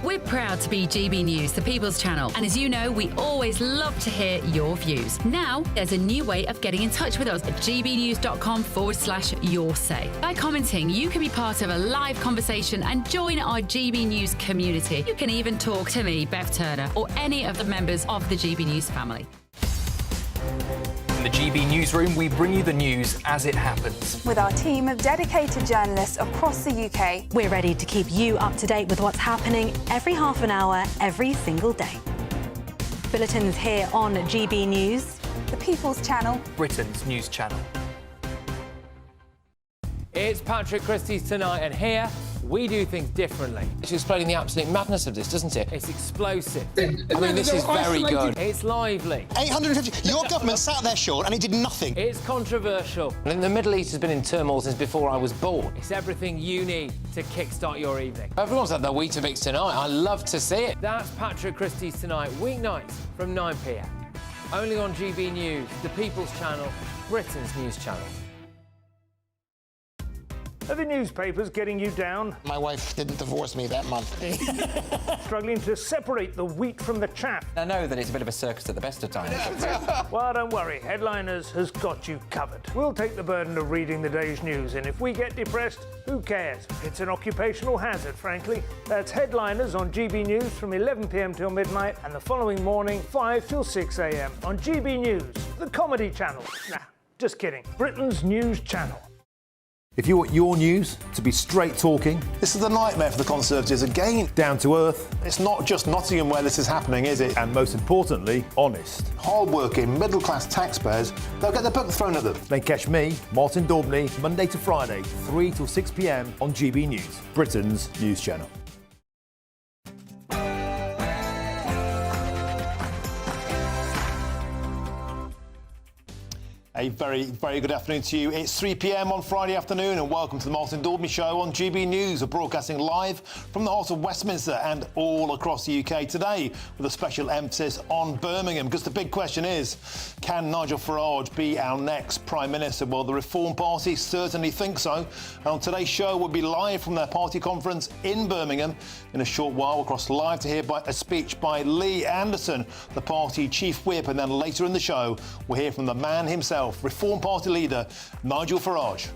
We're proud to be GB News, the People's Channel, and as you know, we always love to hear your views. Now, there's a new way of getting in touch with us at gbnews.com/yoursay. By commenting, you can be part of a live conversation and join our GB News community. You can even talk to me, Bev Turner, or any of the members of the GB News family. In the GB Newsroom, we bring you the news as it happens. With our team of dedicated journalists across the UK. We're ready to keep you up to date with what's happening every half an hour, every single day. Bulletins here on GB News. The People's Channel. Britain's news channel. It's Patrick Christie's Tonight, and here we do things differently. It's explaining the absolute madness of this, doesn't it? It's explosive. I mean, this is very good. It's lively. 850. Your government sat there, Sean, and it did nothing. It's controversial. And the Middle East has been in turmoil since before I was born. It's everything you need to kickstart your evening. Everyone's had their Weetabix tonight. I love to see it. That's Patrick Christie's Tonight, weeknights from 9 p.m. Only on GB News, the People's Channel, Britain's news channel. Are the newspapers getting you down? My wife didn't divorce me that month. Struggling to separate the wheat from the chaff? I know that it's a bit of a circus at the best of times. Well, don't worry, Headliners has got you covered. We'll take the burden of reading the day's news, and if we get depressed, who cares? It's an occupational hazard, frankly. That's Headliners on GB News from 11 p.m. till midnight, and the following morning, 5 till 6 a.m. on GB News, the comedy channel. Nah, just kidding. Britain's news channel. If you want your news to be straight talking, this is a nightmare for the Conservatives again. down to earth, It's not just Nottingham where this is happening, is it? and most importantly, honest, Hard-working, middle-class taxpayers, they'll get the book thrown at them. then catch me, Martin Daubney, Monday to Friday, 3 till 6 p.m. on GB News, Britain's news channel. A very, very good afternoon to you. It's 3 p.m. on Friday afternoon, and welcome to the Martin Daubney Show on GB News. We're broadcasting live from the heart of Westminster and all across the UK today, with a special emphasis on Birmingham. Because the big question is, can Nigel Farage be our next Prime Minister? Well, the Reform Party certainly think so. And on today's show, we'll be live from their party conference in Birmingham. In a short while, we'll cross live to hear a speech by Lee Anderson, the party chief whip, and then later in the show, we'll hear from the man himself, Reform Party leader Nigel Farage.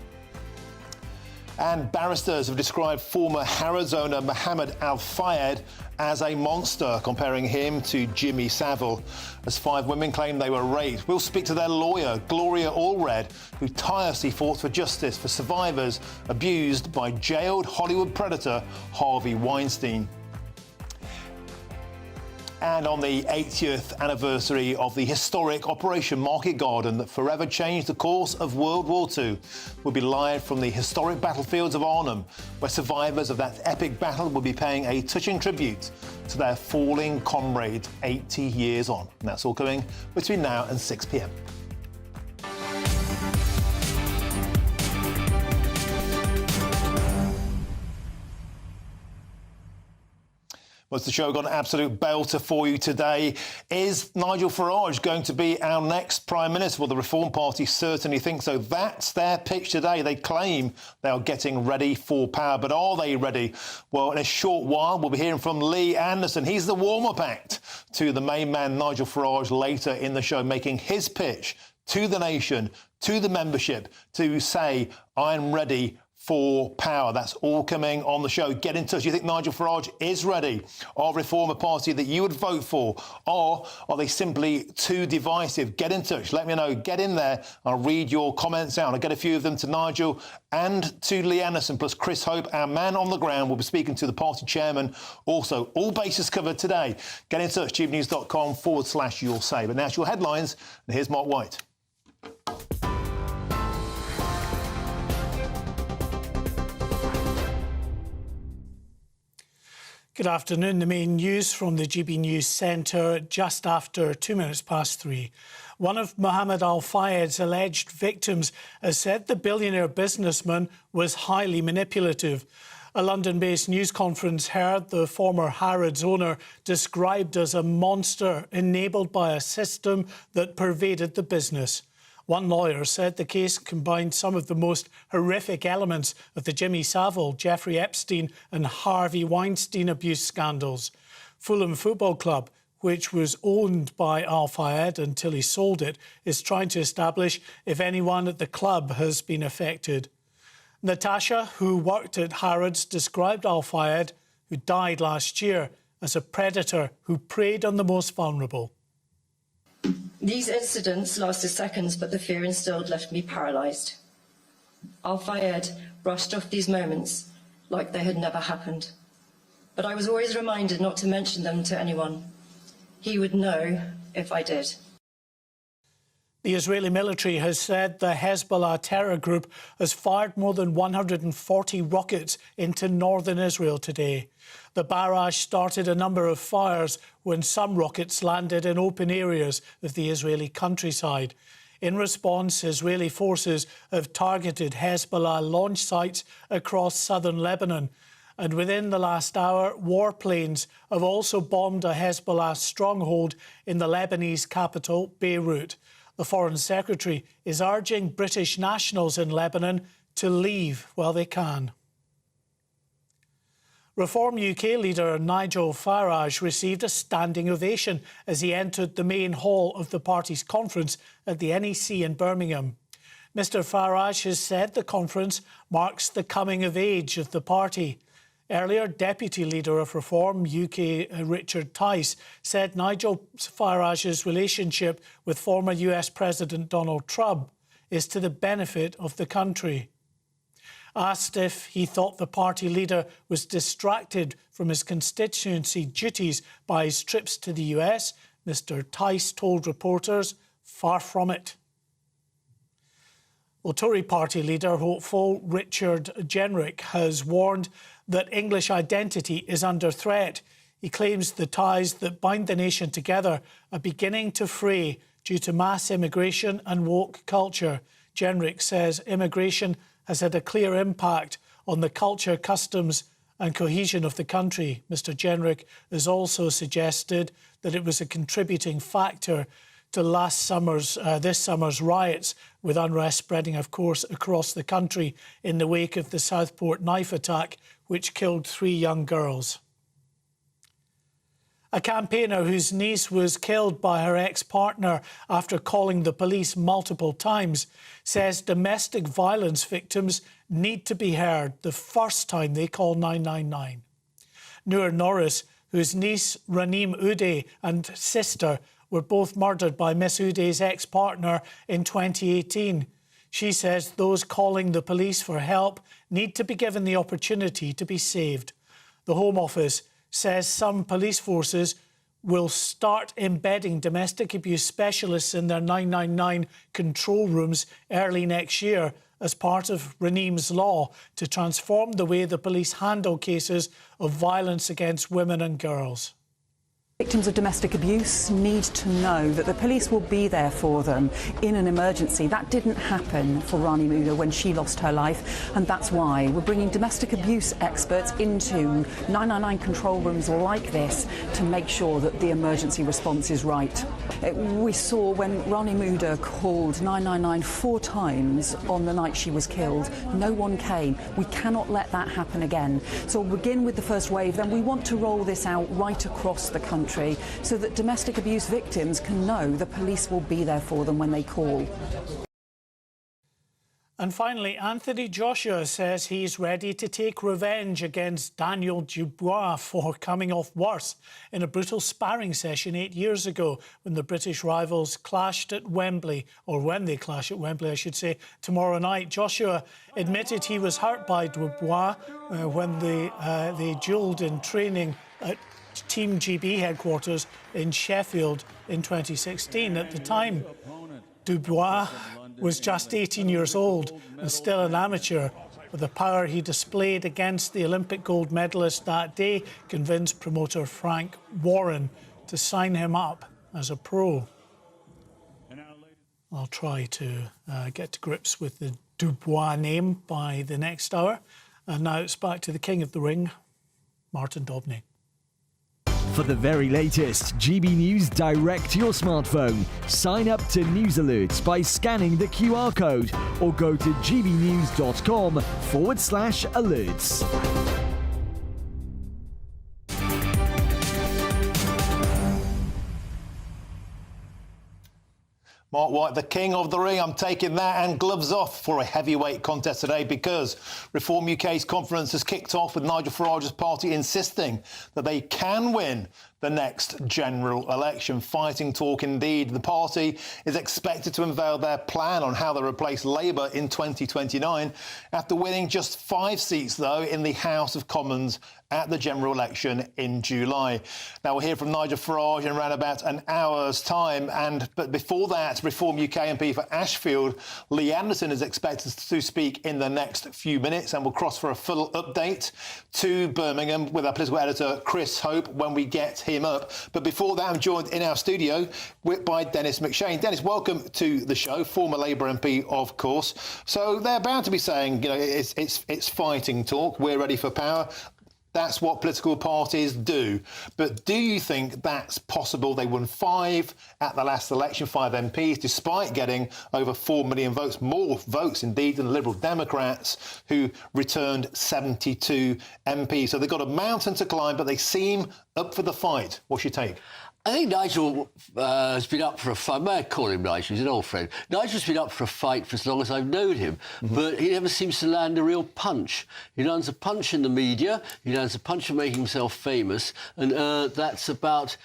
And barristers have described former Harrods owner Mohammed Al-Fayed as a monster, comparing him to Jimmy Savile, as 5 women claim they were raped. We'll speak to their lawyer, Gloria Allred, who tirelessly fought for justice for survivors abused by jailed Hollywood predator Harvey Weinstein. And on the 80th anniversary of the historic Operation Market Garden that forever changed the course of World War II, we'll be live from the historic battlefields of Arnhem, where survivors of that epic battle will be paying a touching tribute to their falling comrades 80 years on. And that's all coming between now and 6 p.m. What's the show got an absolute belter for you today? Is Nigel Farage going to be our next Prime Minister? Well, the Reform Party certainly think so. That's their pitch today. They claim they are getting ready for power. But are they ready? Well, in a short while, we'll be hearing from Lee Anderson. He's the warm-up act to the main man, Nigel Farage, later in the show, making his pitch to the nation, to the membership, to say, I'm ready for power. That's all coming on the show. Get in touch. You think Nigel Farage is ready? Are Reform a party that you would vote for? Or are they simply too divisive? Get in touch. Let me know. Get in there. I'll read your comments out. I'll get a few of them to Nigel and to Lee Anderson, plus Chris Hope, our man on the ground, will be speaking to the party chairman. Also, all bases covered today. Get in touch. gbnews.com/you'll-say. But now it's your headlines. And here's Mark White. Good afternoon. The main news from the GB News Centre just after 3:02. One of Mohammed Al-Fayed's alleged victims has said the billionaire businessman was highly manipulative. A London-based news conference heard the former Harrods owner described as a monster enabled by a system that pervaded the business. One lawyer said the case combined some of the most horrific elements of the Jimmy Savile, Jeffrey Epstein and Harvey Weinstein abuse scandals. Fulham Football Club, which was owned by Al Fayed until he sold it, is trying to establish if anyone at the club has been affected. Natasha, who worked at Harrods, described Al Fayed, who died last year, as a predator who preyed on the most vulnerable. These incidents lasted seconds, but the fear instilled left me paralysed. Al Fayed brushed off these moments like they had never happened. But I was always reminded not to mention them to anyone. He would know if I did. The Israeli military has said the Hezbollah terror group has fired more than 140 rockets into northern Israel today. The barrage started a number of fires when some rockets landed in open areas of the Israeli countryside. In response, Israeli forces have targeted Hezbollah launch sites across southern Lebanon. And within the last hour, warplanes have also bombed a Hezbollah stronghold in the Lebanese capital, Beirut. The Foreign Secretary is urging British nationals in Lebanon to leave while they can. Reform UK leader Nigel Farage received a standing ovation as he entered the main hall of the party's conference at the NEC in Birmingham. Mr Farage has said the conference marks the coming of age of the party. Earlier, Deputy Leader of Reform UK Richard Tice said Nigel Farage's relationship with former US President Donald Trump is to the benefit of the country. Asked if he thought the party leader was distracted from his constituency duties by his trips to the US, Mr Tice told reporters, far from it. Well, Tory party leader hopeful Richard Jenrick has warned that English identity is under threat. He claims the ties that bind the nation together are beginning to fray due to mass immigration and woke culture. Jenrick says immigration has had a clear impact on the culture, customs and cohesion of the country. Mr Jenrick has also suggested that it was a contributing factor to this summer's riots, with unrest spreading, of course, across the country in the wake of the Southport knife attack, which killed 3 young girls. A campaigner whose niece was killed by her ex-partner after calling the police multiple times says domestic violence victims need to be heard the first time they call 999. Noor Norris, whose niece Raneem Uday and sister were both murdered by Miss Uday's ex-partner in 2018. She says those calling the police for help need to be given the opportunity to be saved. The Home Office says some police forces will start embedding domestic abuse specialists in their 999 control rooms early next year as part of Raneem's law to transform the way the police handle cases of violence against women and girls. Victims of domestic abuse need to know that the police will be there for them in an emergency. That didn't happen for Rani Muda when she lost her life, and that's why we're bringing domestic abuse experts into 999 control rooms like this to make sure that the emergency response is right. We saw when Rani Muda called 999 4 times on the night she was killed, no one came. We cannot let that happen again. So we'll begin with the first wave, then we want to roll this out right across the country so that domestic abuse victims can know the police will be there for them when they call. And finally, Anthony Joshua says he's ready to take revenge against Daniel Dubois for coming off worse in a brutal sparring session 8 years ago when the British rivals clashed at Wembley, or when they clash at Wembley, I should say, tomorrow night. Joshua admitted he was hurt by Dubois when they duelled in training at Team GB headquarters in Sheffield in 2016. At the time, Dubois was just 18 years old and still an amateur, but the power he displayed against the Olympic gold medalist that day convinced promoter Frank Warren to sign him up as a pro. I'll try to get to grips with the Dubois name by the next hour. And now it's back to the king of the ring, Martin Daubney. For the very latest GB News direct to your smartphone, sign up to News Alerts by scanning the QR code or go to gbnews.com/alerts. Mark White, the king of the ring. I'm taking that and gloves off for a heavyweight contest today because Reform UK's conference has kicked off with Nigel Farage's party insisting that they can win the next general election. Fighting talk indeed. The party is expected to unveil their plan on how they replace Labour in 2029 after winning just 5 seats, though, in the House of Commons at the general election in July. Now, we'll hear from Nigel Farage in around about an hour's time. But before that, Reform UK MP for Ashfield, Lee Anderson, is expected to speak in the next few minutes, and we'll cross for a full update to Birmingham with our political editor, Chris Hope, when we get him up. But before that, I'm joined in our studio by Dennis McShane. Dennis, welcome to the show, former Labour MP, of course. So they're bound to be saying, you know, it's fighting talk, we're ready for power. That's what political parties do. But do you think that's possible? They won 5 at the last election, 5 MPs, despite getting over 4 million votes, more votes indeed than the Liberal Democrats, who returned 72 MPs. So they've got a mountain to climb, but they seem up for the fight. What's your take? I think Nigel has been up for a fight. May I call him Nigel? He's an old friend. Nigel's been up for a fight for as long as I've known him, but he never seems to land a real punch. He lands a punch in the media, he lands a punch of making himself famous, and that's about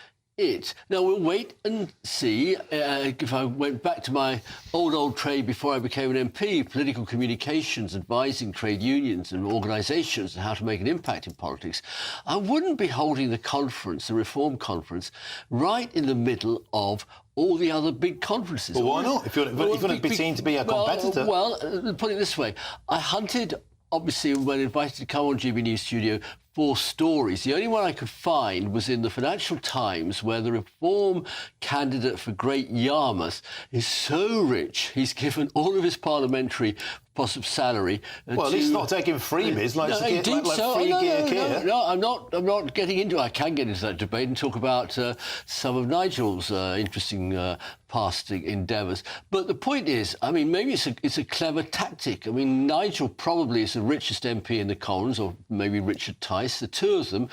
it. Now, we'll wait and see. If I went back to my old trade before I became an MP, political communications, advising trade unions and organisations on how to make an impact in politics, I wouldn't be holding the conference, the Reform conference, right in the middle of all the other big conferences. Well, why not? If you're going to be seen to be a competitor. Well, put it this way. I hunted, obviously, when invited to come on GB News Studio, 4 stories. The only one I could find was in the Financial Times, where the Reform candidate for Great Yarmouth is so rich, he's given all of his parliamentary possible salary. Well, he's not taking freebies like free gear Kia. No, I'm not getting into it. I can get into that debate and talk about some of Nigel's interesting past endeavours. But the point is, I mean, maybe it's a clever tactic. I mean, Nigel probably is the richest MP in the Commons, or maybe Richard Tice. The two of them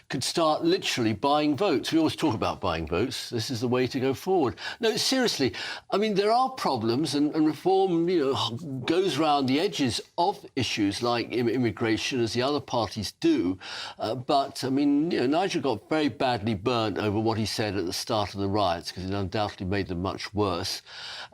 could start literally buying votes. We always talk about buying votes. This is the way to go forward. No, seriously, I mean, there are problems, and Reform, you know, goes around the edges of issues like immigration, as the other parties do. But, I mean, you know, Nigel got very badly burnt over what he said at the start of the riots, because it undoubtedly made them much worse.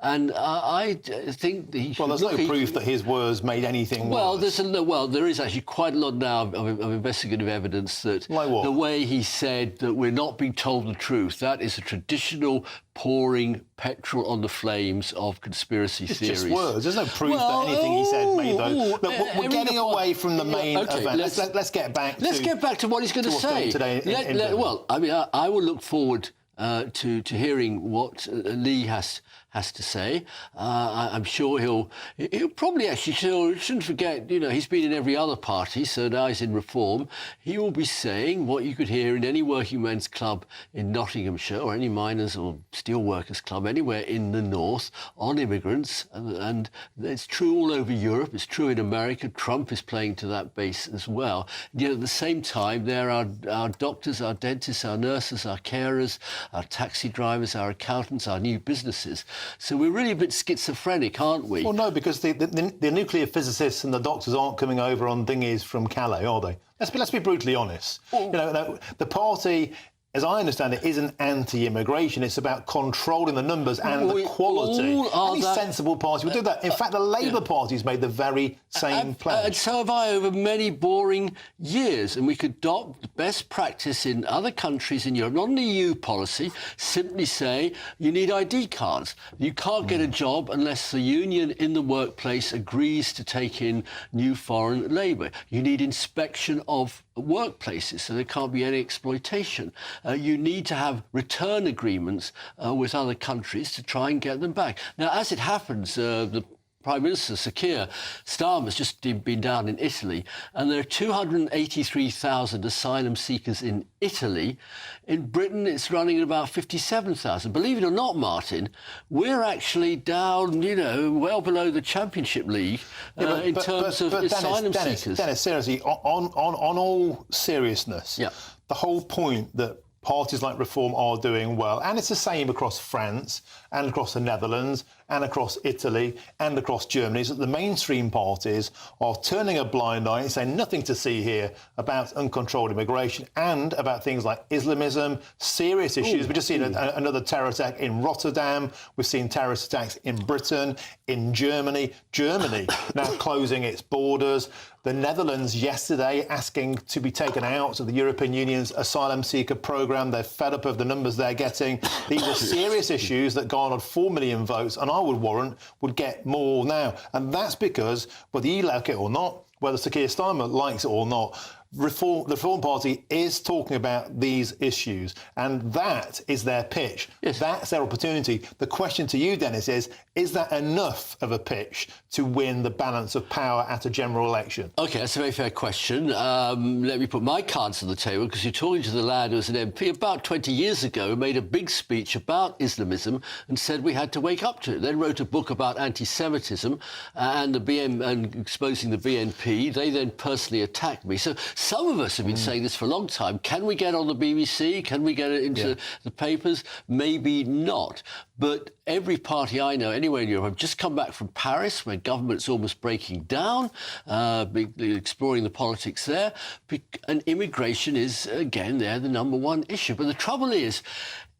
And I think that he should... Well, there's no proof that his words made anything worse. There is actually quite a lot now of investigative evidence that the way he said that we're not being told the truth, that is a traditional pouring petrol on the flames of conspiracy theories. It's just words. There's no proof that anything he said made those. Look, we're getting away from the main event. Let's get back to what he's going to say. Well, I mean, I will look forward to hearing what Lee has to say. I'm sure he'll probably actually, shouldn't forget, you know, he's been in every other party, so now he's in Reform. He will be saying what you could hear in any working men's club in Nottinghamshire, or any miners or steel workers club anywhere in the north, on immigrants, and it's true all over Europe. It's true in America. Trump is playing to that base as well. And yet at the same time, there are our doctors, our dentists, our nurses, our carers, our taxi drivers, our accountants, our new businesses. So we're really a bit schizophrenic, aren't we? Well, no, because the nuclear physicists and the doctors aren't coming over on dinghies from Calais, are they? Let's be brutally honest. You know, the party, as I understand it, isn't anti-immigration. It's about controlling the numbers and the quality. Any sensible party will do that. In fact, the Labour Party's made the very same pledge. And so have I over many boring years. And we could adopt best practice in other countries in Europe, not an EU policy, simply say you need ID cards. You can't get a job unless the union in the workplace agrees to take in new foreign labour. You need inspection of workplaces, so there can't be any exploitation. You need to have return agreements with other countries to try and get them back. Now, as it happens, the Prime Minister, Sir Keir Starmer's just been down in Italy, and there are 283,000 asylum seekers in Italy. In Britain, it's running at about 57,000. Believe it or not, Martin, we're actually down, you know, well below the Championship League in terms of asylum seekers. Dennis, seriously, on all seriousness, the whole point that parties like Reform are doing well, and it's the same across France and across the Netherlands and across Italy and across Germany, is that the mainstream parties are turning a blind eye and saying nothing to see here about uncontrolled immigration and about things like Islamism, serious issues. We've just seen another terror attack in Rotterdam. We've seen terrorist attacks in Britain, in Germany. Germany now closing its borders. The Netherlands yesterday asking to be taken out of the European Union's asylum seeker programme. They're fed up of the numbers they're getting. These are serious issues that garnered 4 million votes, and I would warrant would get more now. And that's because, whether you like it or not, whether Sir Keir Starmer likes it or not, the Reform Party is talking about these issues, and that is their pitch. Yes. That's their opportunity. The question to you, Dennis, is that enough of a pitch to win the balance of power at a general election? OK, that's a very fair question. Let me put my cards on the table, because you're talking to the lad who was an MP about 20 years ago who made a big speech about Islamism and said we had to wake up to it. Then wrote a book about anti-Semitism and exposing the BNP. They then personally attacked me. So some of us have been saying this for a long time. Can we get on the BBC? Can we get it into the papers? Maybe not. But every party I know anywhere in Europe, I've just come back from Paris, where government's almost breaking down, exploring the politics there. And immigration is, again, they're the number one issue. But the trouble is,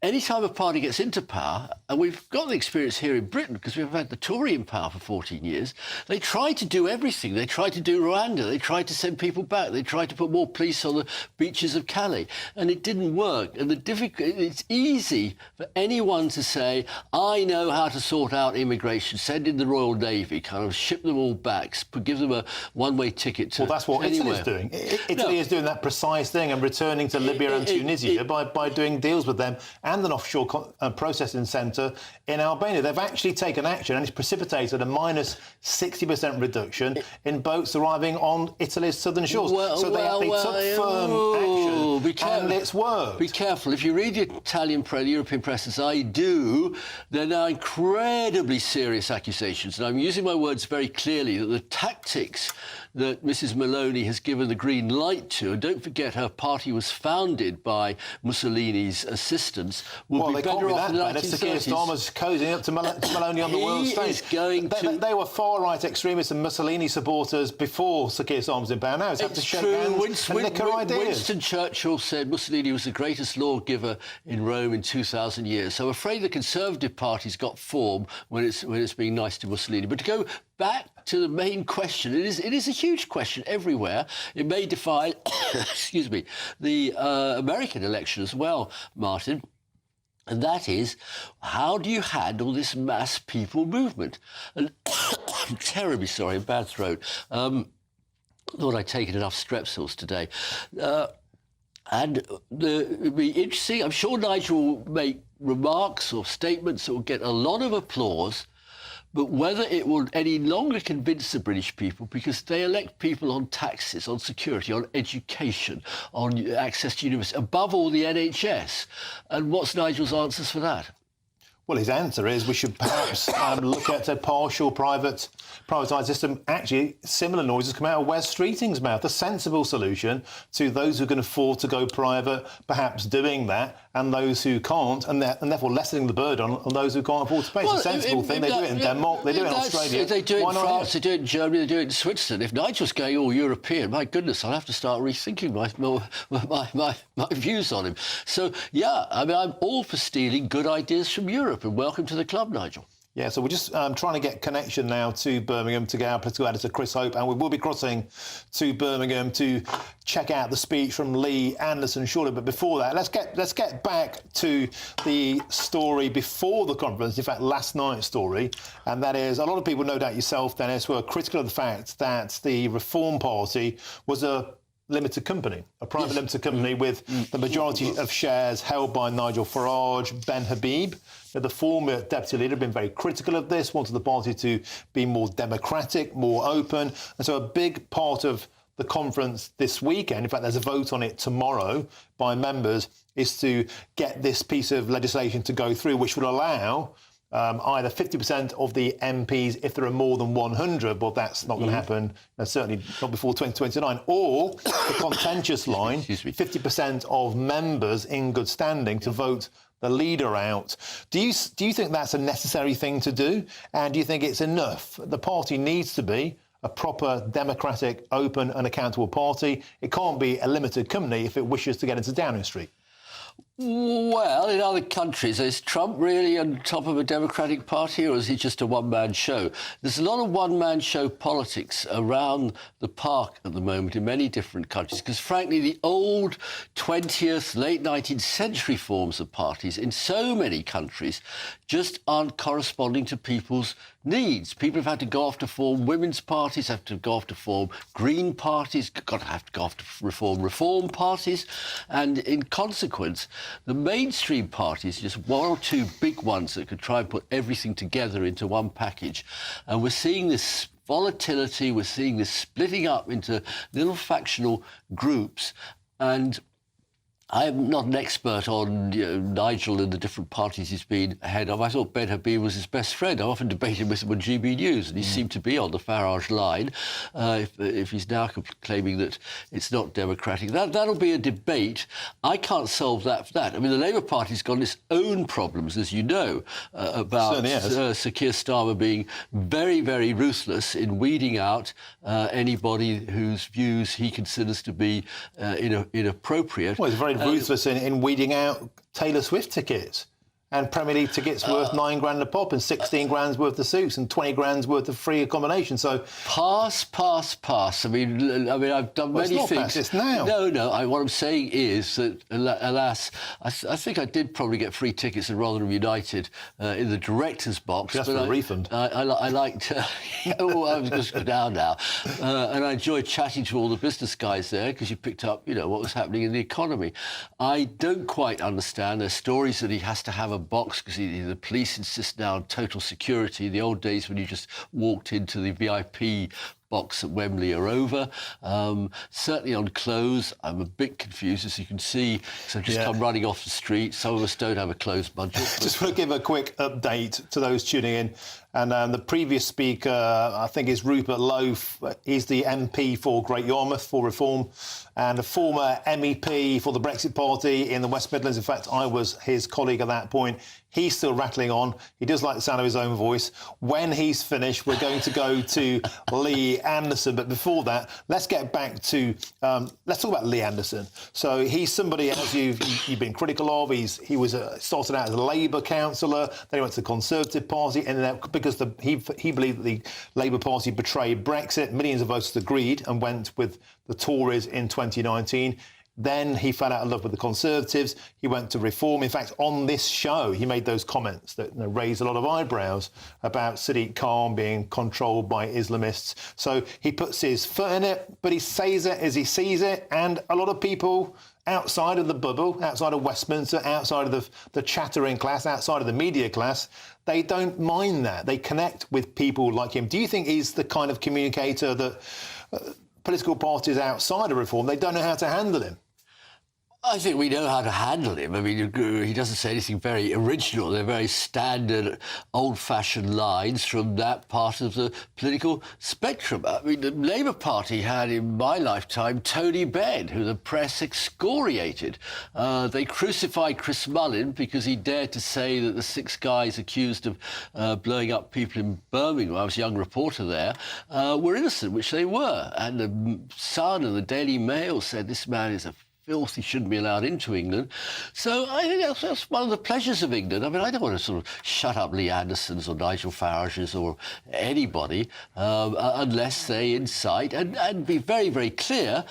any time a party gets into power, and we've got the experience here in Britain because we've had the Tory in power for 14 years, they try to do everything. They try to do Rwanda. They try to send people back. They try to put more police on the beaches of Calais. And it didn't work. And it's easy for anyone to say, I know how to sort out immigration, send in the Royal Navy, kind of ship them all back, give them a one-way ticket to Well, that's what anywhere. Italy's doing. Italy is doing that precise thing and returning to Libya and Tunisia by doing deals with them and an offshore processing centre in Albania. They've actually taken action, and it's precipitated a minus 60% reduction in boats arriving on Italy's southern shores. So they took firm action, and it's worked. Be careful. If you read the Italian press, the European press, as I do, there are now incredibly serious accusations, and I'm using my words very clearly, that the tactics that Mrs Meloni has given the green light to, and don't forget her party was founded by Mussolini's assistants, will be better off in the 1930s. Sir Keir Starmer's cozying up to Meloni on the world stage. They were far-right extremists and Mussolini supporters before Sir Keir Starmer's in power. Now it's have to shake hands and nick her ideas. Winston Churchill said Mussolini was the greatest lawgiver in Rome in 2,000 years. So I'm afraid the Conservative Party's got form when it's being nice to Mussolini. But to go back to the main question, it is a huge question everywhere. It may define, excuse me, the American election as well, Martin. And that is, how do you handle this mass people movement? And I'm terribly sorry, bad throat. Thought I'd taken enough Strepsils today. And it'll be interesting. I'm sure Nigel will make remarks or statements that will get a lot of applause. But whether it will any longer convince the British people, because they elect people on taxes, on security, on education, on access to university, above all the NHS. And what's Nigel's answers for that? Well, his answer is we should perhaps look at a partial privatised system. Actually, similar noises come out of Wes Streeting's mouth. A sensible solution to those who can afford to go private, perhaps doing that, and those who can't, and therefore lessening the burden on those who can't afford to pay. It's a sensible thing. They do it in Denmark, they do it in Australia. They do it in France, they do it in Germany, they do it in Switzerland. If Nigel's going all European, my goodness, I'll have to start rethinking my views on him. So, yeah, I mean, I'm all for stealing good ideas from Europe. And welcome to the club, Nigel. Yeah, so we're just trying to get connection now to Birmingham to get our political editor, Chris Hope, and we will be crossing to Birmingham to check out the speech from Lee Anderson shortly. But before that, let's get back to the story before the conference, in fact, last night's story, and that is a lot of people, no doubt yourself, Dennis, were critical of the fact that the Reform Party was a limited company, a private limited company with the majority of shares held by Nigel Farage, Ben Habib. Now, the former deputy leader had been very critical of this, wanted the party to be more democratic, more open. And so a big part of the conference this weekend, in fact, there's a vote on it tomorrow by members, is to get this piece of legislation to go through, which would allow either 50% of the MPs, if there are more than 100, but that's not going to happen, certainly not before 2029, or the contentious line, 50% of members in good standing to vote the leader out. Do you think that's a necessary thing to do? And do you think it's enough? The party needs to be a proper, democratic, open and accountable party. It can't be a limited company if it wishes to get into Downing Street. Well, in other countries, is Trump really on top of a Democratic Party, or is he just a one-man show? There's a lot of one-man show politics around the park at the moment in many different countries, because, frankly, the old 20th, late 19th century forms of parties in so many countries just aren't corresponding to people's needs. People have had to go off to form women's parties, have to go off to form green parties, have to go off to reform parties, and in consequence, the mainstream parties, just one or two big ones that could try and put everything together into one package. And we're seeing this volatility, we're seeing this splitting up into little factional groups. And I'm not an expert on Nigel and the different parties he's been head of. I thought Ben Habib was his best friend. I often debated with him on GB News, and he seemed to be on the Farage line. If he's now claiming that it's not democratic, that'll be a debate. I can't solve that for that. I mean, the Labour Party's got its own problems, as you know, about Sir Keir Starmer being very, very ruthless in weeding out anybody whose views he considers to be inappropriate. Well, he's very ruthless in weeding out Taylor Swift tickets and Premier League tickets worth £9 a pop and 16 grand's worth of suits and 20 grand's worth of free accommodation. So pass. I mean, I've done many things. Pass, it's now. No. What I'm saying is that, alas, I think I did probably get free tickets at Rotherham United in the director's box. Just for a refund. I liked. I was just go down now, and I enjoyed chatting to all the business guys there because you picked up, what was happening in the economy. I don't quite understand. There's stories that he has to have a box because the police insist now on total security. The old days when you just walked into the VIP box at Wembley are over. Certainly on clothes, I'm a bit confused, as you can see. So I've just come running off the street. Some of us don't have a clothes budget. Just want to give a quick update to those tuning in. And the previous speaker, I think, is Rupert Lowe. He's the MP for Great Yarmouth for Reform and a former MEP for the Brexit Party in the West Midlands. In fact, I was his colleague at that point. He's still rattling on. He does like the sound of his own voice. When he's finished, we're going to go to Lee Anderson. But before that, let's get back to let's talk about Lee Anderson. So he's somebody, as you've been critical of. He was started out as a Labour councillor, then he went to the Conservative Party, and then because he believed that the Labour Party betrayed Brexit, millions of voters agreed and went with the Tories in 2019. Then he fell out of love with the Conservatives. He went to Reform. In fact, on this show, he made those comments that raised a lot of eyebrows about Sadiq Khan being controlled by Islamists. So he puts his foot in it, but he says it as he sees it. And a lot of people outside of the bubble, outside of Westminster, outside of the chattering class, outside of the media class, they don't mind that. They connect with people like him. Do you think he's the kind of communicator that political parties outside of Reform, they don't know how to handle him? I think we know how to handle him. I mean, he doesn't say anything very original. They're very standard, old-fashioned lines from that part of the political spectrum. I mean, the Labour Party had, in my lifetime, Tony Benn, who the press excoriated. They crucified Chris Mullin because he dared to say that the 6 guys accused of blowing up people in Birmingham, I was a young reporter there, were innocent, which they were. And the Sun and the Daily Mail said this man is a filth, he shouldn't be allowed into England. So I think that's one of the pleasures of England. I mean, I don't want to sort of shut up Lee Andersons or Nigel Farage's or anybody unless they incite and be very, very clear.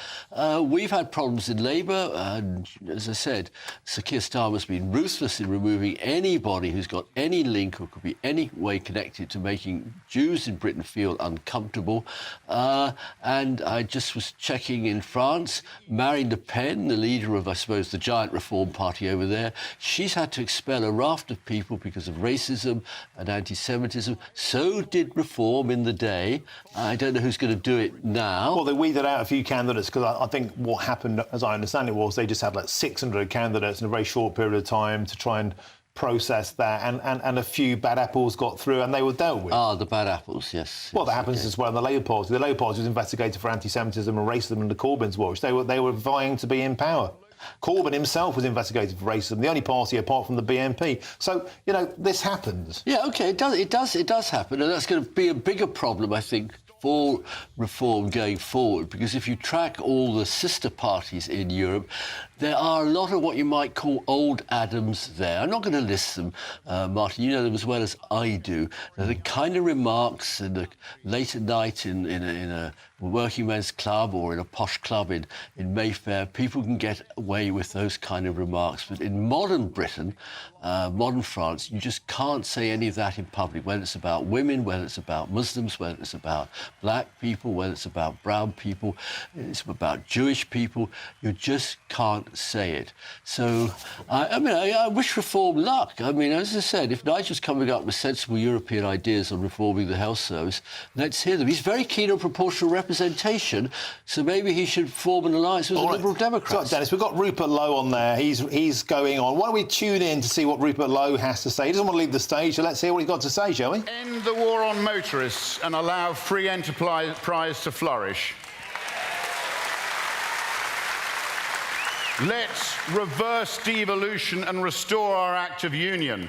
We've had problems in Labour, and as I said, Sir Keir Starmer's been ruthless in removing anybody who's got any link or could be any way connected to making Jews in Britain feel uncomfortable. And I just was checking in France, Marine Le Pen, the leader of, I suppose, the giant Reform Party over there, she's had to expel a raft of people because of racism and anti-Semitism. So did Reform in the day. I don't know who's going to do it now. Well, they weeded out a few candidates because I think what happened, as I understand it, was they just had like 600 candidates in a very short period of time to try and process that, and a few bad apples got through and they were dealt with. Ah, the bad apples, yes. Well, that happens as well in the Labour Party. The Labour Party was investigated for anti-Semitism and racism under Corbyn's watch. They were vying to be in power. Corbyn himself was investigated for racism, the only party apart from the BNP. So, you know, this happens. Yeah, OK, it does happen, and that's going to be a bigger problem, I think, for Reform going forward, because if you track all the sister parties in Europe, there are a lot of what you might call old Adams there. I'm not going to list them, Martin, you know them as well as I do. They're the kind of remarks late at night in a working men's club or in a posh club in Mayfair. People can get away with those kind of remarks. But in modern Britain, modern France, you just can't say any of that in public, whether it's about women, whether it's about Muslims, whether it's about black people, whether it's about brown people, it's about Jewish people. You just can't say it. So, I wish Reform luck. I mean, as I said, if Nigel's coming up with sensible European ideas on reforming the health service, let's hear them. He's very keen on proportional representation, so maybe he should form an alliance with the Liberal Democrats. So, Dennis, we've got Rupert Lowe on there. He's going on. Why don't we tune in to see what Rupert Lowe has to say? He doesn't want to leave the stage, so let's hear what he's got to say, shall we? End the war on motorists and allow free enterprise to flourish. Let's reverse devolution and restore our Act of Union.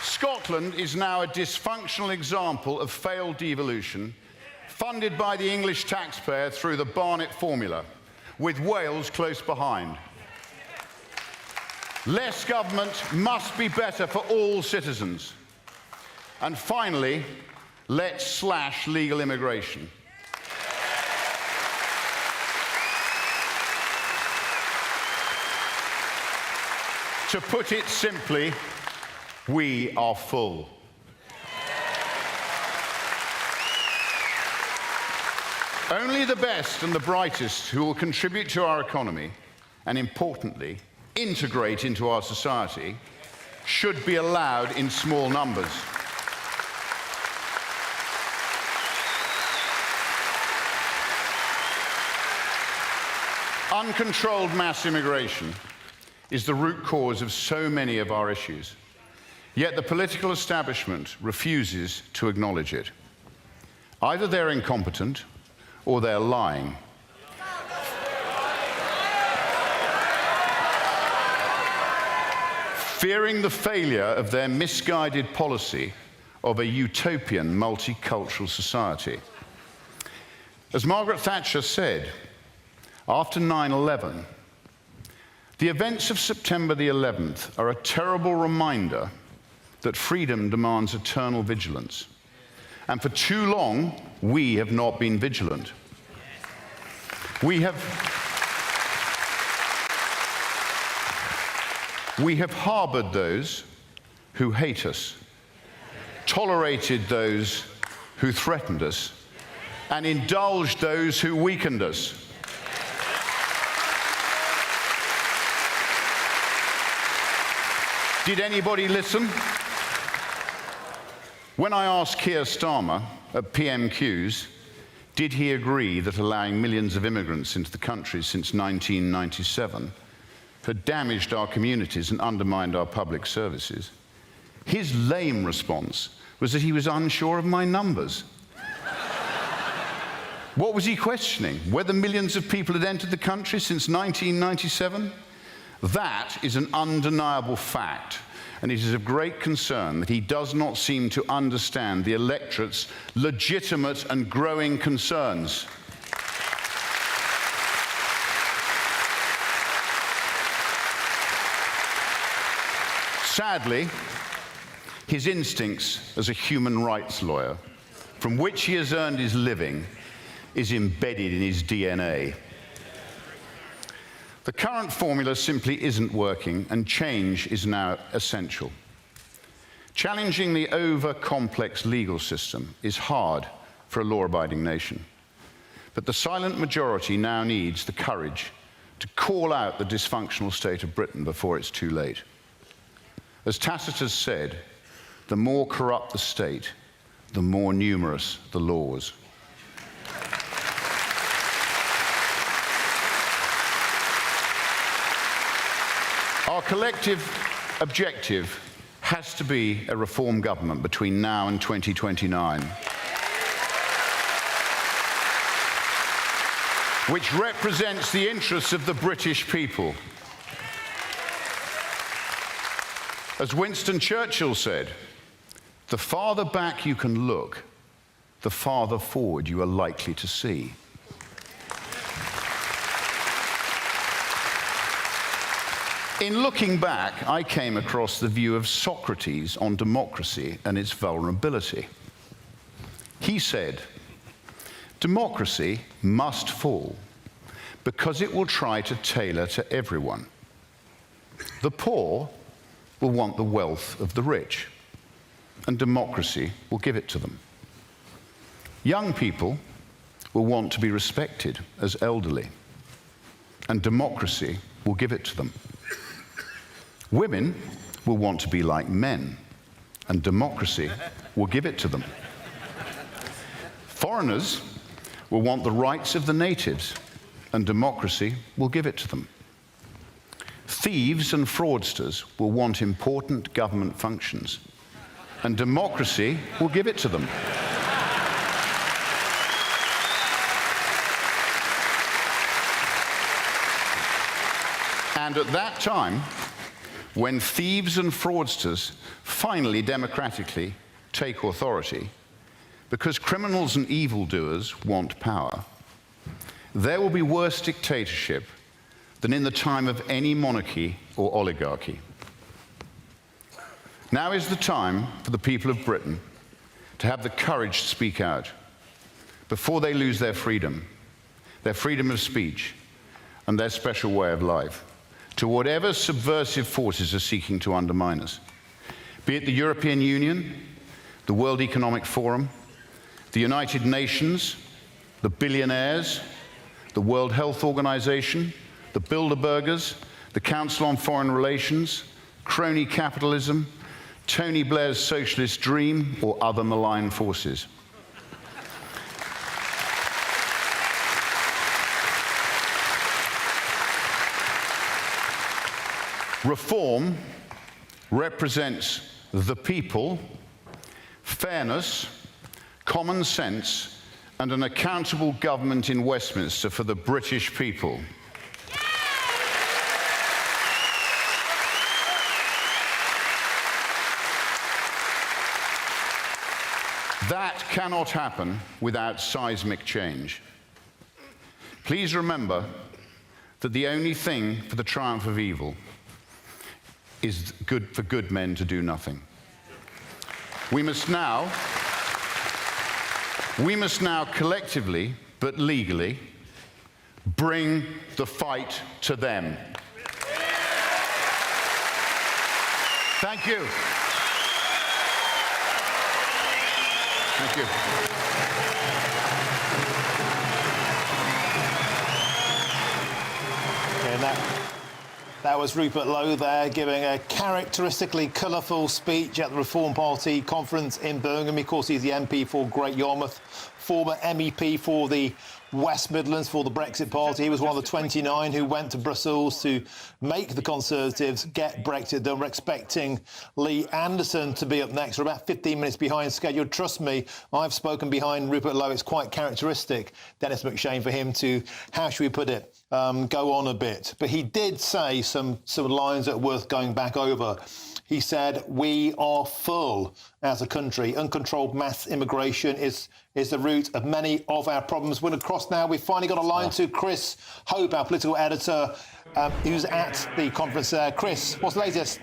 Scotland is now a dysfunctional example of failed devolution, funded by the English taxpayer through the Barnett formula, with Wales close behind. Less government must be better for all citizens. And finally, let's slash legal immigration. To put it simply, we are full. Only the best and the brightest who will contribute to our economy and, importantly, integrate into our society should be allowed in small numbers. Uncontrolled mass immigration is the root cause of so many of our issues, yet the political establishment refuses to acknowledge it. Either they're incompetent or they're lying. Fearing the failure of their misguided policy of a utopian multicultural society. As Margaret Thatcher said, after 9/11, the events of September the 11th are a terrible reminder that freedom demands eternal vigilance. And for too long, we have not been vigilant. We have harboured those who hate us, tolerated those who threatened us, and indulged those who weakened us. Did anybody listen? When I asked Keir Starmer at PMQs, did he agree that allowing millions of immigrants into the country since 1997 had damaged our communities and undermined our public services, his lame response was that he was unsure of my numbers. What was he questioning? Whether millions of people had entered the country since 1997? That is an undeniable fact. and it is of great concern that he does not seem to understand the electorate's legitimate and growing concerns. Sadly, his instincts as a human rights lawyer, from which he has earned his living, is embedded in his DNA. The current formula simply isn't working, and change is now essential. Challenging the over-complex legal system is hard for a law-abiding nation, but the silent majority now needs the courage to call out the dysfunctional state of Britain before it's too late. As Tacitus said, the more corrupt the state, the more numerous the laws. Our collective objective has to be a reform government between now and 2029, which represents the interests of the British people. As Winston Churchill said, the farther back you can look, the farther forward you are likely to see. In looking back, I came across the view of Socrates on democracy and its vulnerability. He said, democracy must fall because it will try to tailor to everyone. The poor will want the wealth of the rich, and democracy will give it to them. Young people will want to be respected as elderly, and democracy will give it to them. Women will want to be like men, and democracy will give it to them. Foreigners will want the rights of the natives, and democracy will give it to them. Thieves and fraudsters will want important government functions, and democracy will give it to them. And at that time, when thieves and fraudsters finally democratically take authority, because criminals and evildoers want power, there will be worse dictatorship than in the time of any monarchy or oligarchy. Now is the time for the people of Britain to have the courage to speak out before they lose their freedom of speech, and their special way of life, to whatever subversive forces are seeking to undermine us, be it the European Union, the World Economic Forum, the United Nations, the billionaires, the World Health Organization, the Bilderbergers, the Council on Foreign Relations, crony capitalism, Tony Blair's socialist dream, or other malign forces. Reform represents the people, fairness, common sense, and an accountable government in Westminster for the British people. That cannot happen without seismic change. Please remember that the only thing for the triumph of evil is good for good men to do nothing. We must now collectively, but legally, bring the fight to them. Thank you. Thank you. And that was Rupert Lowe there giving a characteristically colourful speech at the Reform Party conference in Birmingham. Of course, he's the MP for Great Yarmouth, former MEP for the West Midlands for the Brexit Party. He was one of the 29 who went to Brussels to make the Conservatives get Brexit done. We're expecting Lee Anderson to be up next. We're about 15 minutes behind schedule. Trust me, I've spoken behind Rupert Lowe. It's quite characteristic, Dennis McShane, for him to, how should we put it, go on a bit. But he did say some lines that are worth going back over. He said, we are full as a country. Uncontrolled mass immigration is the root of many of our problems. We're across now. We've finally got a line to Chris Hope, our political editor, who's at the conference there. Chris, what's the latest?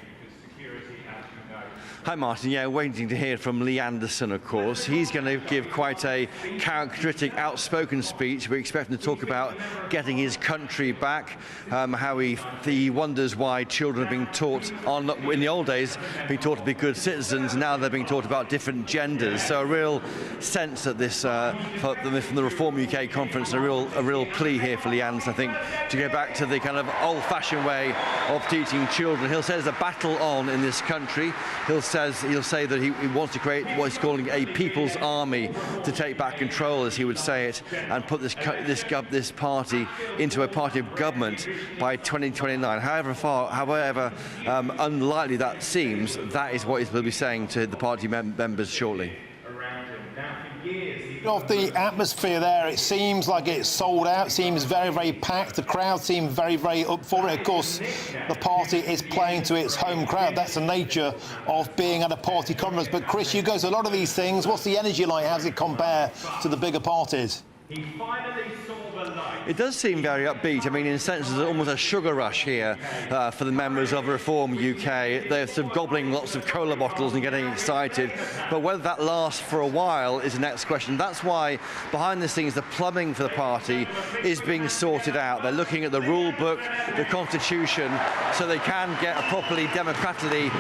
Hi, Martin. Yeah, waiting to hear from Lee Anderson, of course. He's going to give quite a characteristic, outspoken speech. We expect him to talk about getting his country back, how he wonders why children are being taught, in the old days, being taught to be good citizens. Now they're being taught about different genders. So a real sense that this, from the Reform UK conference, a real plea here for Lee Anderson, I think, to go back to the kind of old-fashioned way of teaching children. He'll say there's a battle on in this country. He'll say that he wants to create what he's calling a people's army to take back control, as he would say it, and put this party into a party of government by 2029. However unlikely that seems, that is what he will be saying to the party members shortly. Of the atmosphere there, it seems like it's sold out, seems very, very packed. The crowd seem very, very up for it. Of course, the party is playing to its home crowd. That's the nature of being at a party conference. But Chris, you go to a lot of these things. What's the energy like? How does it compare to the bigger parties? It does seem very upbeat. I mean, in a sense, there's almost a sugar rush here for the members of Reform UK. They're sort of gobbling lots of cola bottles and getting excited. But whether that lasts for a while is the next question. That's why, behind the scenes, the plumbing for the party is being sorted out. They're looking at the rule book, the constitution, so they can get a properly democratically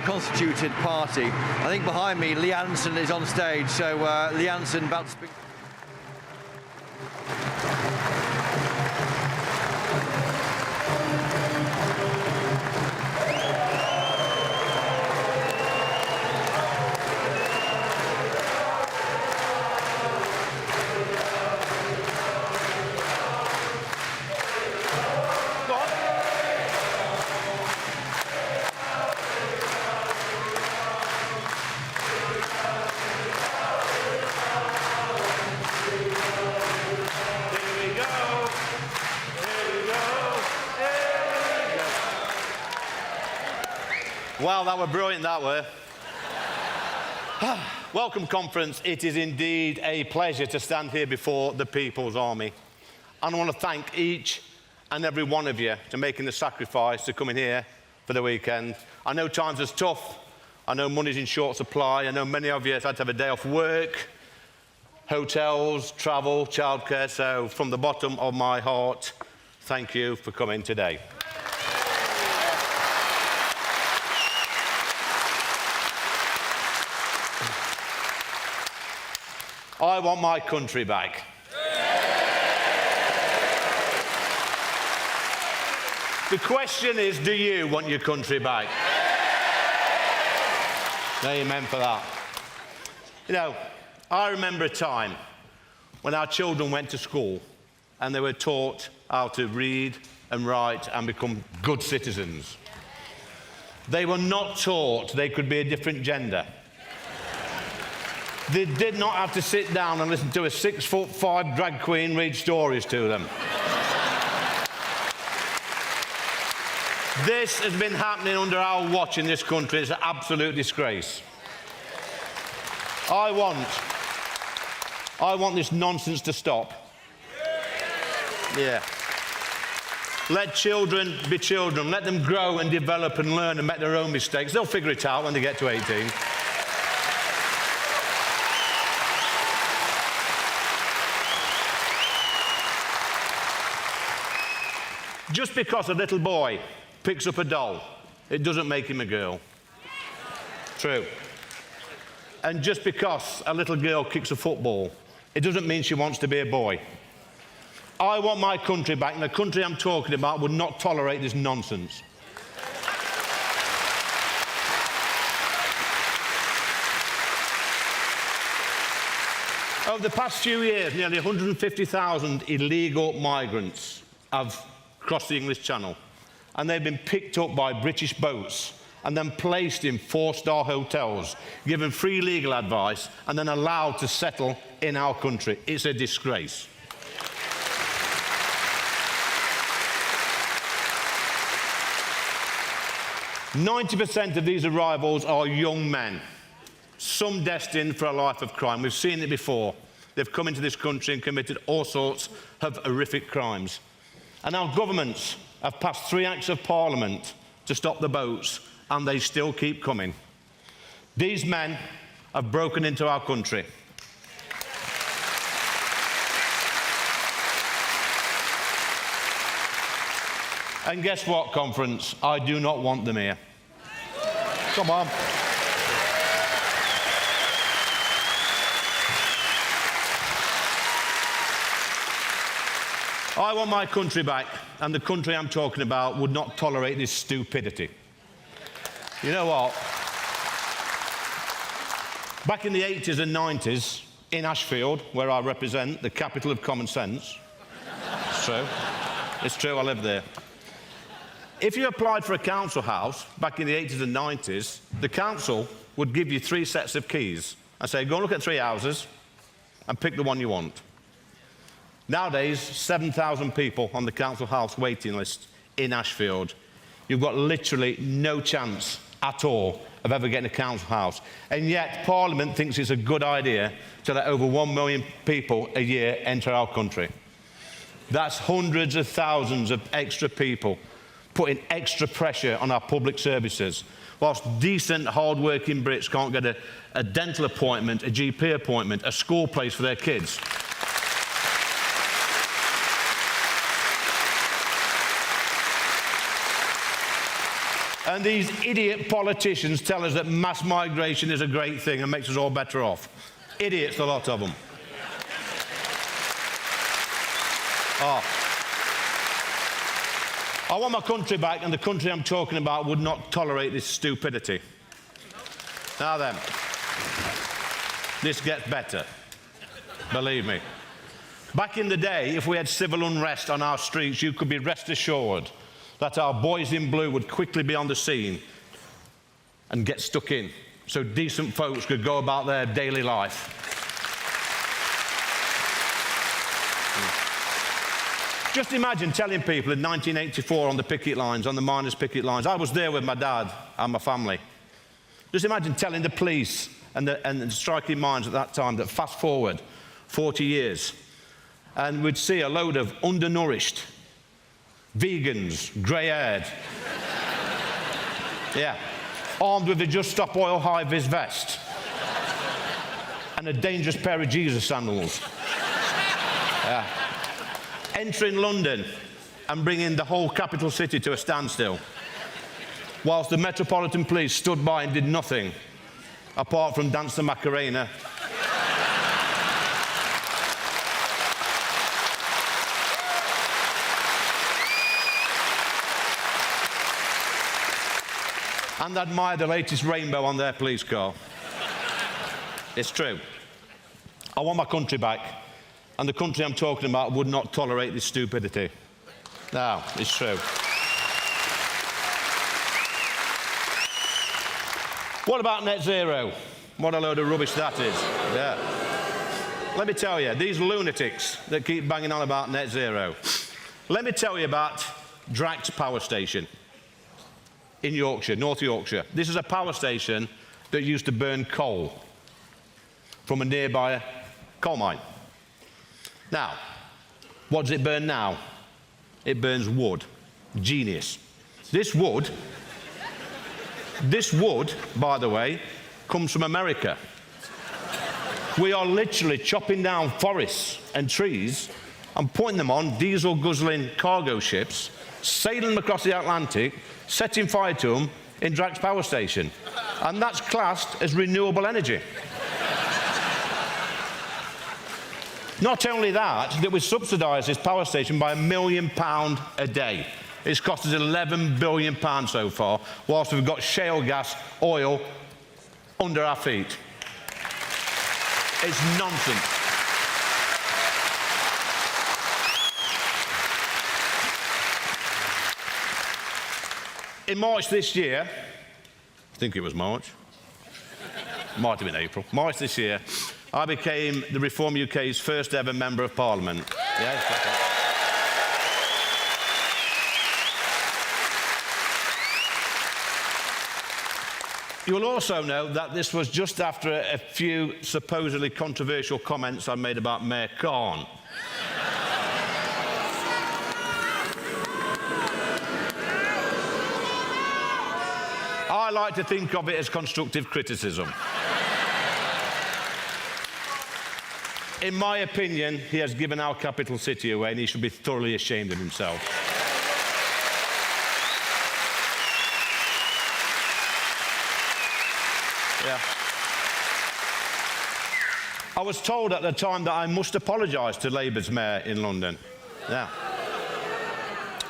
constituted party. I think behind me, Lee Anderson is on stage. So, Lee Anderson, about to speak. Wow, that were brilliant, that were. Welcome, conference. It is indeed a pleasure to stand here before the People's Army. And I want to thank each and every one of you for making the sacrifice to come in here for the weekend. I know times are tough. I know money's in short supply. I know many of you have had to have a day off work, hotels, travel, childcare. So from the bottom of my heart, thank you for coming today. I want my country back. The question is, do you want your country back? Amen for that. You know, I remember a time when our children went to school and they were taught how to read and write and become good citizens. They were not taught they could be a different gender. They did not have to sit down and listen to a 6'5" drag queen read stories to them. This has been happening under our watch in this country. It's an absolute disgrace. I want this nonsense to stop. Yeah. Let children be children. Let them grow and develop and learn and make their own mistakes. They'll figure it out when they get to 18. Just because a little boy picks up a doll, it doesn't make him a girl. True. And just because a little girl kicks a football, it doesn't mean she wants to be a boy. I want my country back, and the country I'm talking about would not tolerate this nonsense. Over the past few years, nearly 150,000 illegal migrants have crossed the English Channel, and they've been picked up by British boats and then placed in four-star hotels, given free legal advice, and then allowed to settle in our country. It's a disgrace. "90% of these arrivals are young men, some destined for a life of crime." We've seen it before. They've come into this country and committed all sorts of horrific crimes. And our governments have passed 3 acts of Parliament to stop the boats, and they still keep coming. These men have broken into our country. And guess what, conference? I do not want them here. Come on. I want my country back, and the country I'm talking about would not tolerate this stupidity. You know what? Back in the 80s and 90s, in Ashfield, where I represent, the capital of common sense, it's true, it's true, I live there. If you applied for a council house back in the 80s and 90s, the council would give you 3 sets of keys and say, go and look at 3 houses and pick the one you want. Nowadays, 7,000 people on the council house waiting list in Ashfield. You've got literally no chance at all of ever getting a council house. And yet, Parliament thinks it's a good idea to let over 1 million people a year enter our country. That's hundreds of thousands of extra people putting extra pressure on our public services, whilst decent, hard-working Brits can't get a dental appointment, a GP appointment, a school place for their kids. And these idiot politicians tell us that mass migration is a great thing and makes us all better off. Idiots, a lot of them. I want my country back, and the country I'm talking about would not tolerate this stupidity. Now then, this gets better. Believe me. Back in the day, if we had civil unrest on our streets, you could be rest assured that our boys in blue would quickly be on the scene and get stuck in, so decent folks could go about their daily life. Just imagine telling people in 1984 on the picket lines, on the miners' picket lines, I was there with my dad and my family. Just imagine telling the police and the striking minds at that time that fast forward 40 years and we'd see a load of undernourished vegans, grey-haired, yeah, armed with a Just Stop Oil high-vis vest and a dangerous pair of Jesus sandals. Yeah. Entering London and bringing the whole capital city to a standstill, whilst the Metropolitan Police stood by and did nothing, apart from dance the Macarena. And admire the latest rainbow on their police car. It's true. I want my country back, and the country I'm talking about would not tolerate this stupidity. No, it's true. What about net zero? What a load of rubbish that is. Yeah. Let me tell you, these lunatics that keep banging on about net zero, let me tell you about Drax Power Station in Yorkshire, North Yorkshire. This is a power station that used to burn coal from a nearby coal mine. Now, what does it burn now? It burns wood. Genius. This wood, by the way, comes from America. We are literally chopping down forests and trees and putting them on diesel-guzzling cargo ships, sailing them across the Atlantic, setting fire to them in Drax Power Station. And that's classed as renewable energy. Not only that we subsidise this power station by £1 million a day. It's cost us £11 billion so far, whilst we've got shale gas, oil under our feet. It's nonsense. In March this year, I think it was March, might have been April, March this year, I became the Reform UK's first ever Member of Parliament. Yes, that's right. You will also know that this was just after a few supposedly controversial comments I made about Mayor Khan. I like to think of it as constructive criticism. In my opinion, he has given our capital city away and he should be thoroughly ashamed of himself. Yeah. I was told at the time that I must apologise to Labour's mayor in London. Yeah.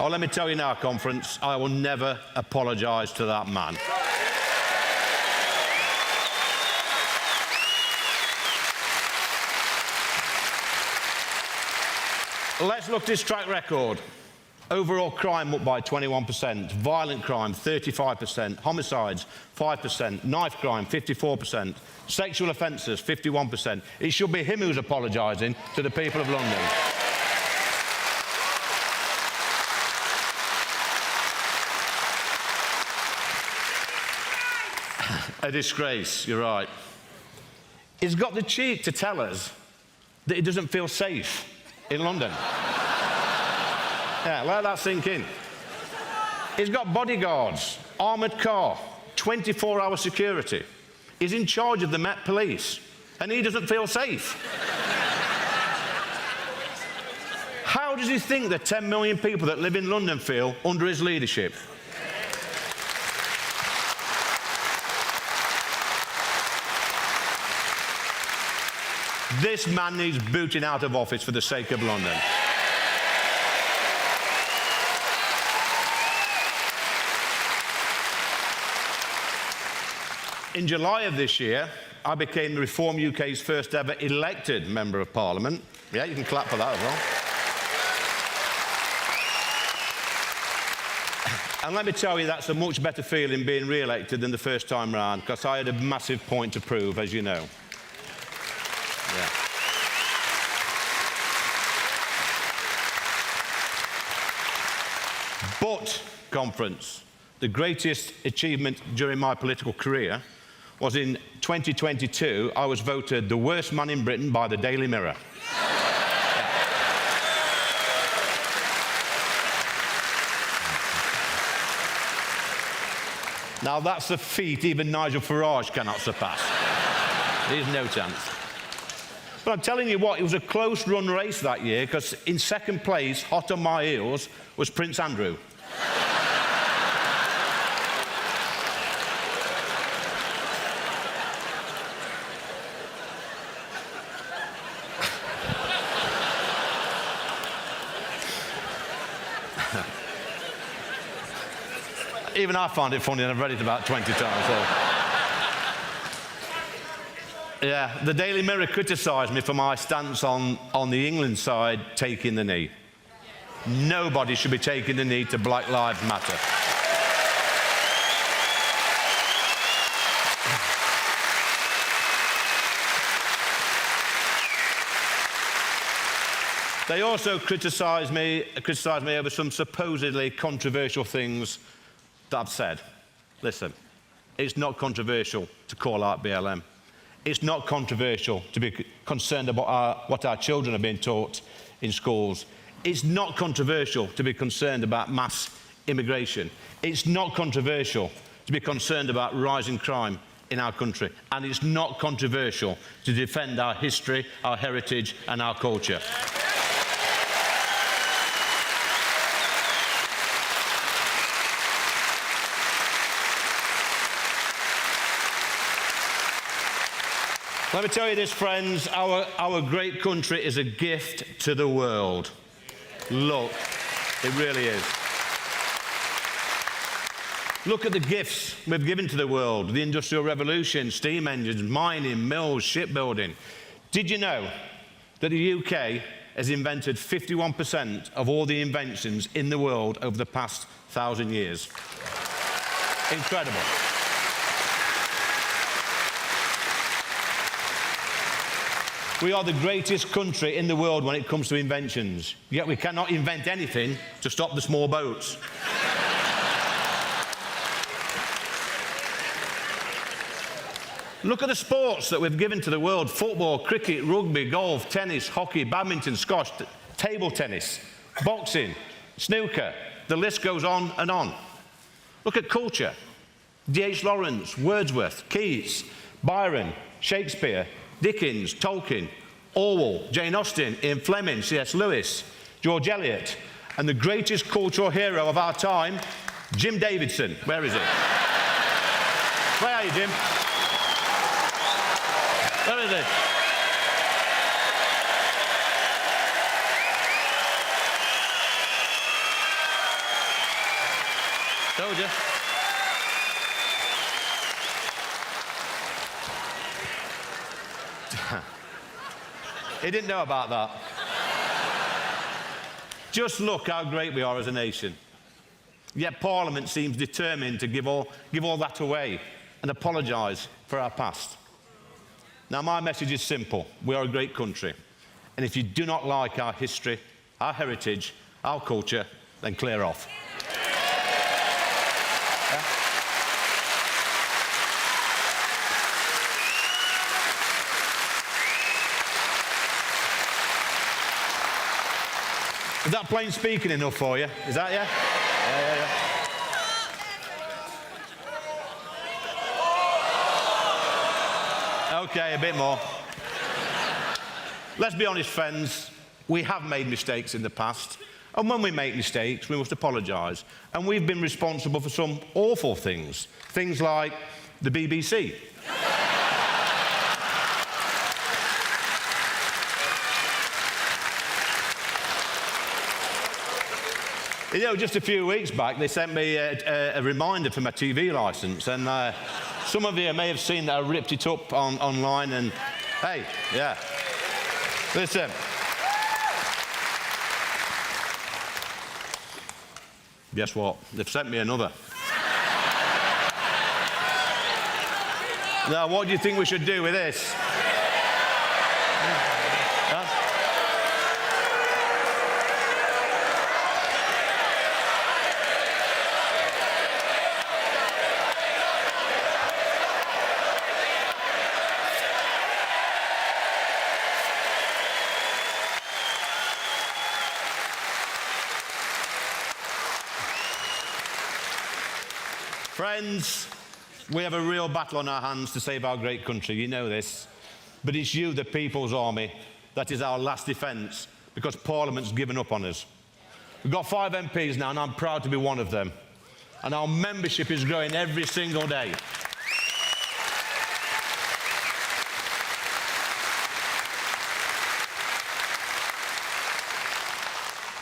Oh, let me tell you now, conference, I will never apologise to that man. Let's look at his track record. Overall crime up by 21%, violent crime 35%, homicides 5%, knife crime 54%, sexual offences 51%. It should be him who's apologising to the people of London. A disgrace, you're right. He's got the cheek to tell us that he doesn't feel safe in London. Yeah, let that sink in. He's got bodyguards, armoured car, 24-hour security. He's in charge of the Met Police, and he doesn't feel safe. How does he think the 10 million people that live in London feel under his leadership? This man needs booting out of office for the sake of London. In July of this year, I became the Reform UK's first ever elected Member of Parliament. Yeah, you can clap for that as well. And let me tell you, that's a much better feeling being re-elected than the first time round, because I had a massive point to prove, as you know. Yeah. But, conference, the greatest achievement during my political career was in 2022, I was voted the worst man in Britain by the Daily Mirror. Now that's a feat even Nigel Farage cannot surpass. There's no chance. But I'm telling you what, it was a close run race that year, because in second place, hot on my heels, was Prince Andrew. Even I find it funny, and I've read it about 20 times. So. Yeah, the Daily Mirror criticised me for my stance on the England side taking the knee. Nobody should be taking the knee to Black Lives Matter. They also criticised me over some supposedly controversial things that I've said. Listen, it's not controversial to call out BLM. It's not controversial to be concerned about what our children are being taught in schools. It's not controversial to be concerned about mass immigration. It's not controversial to be concerned about rising crime in our country. And it's not controversial to defend our history, our heritage, and our culture. Let me tell you this, friends, our great country is a gift to the world. Look, it really is. Look at the gifts we've given to the world: the Industrial Revolution, steam engines, mining, mills, shipbuilding. Did you know that the UK has invented 51% of all the inventions in the world over the past 1,000 years? Incredible. We are the greatest country in the world when it comes to inventions, yet we cannot invent anything to stop the small boats. Look at the sports that we've given to the world: football, cricket, rugby, golf, tennis, hockey, badminton, squash, table tennis, boxing, snooker. The list goes on and on. Look at culture: D.H. Lawrence, Wordsworth, Keats, Byron, Shakespeare, Dickens, Tolkien, Orwell, Jane Austen, Ian Fleming, C.S. Lewis, George Eliot, and the greatest cultural hero of our time, Jim Davidson. Where is he? Where are you, Jim? Where is he? Told you. He didn't know about that. Just look how great we are as a nation. Yet Parliament seems determined to give all that away and apologise for our past. Now, my message is simple. We are a great country. And if you do not like our history, our heritage, our culture, then clear off. Is that plain speaking enough for you? Is that, yeah? Yeah. Okay, a bit more. Let's be honest, friends. We have made mistakes in the past. And when we make mistakes, we must apologise. And we've been responsible for some awful things. Things like the BBC. You know, just a few weeks back, they sent me a reminder for my TV licence, and some of you may have seen that I ripped it up online, and hey, yeah. Listen. Guess what? They've sent me another. Now, what do you think we should do with this? Friends, we have a real battle on our hands to save our great country. You know this. But it's you, the People's Army, that is our last defence, because Parliament's given up on us. We've got 5 MPs now, and I'm proud to be one of them. And our membership is growing every single day.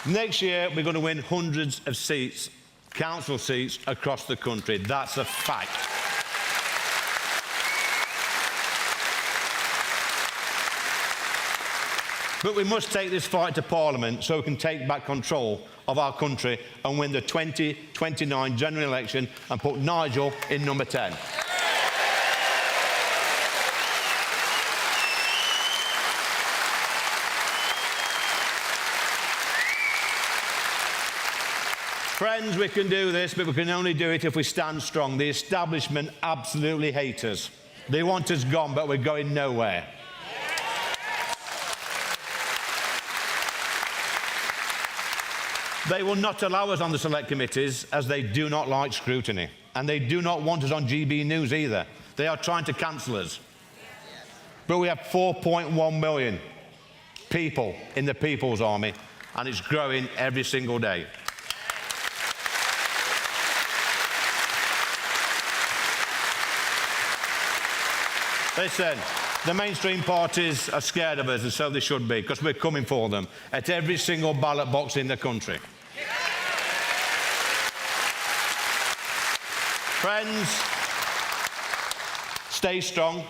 Next year, we're going to win hundreds of seats, council seats across the country. That's a fact. But we must take this fight to Parliament so we can take back control of our country and win the 2029 general election and put Nigel in number 10. Friends, we can do this, but we can only do it if we stand strong. The establishment absolutely hate us. They want us gone, but we're going nowhere. They will not allow us on the select committees, as they do not like scrutiny. And they do not want us on GB News either. They are trying to cancel us. But we have 4.1 million people in the People's Army, and it's growing every single day. Listen, the mainstream parties are scared of us, and so they should be, because we're coming for them at every single ballot box in the country. Friends, stay strong,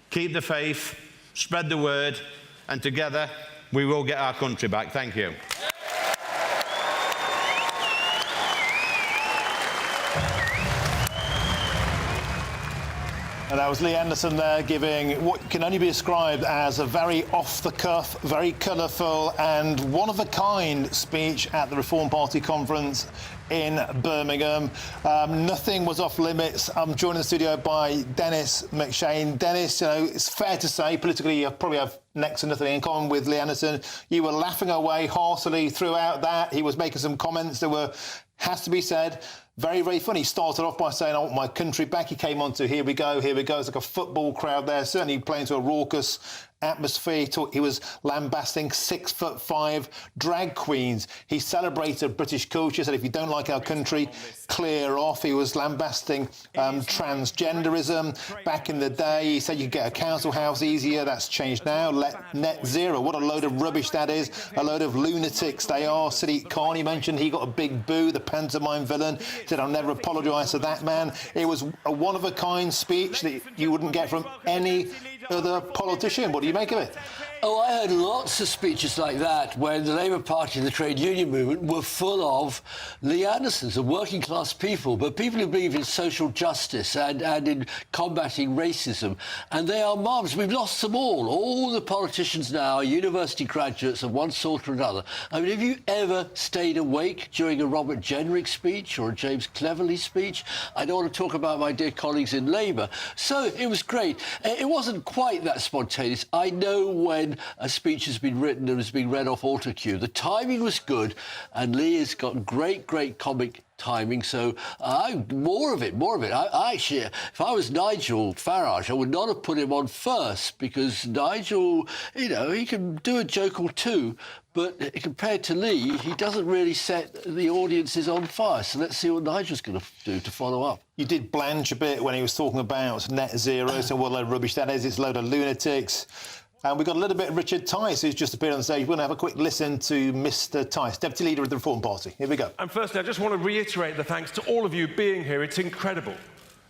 keep the faith, spread the word, and together we will get our country back. Thank you. And that was Lee Anderson there giving what can only be described as a very off-the-cuff, very colourful and one-of-a-kind speech at the Reform Party conference in Birmingham. Nothing was off limits. I'm joined in the studio by Dennis McShane. Dennis, you know, it's fair to say politically you probably have next to nothing in common with Lee Anderson. You were laughing away heartily throughout that. He was making some comments that were, has to be said, very, very funny. He started off by saying, I want my country back. He came on to here we go, here we go. It's like a football crowd there, certainly playing to a raucous atmosphere. He was lambasting 6'5" drag queens. He celebrated British culture, said if you don't like our country, clear off. He was lambasting transgenderism. Back in the day, he said you could get a council house easier. That's changed now. Net zero. What a load of rubbish that is. A load of lunatics they are. Sadiq Khan, he mentioned he got a big boo, the pantomime villain. Said, I'll never apologise to that man. It was a one-of-a-kind speech that you wouldn't get from any other politician. What do you make of it? Oh, I heard lots of speeches like that when the Labour Party and the trade union movement were full of Lee Andersons, of working class people, but people who believe in social justice and in combating racism. And they are marvellous. We've lost them all. All the politicians now are university graduates of one sort or another. I mean, have you ever stayed awake during a Robert Jenrick speech or a James Cleverly speech? I don't want to talk about my dear colleagues in Labour. So it was great. It wasn't quite that spontaneous. I know when a speech has been written and has been read off autocue. The timing was good, and Lee has got great comic timing, so more of it. I actually, if I was Nigel Farage, I would not have put him on first, because Nigel, you know, he can do a joke or two, but compared to Lee, he doesn't really set the audiences on fire. So let's see what Nigel's going to do to follow up. You did blanch a bit when he was talking about net zero, so what a load of rubbish that is. It's a load of lunatics. And we've got a little bit of Richard Tice, who's just appeared on the stage. We're going to have a quick listen to Mr Tice, Deputy Leader of the Reform Party. Here we go. And firstly, I just want to reiterate the thanks to all of you being here. It's incredible.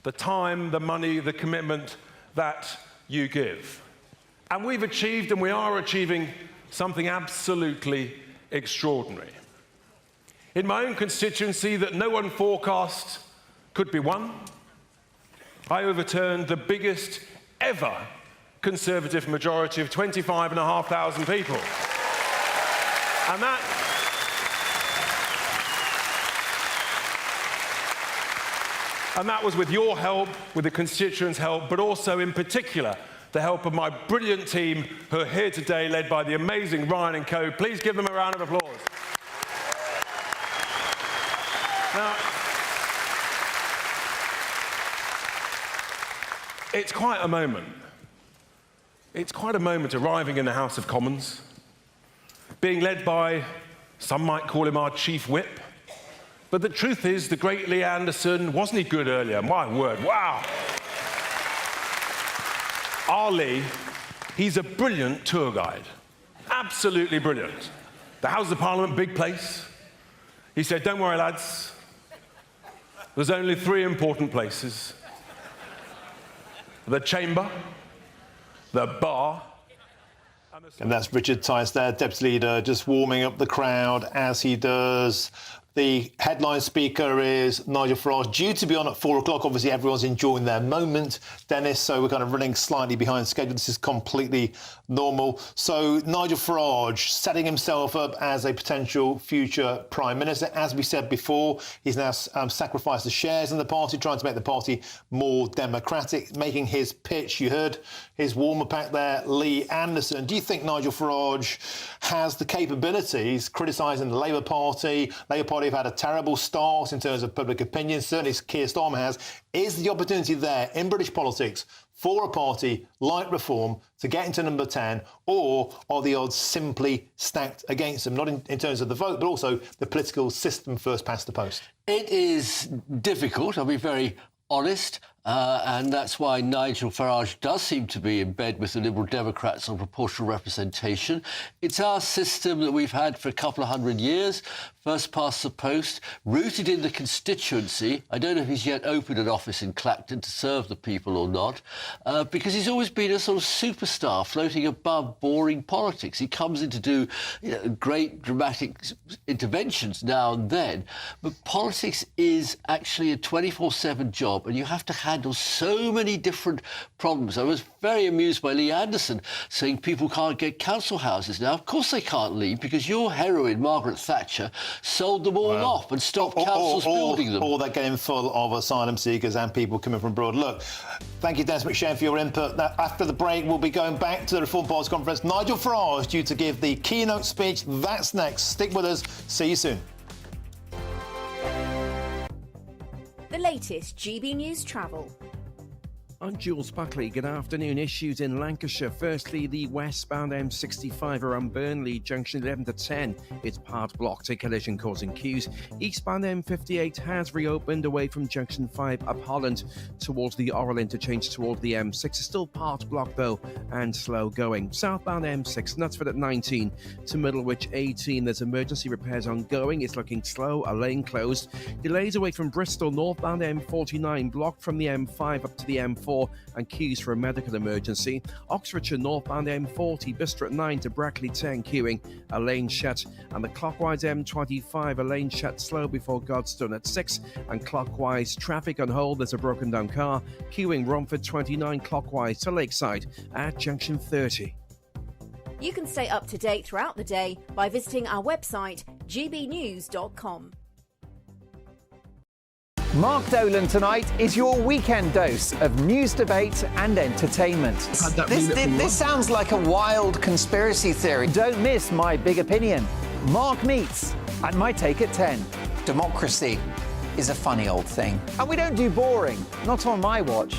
The time, the money, the commitment that you give. And we've achieved, and we are achieving, something absolutely extraordinary. In my own constituency that no one forecast could be won, I overturned the biggest ever Conservative majority of 25,500 people. And that was with your help, with the constituents' help, but also, in particular, the help of my brilliant team who are here today, led by the amazing Ryan and Co. Please give them a round of applause. Now, it's quite a moment. It's quite a moment arriving in the House of Commons, being led by, some might call him our chief whip, but the truth is the great Lee Anderson, wasn't he good earlier? My word, wow. Our Lee, he's a brilliant tour guide, absolutely brilliant. The House of Parliament, big place. He said, don't worry, lads, there's only 3 important places. The chamber, the bar. And that's Richard Tice there, Deputy Leader, just warming up the crowd as he does. The headline speaker is Nigel Farage, due to be on at 4 o'clock. Obviously, everyone's enjoying their moment, Dennis, so we're kind of running slightly behind schedule. This is completely normal. So Nigel Farage setting himself up as a potential future Prime Minister. As we said before, he's now sacrificed the shares in the party, trying to make the party more democratic, making his pitch. You heard his warm-up act there, Lee Anderson. Do you think Nigel Farage has the capabilities, criticising the Labour Party? Labour Party have had a terrible start in terms of public opinion, certainly Keir Starmer has. Is the opportunity there in British politics for a party like Reform to get into number 10, or are the odds simply stacked against them, not in terms of the vote, but also the political system first past the post? It is difficult, I'll be very honest, and that's why Nigel Farage does seem to be in bed with the Liberal Democrats on proportional representation. It's our system that we've had for a couple of 100 years, first past the post, rooted in the constituency. I don't know if he's yet opened an office in Clacton to serve the people or not, because he's always been a sort of superstar floating above boring politics. He comes in to do great dramatic interventions now and then, but politics is actually a 24/7 job, and you have to have handle so many different problems. I was very amused by Lee Anderson saying people can't get council houses now. Of course they can't, Lee, because your heroine, Margaret Thatcher, sold them all off and stopped councils building them. Or they're getting full of asylum seekers and people coming from abroad. Look, thank you, Des McShane, for your input. Now, after the break, we'll be going back to the Reform Party conference. Nigel Farage due to give the keynote speech. That's next. Stick with us. See you soon. The latest GB News travel. I'm Jules Buckley. Good afternoon. Issues in Lancashire. Firstly, the westbound M65 around Burnley, junction 11 to 10. It's part blocked, a collision causing queues. Eastbound M58 has reopened away from junction 5 up Holland towards the Orrell interchange towards the M6. It's still part blocked though and slow going. Southbound M6, Knutsford at 19 to Middlewich 18. There's emergency repairs ongoing. It's looking slow, a lane closed. Delays away from Bristol, northbound M49 blocked from the M5 up to the M4 and queues for a medical emergency. Oxfordshire northbound M40, Bicester at 9 to Brackley 10 queuing, a lane shut. And the clockwise M25, a lane shut slow before Godstone at 6. And clockwise traffic on hold, there's a broken down car queuing Romford 29 clockwise to Lakeside at junction 30. You can stay up to date throughout the day by visiting our website gbnews.com. Mark Dolan tonight is your weekend dose of news, debate and entertainment. This sounds like a wild conspiracy theory. Don't miss My Big Opinion, Mark Meets, and My Take at 10. Democracy is a funny old thing. And we don't do boring, not on my watch.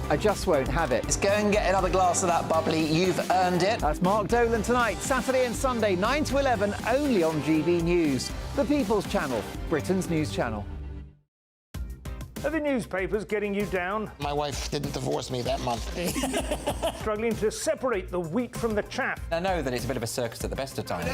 I just won't have it. Let's go and get another glass of that bubbly. You've earned it. That's Mark Dolan tonight, Saturday and Sunday, 9 to 11, only on GB News, the People's Channel, Britain's news channel. Are the newspapers getting you down? My wife didn't divorce me that month. Struggling to separate the wheat from the chaff? I know that it's a bit of a circus at the best of times.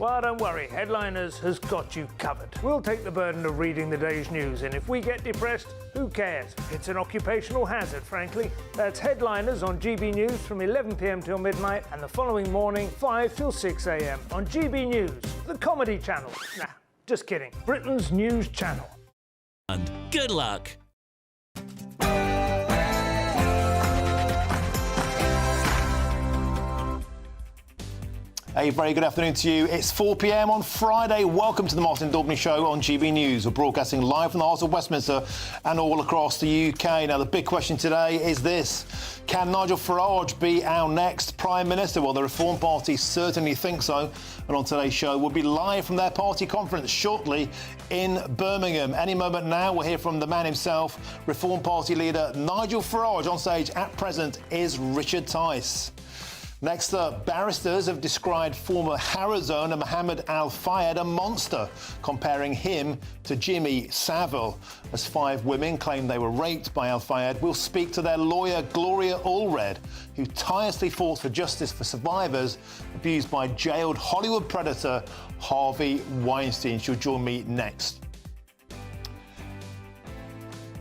Well, don't worry. Headliners has got you covered. We'll take the burden of reading the day's news, and if we get depressed, who cares? It's an occupational hazard, frankly. That's Headliners on GB News from 11 p.m. till midnight, and the following morning, 5 till 6 a.m. on GB News, the comedy channel. Nah, just kidding. Britain's news channel. And good luck. A very good afternoon to you. It's 4 p.m. on Friday. Welcome to the Martin Daubney Show on GB News. We're broadcasting live from the heart of Westminster and all across the UK. Now, the big question today is this. Can Nigel Farage be our next Prime Minister? Well, the Reform Party certainly think so. And on today's show, we'll be live from their party conference shortly in Birmingham. Any moment now, we'll hear from the man himself, Reform Party leader Nigel Farage. On stage at present is Richard Tice. Next up, barristers have described former Harrods owner Mohammed Al-Fayed a monster, comparing him to Jimmy Savile. As 5 women claim they were raped by Al-Fayed, we'll speak to their lawyer Gloria Allred, who tirelessly fought for justice for survivors abused by jailed Hollywood predator Harvey Weinstein. She'll join me next.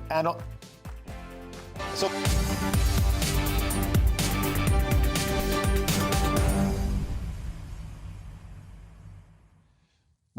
And so.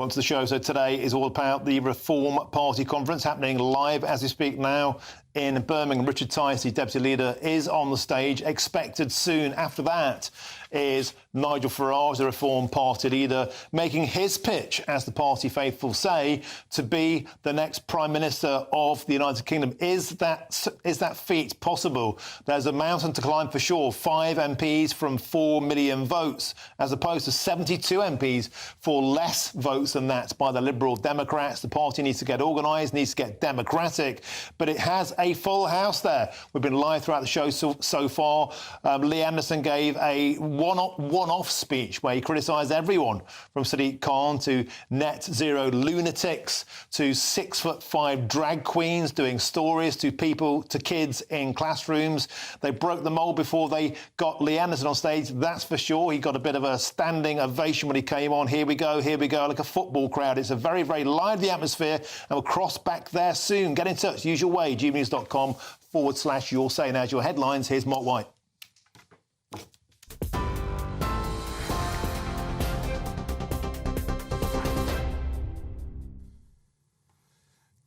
Onto the show. So today is all about the Reform Party conference happening live as we speak now in Birmingham. Richard Tice, the Deputy Leader, is on the stage, expected soon. After that is Nigel Farage, the Reform Party leader, making his pitch, as the party faithful say, to be the next Prime Minister of the United Kingdom. Is that feat possible? There's a mountain to climb for sure. 5 MPs from 4 million votes, as opposed to 72 MPs for less votes than that by the Liberal Democrats. The party needs to get organised, needs to get democratic, but it has a full house there. We've been live throughout the show so far. Lee Anderson gave a one-off speech where he criticised everyone from Sadiq Khan to net zero lunatics to 6'5" drag queens doing stories to kids in classrooms. They broke the mould before they got Lee Anderson on stage, that's for sure. He got a bit of a standing ovation when he came on. Here we go, like a football crowd. It's a very, very lively atmosphere, and we'll cross back there soon. Get in touch, usual way, gbnews.com/your say. Now, as your headlines, here's Mark White.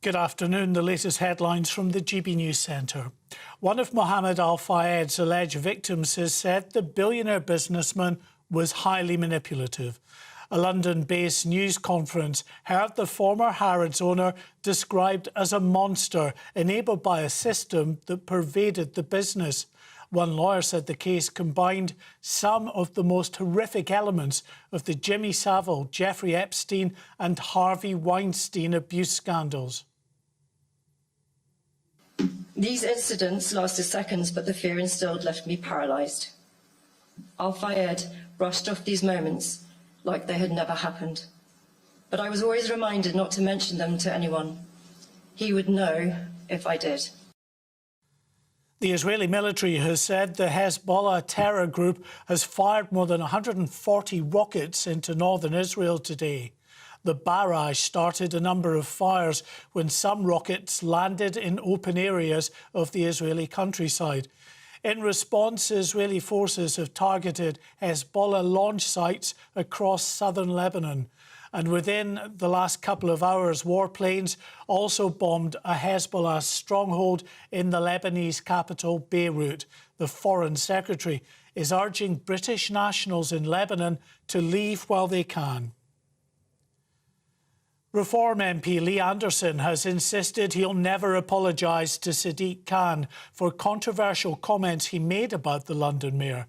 Good afternoon. The latest headlines from the GB News Centre. One of Mohammed Al Fayed's alleged victims has said the billionaire businessman was highly manipulative. A London-based news conference heard the former Harrods owner described as a monster enabled by a system that pervaded the business. One lawyer said the case combined some of the most horrific elements of the Jimmy Savile, Jeffrey Epstein and Harvey Weinstein abuse scandals. These incidents lasted seconds, but the fear instilled left me paralysed. Al Fayed brushed off these moments like they had never happened. But I was always reminded not to mention them to anyone. He would know if I did. The Israeli military has said the Hezbollah terror group has fired more than 140 rockets into northern Israel today. The barrage started a number of fires when some rockets landed in open areas of the Israeli countryside. In response, Israeli forces have targeted Hezbollah launch sites across southern Lebanon. And within the last couple of hours, warplanes also bombed a Hezbollah stronghold in the Lebanese capital, Beirut. The Foreign Secretary is urging British nationals in Lebanon to leave while they can. Reform MP Lee Anderson has insisted he'll never apologise to Sadiq Khan for controversial comments he made about the London mayor.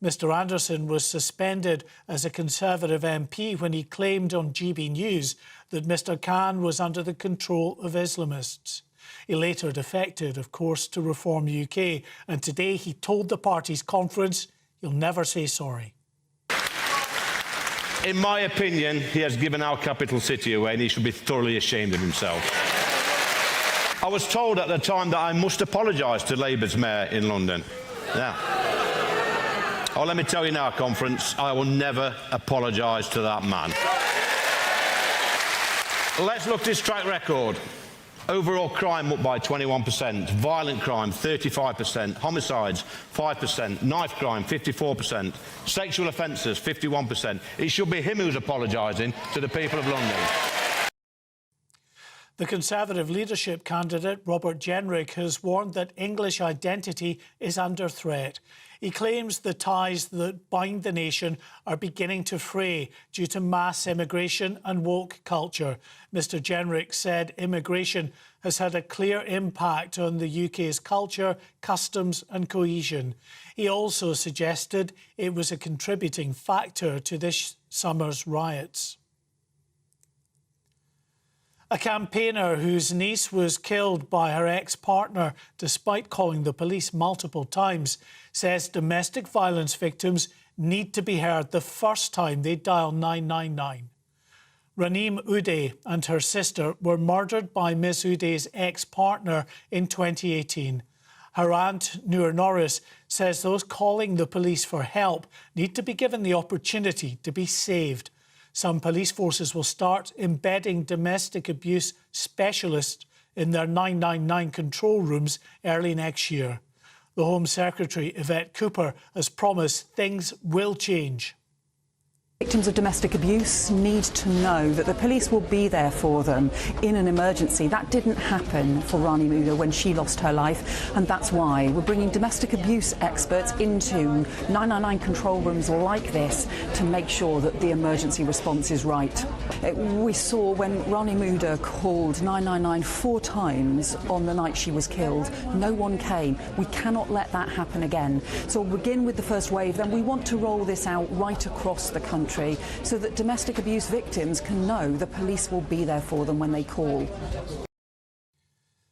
Mr Anderson was suspended as a Conservative MP when he claimed on GB News that Mr Khan was under the control of Islamists. He later defected, of course, to Reform UK, and today he told the party's conference he'll never say sorry. In my opinion, he has given our capital city away and he should be thoroughly ashamed of himself. I was told at the time that I must apologise to Labour's mayor in London. Yeah. Oh, let me tell you now, conference, I will never apologise to that man. Let's look at his track record. Overall crime up by 21%, violent crime 35%, homicides 5%, knife crime 54%, sexual offences 51%. It should be him who's apologising to the people of London. The Conservative leadership candidate, Robert Jenrick, has warned that English identity is under threat. He claims the ties that bind the nation are beginning to fray due to mass immigration and woke culture. Mr Jenrick said immigration has had a clear impact on the UK's culture, customs and cohesion. He also suggested it was a contributing factor to this summer's riots. A campaigner whose niece was killed by her ex-partner despite calling the police multiple times says domestic violence victims need to be heard the first time they dial 999. Raneem Uday and her sister were murdered by Ms Uday's ex-partner in 2018. Her aunt, Noor Norris, says those calling the police for help need to be given the opportunity to be saved. Some police forces will start embedding domestic abuse specialists in their 999 control rooms early next year. The Home Secretary, Yvette Cooper, has promised things will change. Victims of domestic abuse need to know that the police will be there for them in an emergency. That didn't happen for Rani Muda when she lost her life, and that's why we're bringing domestic abuse experts into 999 control rooms like this to make sure that the emergency response is right. We saw when Rani Muda called 999 4 times on the night she was killed, no one came. We cannot let that happen again. So we'll begin with the first wave, then we want to roll this out right across the country, so that domestic abuse victims can know the police will be there for them when they call.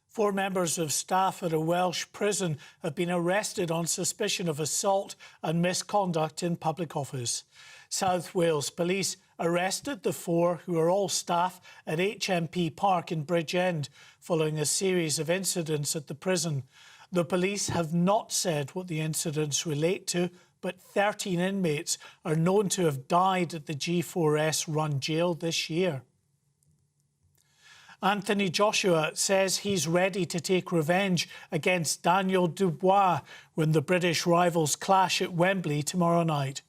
4 members of staff at a Welsh prison have been arrested on suspicion of assault and misconduct in public office. South Wales Police arrested the 4, who are all staff, at HMP Park in Bridgend following a series of incidents at the prison. The police have not said what the incidents relate to, but 13 inmates are known to have died at the G4S-run jail this year. Anthony Joshua says he's ready to take revenge against Daniel Dubois when the British rivals clash at Wembley tomorrow night.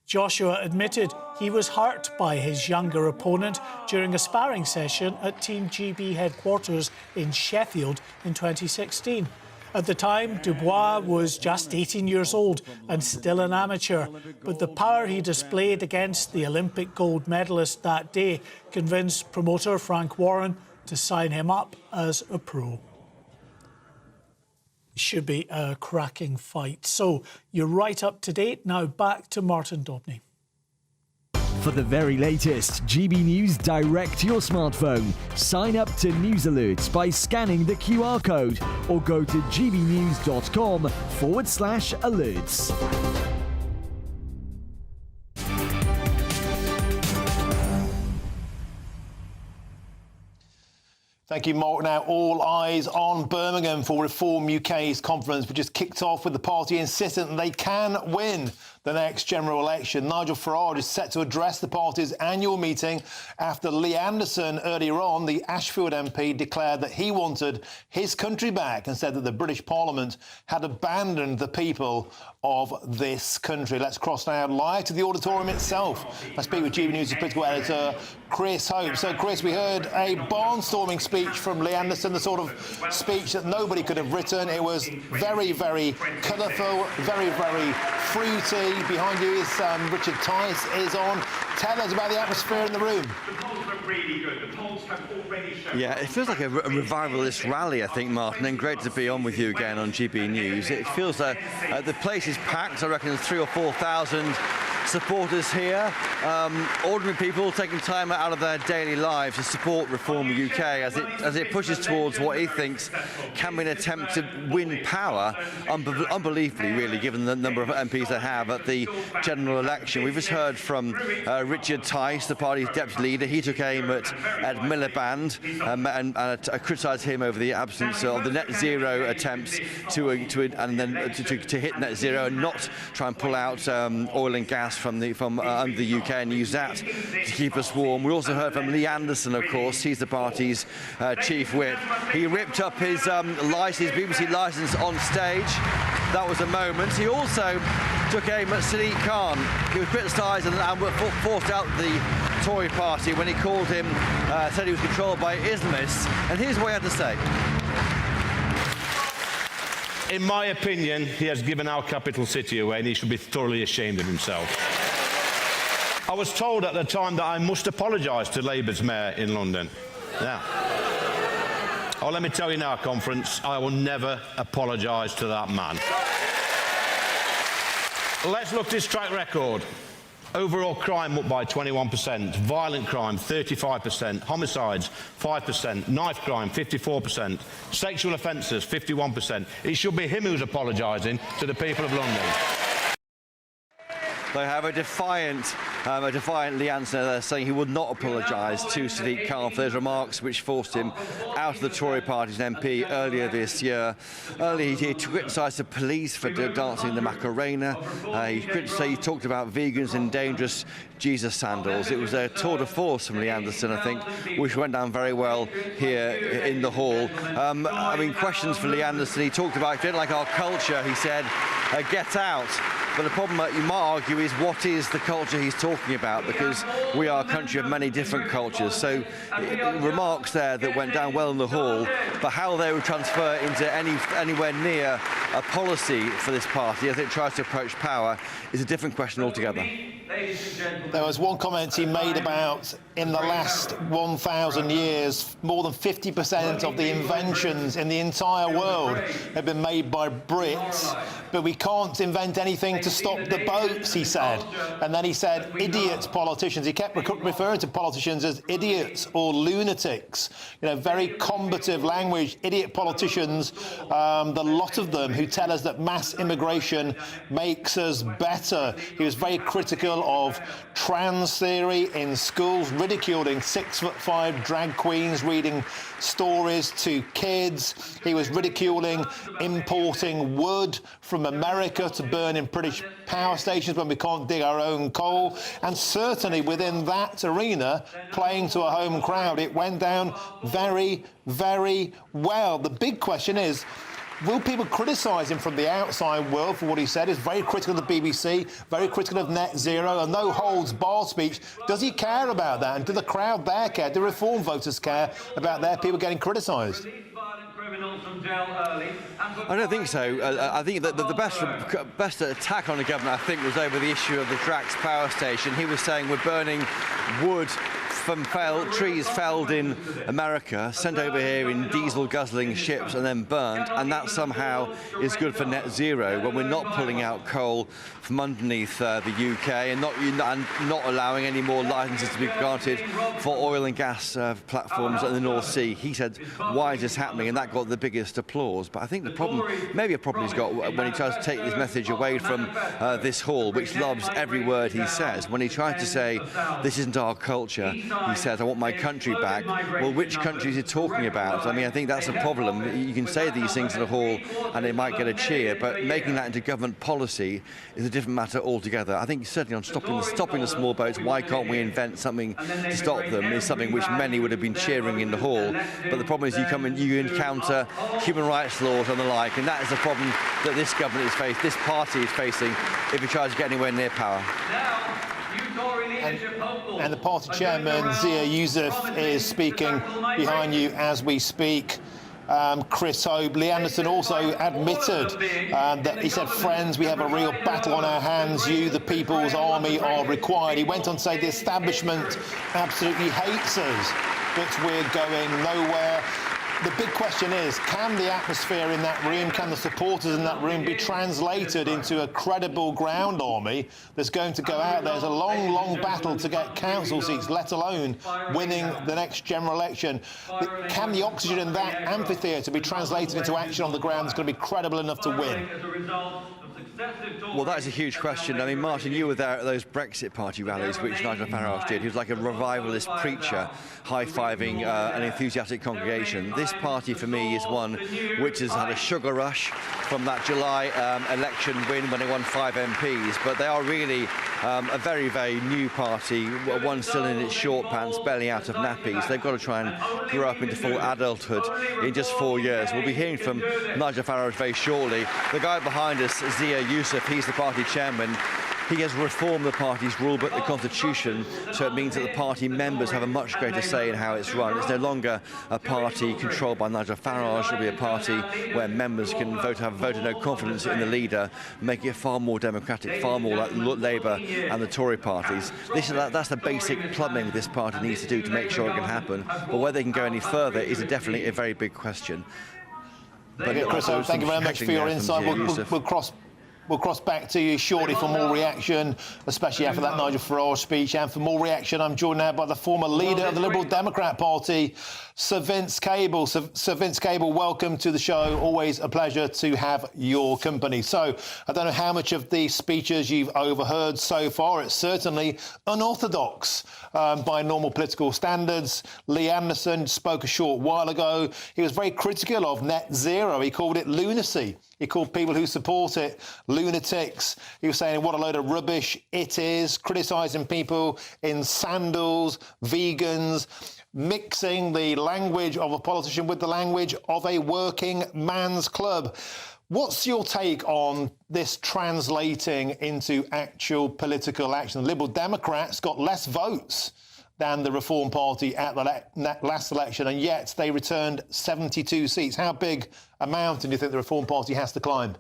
Joshua admitted he was hurt by his younger opponent during a sparring session at Team GB headquarters in Sheffield in 2016. At the time, Dubois was just 18 years old and still an amateur, but the power he displayed against the Olympic gold medalist that day convinced promoter Frank Warren to sign him up as a pro. Should be a cracking fight. So you're right up to date. Now back to Martin Daubney. For the very latest GB News direct to your smartphone, sign up to News Alerts by scanning the QR code or go to gbnews.com/alerts. Thank you, Mark. Now, all eyes on Birmingham for Reform UK's conference, which has kicked off with the party insistent they can win the next general election. Nigel Farage is set to address the party's annual meeting after Lee Anderson earlier on, the Ashfield MP, declared that he wanted his country back and said that the British Parliament had abandoned the people of this country. Let's cross now live to the auditorium itself. I speak with GB News' political editor, Chris Hope. So, Chris, we heard a barnstorming speech from Lee Anderson, the sort of speech that nobody could have written. It was very, very colourful, very, very fruity. Behind you is Richard Tice is on. Tell us about the atmosphere in the room. Yeah, it feels like a revivalist rally, I think, Martin, and great to be on with you again on GB News. It feels like the place is packed. I reckon there's 3,000 or 4,000 supporters here, ordinary people taking time out of their daily lives to support Reform UK as it pushes towards what he thinks can be an attempt to win power, unbelievably, really, given the number of MPs they have at the general election. We've just heard from Richard Tice, the party's deputy leader. He took aim at Miliband and criticised him over the absence of the net zero attempts to hit net zero and not try and pull out oil and gas from under the UK and use that to keep us warm. We also heard from Lee Anderson, of course. He's the party's chief whip. He ripped up his BBC licence on stage. That was a moment. He also took aim at Sadiq Khan. He was criticised and forced out the Tory party when he called him, said he was controlled by Islamists. And here's what he had to say. In my opinion, he has given our capital city away and he should be thoroughly ashamed of himself. I was told at the time that I must apologise to Labour's mayor in London. Now, let me tell you now, conference, I will never apologise to that man. Let's look at his track record. Overall crime up by 21%, violent crime 35%, homicides 5%, knife crime 54%, sexual offences 51%. It should be him who's apologising to the people of London. They have a defiant Lee Anderson there saying he would not apologise to Sadiq Khan for those remarks which forced him out of the Tory party's MP earlier this year. Earlier he criticised the police for dancing the Macarena. He talked about vegans and dangerous Jesus sandals. It was a tour de force from Lee Anderson, I think, which went down very well here in the hall. I mean, questions for Lee Anderson. He talked about, if you don't like our culture, he said, get out. But the problem, you might argue, is what is the culture he's talking about, because we are a country of many different cultures. So remarks there that went down well in the hall, but how they would transfer into anywhere near a policy for this party as it tries to approach power is a different question altogether. There was one comment he made about, in the last 1,000 years, more than 50% of the inventions in the entire world have been made by Brits, but we can't invent anything to stop the boats, he said. And then he said, idiot politicians. He kept referring to politicians as idiots or lunatics. You know, very combative language. Idiot politicians, the lot of them who tell us that mass immigration makes us better. He was very critical of trans theory in schools, ridiculing 6'5" drag queens reading stories to kids. He was ridiculing importing wood from America to burn in British power stations when we can't dig our own coal. And certainly within that arena, playing to a home crowd, it went down very, very well. The big question is, Will people criticise him from the outside world for what he said? He's very critical of the BBC, very critical of net zero, a no-holds-barred speech. Does he care about that? And do the crowd there care? Do Reform voters care about their people getting criticised? I don't think so. I think that the best attack on the government, I think, was over the issue of the Drax power station. He was saying we're burning wood from trees felled in America, sent over here in diesel-guzzling ships and then burnt, and that somehow is good for net zero when we're not pulling out coal from underneath the UK and not allowing any more licences to be granted for oil and gas platforms in the North Sea. He said, why is this happening? And that got the biggest applause. But I think the problem, maybe a problem he's got when he tries to take this message away from this hall, which loves every word he says. When he tries to say, this isn't our culture, he says, I want my country back. Well, which country is he talking about? I mean, I think that's a problem. You can say these things in a hall and they might get a cheer, but making that into government policy is a different matter altogether. I think certainly on stopping the small boats, why can't we invent something to stop them, is something which many would have been cheering in the hall. But the problem is you encounter human rights laws and the like, and that is the problem that this government is facing, this party is facing, if it tries to get anywhere near power. And the party chairman, Zia Yousaf, is speaking behind you as we speak. Chris Hope. Lee Anderson also admitted that he said, friends, we have a real battle on our hands. You, the People's Army, are required. He went on to say the establishment absolutely hates us, but we're going nowhere. The big question is, can the atmosphere in that room, can the supporters in that room be translated into a credible ground army that's going to go out there? There's a long, long battle to get council seats, let alone winning the next general election. Can the oxygen in that amphitheatre be translated into action on the ground that's going to be credible enough to win? Well, that is a huge question. I mean, Martin, you were there at those Brexit Party rallies, which Nigel Farage did. He was like a revivalist preacher, high-fiving an enthusiastic congregation. This party, for me, is one which has had a sugar rush from that July election win when it won 5 MPs. But they are really a very, very new party, one still in its short pants, belly out of nappies. They've got to try and grow up into full adulthood in just 4 years. We'll be hearing from Nigel Farage very shortly. The guy behind us, Zia Yousaf, he's the party chairman. He has reformed the party's rule book, the constitution, so it means that the party members have a much greater say in how it's run. It's no longer a party controlled by Nigel Farage. It'll be a party where members can have a vote of no confidence in the leader, making it far more democratic, far more like Labour and the Tory parties. That's the basic plumbing this party needs to do to make sure it can happen. But whether they can go any further is definitely a very big question. But Chris, thank you very much for your insight. We'll cross back to you shortly for more reaction, especially after that Nigel Farage speech. And for more reaction, I'm joined now by the former leader of the Liberal Democrat Party, Sir Vince Cable. Sir Vince Cable, welcome to the show. Always a pleasure to have your company. So I don't know how much of these speeches you've overheard so far. It's certainly unorthodox by normal political standards. Lee Anderson spoke a short while ago. He was very critical of net zero. He called it lunacy. He called people who support it lunatics. He was saying what a load of rubbish it is, criticising people in sandals, vegans, mixing the language of a politician with the language of a working man's club. What's your take on this translating into actual political action? The Liberal Democrats got less votes than the Reform Party at the last election, and yet they returned 72 seats. How big a mountain do you think the Reform Party has to climb?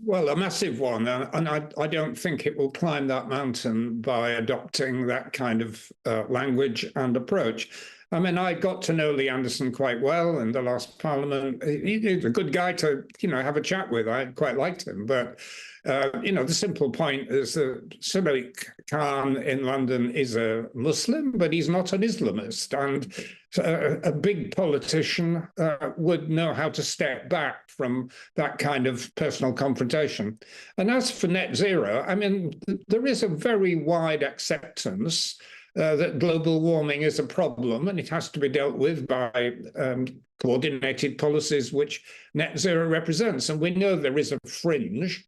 Well, a massive one, and I don't think it will climb that mountain by adopting that kind of language and approach. I mean, I got to know Lee Anderson quite well in the last Parliament. He's a good guy to, have a chat with. I quite liked him, but the simple point is that Sadiq Khan in London is a Muslim, but he's not an Islamist. And a big politician would know how to step back from that kind of personal confrontation. And as for net zero, I mean, there is a very wide acceptance that global warming is a problem, and it has to be dealt with by coordinated policies, which net zero represents. And we know there is a fringe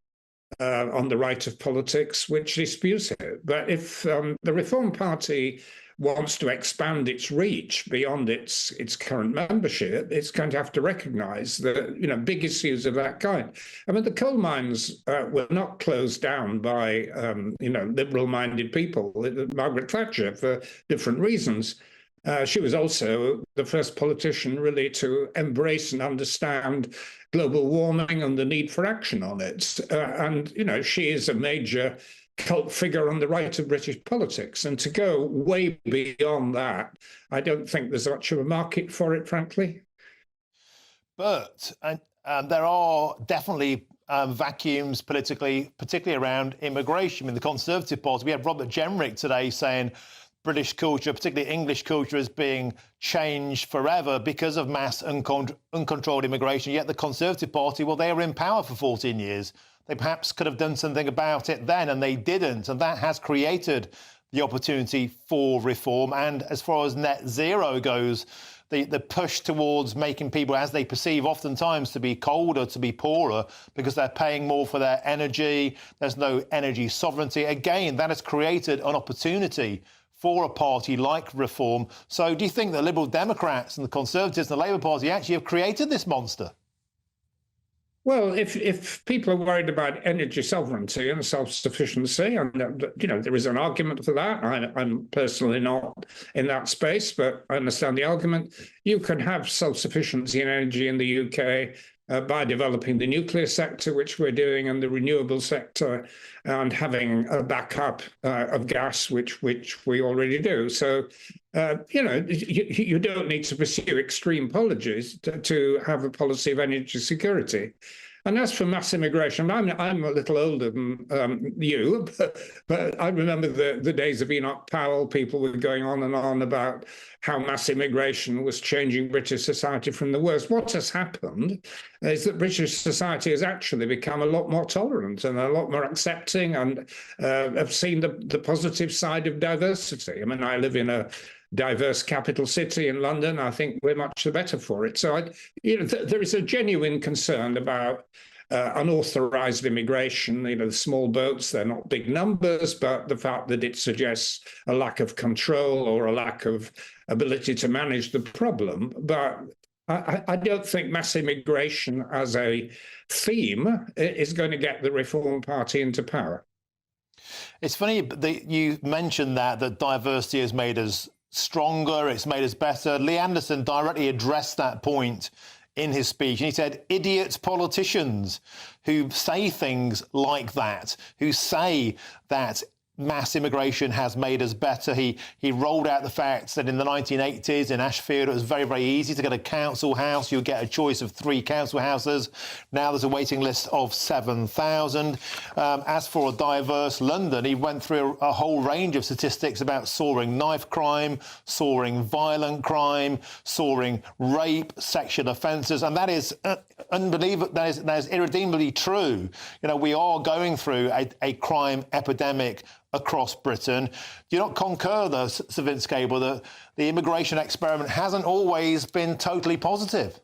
on the right of politics which disputes it. But if the Reform Party wants to expand its reach beyond its current membership, it's going to have to recognise that, you know, big issues of that kind. I mean, the coal mines were not closed down by, you know, liberal-minded people. Margaret Thatcher, for different reasons. She was also the first politician really to embrace and understand global warming and the need for action on it. And, you know, she is a major cult figure on the right of British politics. And to go way beyond that, I don't think there's much of a market for it, frankly. But there are definitely vacuums politically, particularly around immigration. In the Conservative Party, we had Robert Jenrick today saying British culture, particularly English culture, is being changed forever because of mass uncontrolled immigration. Yet the Conservative Party, well, they were in power for 14 years. They perhaps could have done something about it then, and they didn't. And that has created the opportunity for reform. And as far as net zero goes, the push towards making people, as they perceive oftentimes, to be colder, to be poorer, because they're paying more for their energy. There's no energy sovereignty. Again, that has created an opportunity for a party like Reform. So do you think the Liberal Democrats and the Conservatives and the Labour Party actually have created this monster? Well, if people are worried about energy sovereignty and self-sufficiency, and you know, there is an argument for that. I'm personally not in that space, but I understand the argument. You can have self-sufficiency in energy in the UK by developing the nuclear sector, which we're doing, and the renewable sector, and having a backup of gas, which we already do. So, you know, you don't need to pursue extreme policies to have a policy of energy security. And as for mass immigration, I'm a little older than you, but I remember the days of Enoch Powell. People were going on and on about how mass immigration was changing British society from the worst. What has happened is that British society has actually become a lot more tolerant and a lot more accepting, and have seen the positive side of diversity. I mean, I live in a diverse capital city in London. I think we're much the better for it. So, you know, there is a genuine concern about unauthorized immigration. You know, the small boats, they're not big numbers, but the fact that it suggests a lack of control or a lack of ability to manage the problem. But I don't think mass immigration as a theme is going to get the Reform Party into power. It's funny that you mentioned that diversity has made us stronger, it's made us better. Lee Anderson directly addressed that point in his speech, and he said, idiot politicians who say things like that, who say that mass immigration has made us better. He rolled out the facts that in the 1980s in Ashfield it was very, very easy to get a council house. You would get a choice of 3 council houses. Now there's a waiting list of 7,000. As for a diverse London, he went through a whole range of statistics about soaring knife crime, soaring violent crime, soaring rape, sexual offences, and that is unbelievable. That is irredeemably true. You know, we are going through a crime epidemic across Britain. Do you not concur, though, Sir Vince Cable, that the immigration experiment hasn't always been totally positive?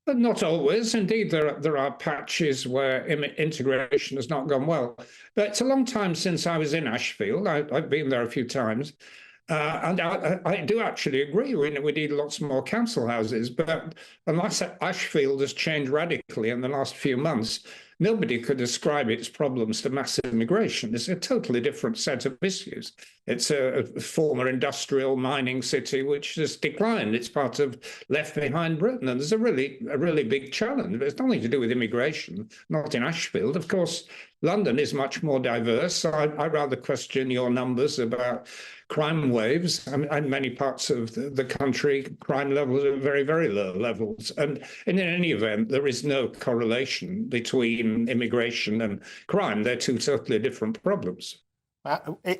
But not always. Indeed, there are patches where integration has not gone well. But it's a long time since I was in Ashfield. I've been there a few times. And I do actually agree. We need lots more council houses. But unless Ashfield has changed radically in the last few months, nobody could ascribe its problems to mass immigration. It's a totally different set of issues. It's a former industrial mining city which has declined. It's part of left behind Britain. And there's a really big challenge. But it's nothing to do with immigration, not in Ashfield. Of course, London is much more diverse. So I rather question your numbers about crime waves. I mean, in many parts of the country, crime levels are very, very low levels. And in any event, there is no correlation between immigration and crime. They're two totally different problems.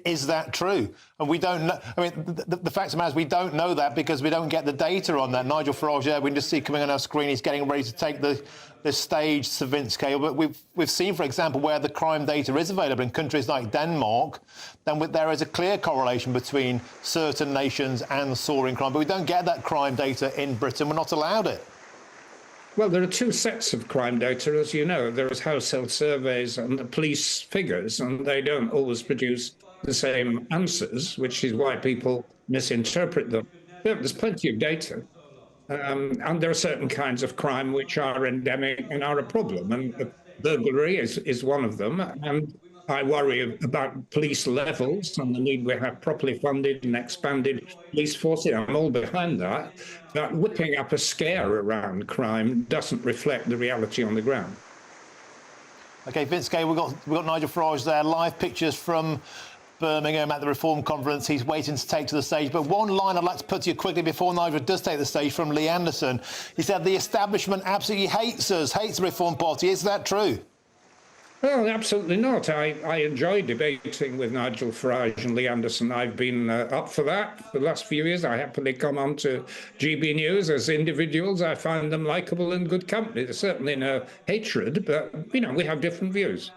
Is that true? And we don't know. I mean, the fact of the matter is we don't know that because we don't get the data on that. Nigel Farage there, we can just see coming on our screen, he's getting ready to take the stage, Sir Vince Cable. But we've seen, for example, where the crime data is available in countries like Denmark, then there is a clear correlation between certain nations and soaring crime. But we don't get that crime data in Britain. We're not allowed it. Well, there are two sets of crime data, as you know. There is household surveys and the police figures, and they don't always produce the same answers, which is why people misinterpret them. There's plenty of data. And there are certain kinds of crime which are endemic and are a problem. And burglary is one of them. And I worry about police levels and the need we have properly funded and expanded police forces. I'm all behind that. But whipping up a scare around crime doesn't reflect the reality on the ground. OK, Vince Gay, we've got Nigel Farage there. Live pictures from Birmingham at the Reform Conference. He's waiting to take to the stage. But one line I'd like to put to you quickly before Nigel does take the stage from Lee Anderson. He said the establishment absolutely hates us, hates the Reform Party. Is that true? Well, absolutely not. I enjoy debating with Nigel Farage and Lee Anderson. I've been up for that for the last few years. I happily come on to GB News as individuals. I find them likeable and good company. There's certainly no hatred, but, you know, we have different views.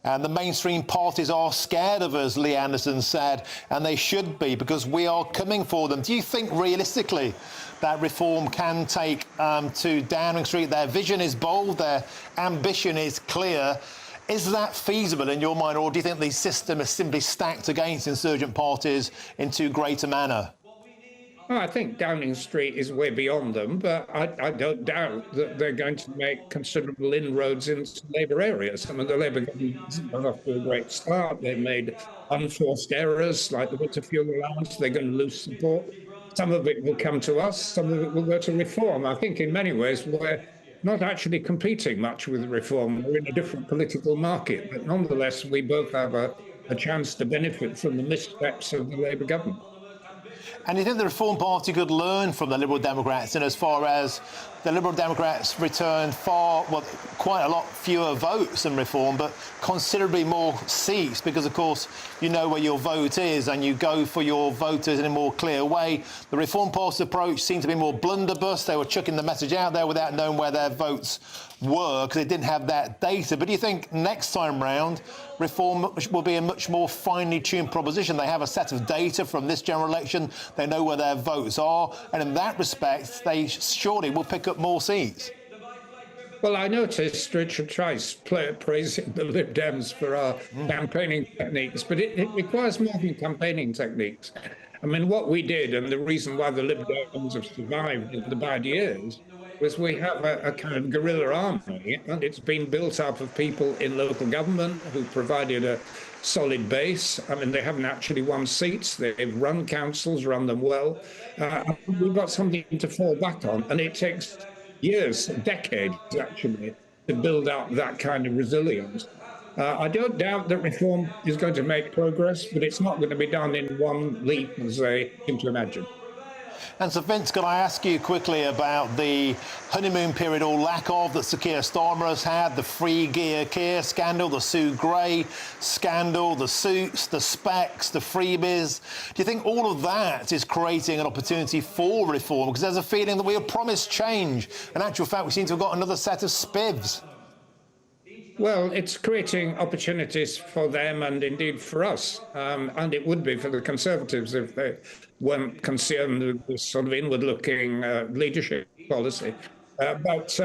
And the mainstream parties are scared of us, Lee Anderson said, and they should be, because we are coming for them. Do you think realistically that Reform can take to Downing Street? Their vision is bold, their ambition is clear. Is that feasible in your mind, or do you think the system is simply stacked against insurgent parties in too great a manner? Well, I think Downing Street is way beyond them, but I don't doubt that they're going to make considerable inroads into Labour areas. I mean, the Labour government hasn't got off to a great start. They've made unforced errors like the winter fuel allowance. They're going to lose support. Some of it will come to us. Some of it will go to Reform. I think in many ways we're not actually competing much with Reform. We're in a different political market. But nonetheless, we both have a chance to benefit from the missteps of the Labour government. And you think the Reform Party could learn from the Liberal Democrats in as far as the Liberal Democrats returned quite a lot fewer votes than Reform, but considerably more seats because, of course, you know where your vote is and you go for your voters in a more clear way. The Reform Party's approach seemed to be more blunderbuss. They were chucking the message out there without knowing where their votes were because they didn't have that data. But do you think next time round Reform will be a much more finely tuned proposition? They have a set of data from this general election. They know where their votes are. And in that respect, they surely will pick up more seats. Well, I noticed Richard Trice praising the Lib Dems for our campaigning techniques, but it requires more than campaigning techniques. I mean, what we did, and the reason why the Lib Dems have survived in the bad years, was we have a kind of guerrilla army, and it's been built up of people in local government who provided a solid base. I mean, they haven't actually won seats. They've run councils, run them well. We've got something to fall back on, and it takes years, decades, actually, to build up that kind of resilience. I don't doubt that Reform is going to make progress, but it's not going to be done in one leap, as they seem to imagine. And so, Vince, can I ask you quickly about the honeymoon period or lack of that Sir Keir Starmer has had, the free gear Keir scandal, the Sue Gray scandal, the suits, the specs, the freebies? Do you think all of that is creating an opportunity for Reform? Because there's a feeling that we are promised change. In actual fact, we seem to have got another set of spivs. Well, it's creating opportunities for them and indeed for us. And it would be for the Conservatives if they weren't concerned with this sort of inward-looking leadership policy. But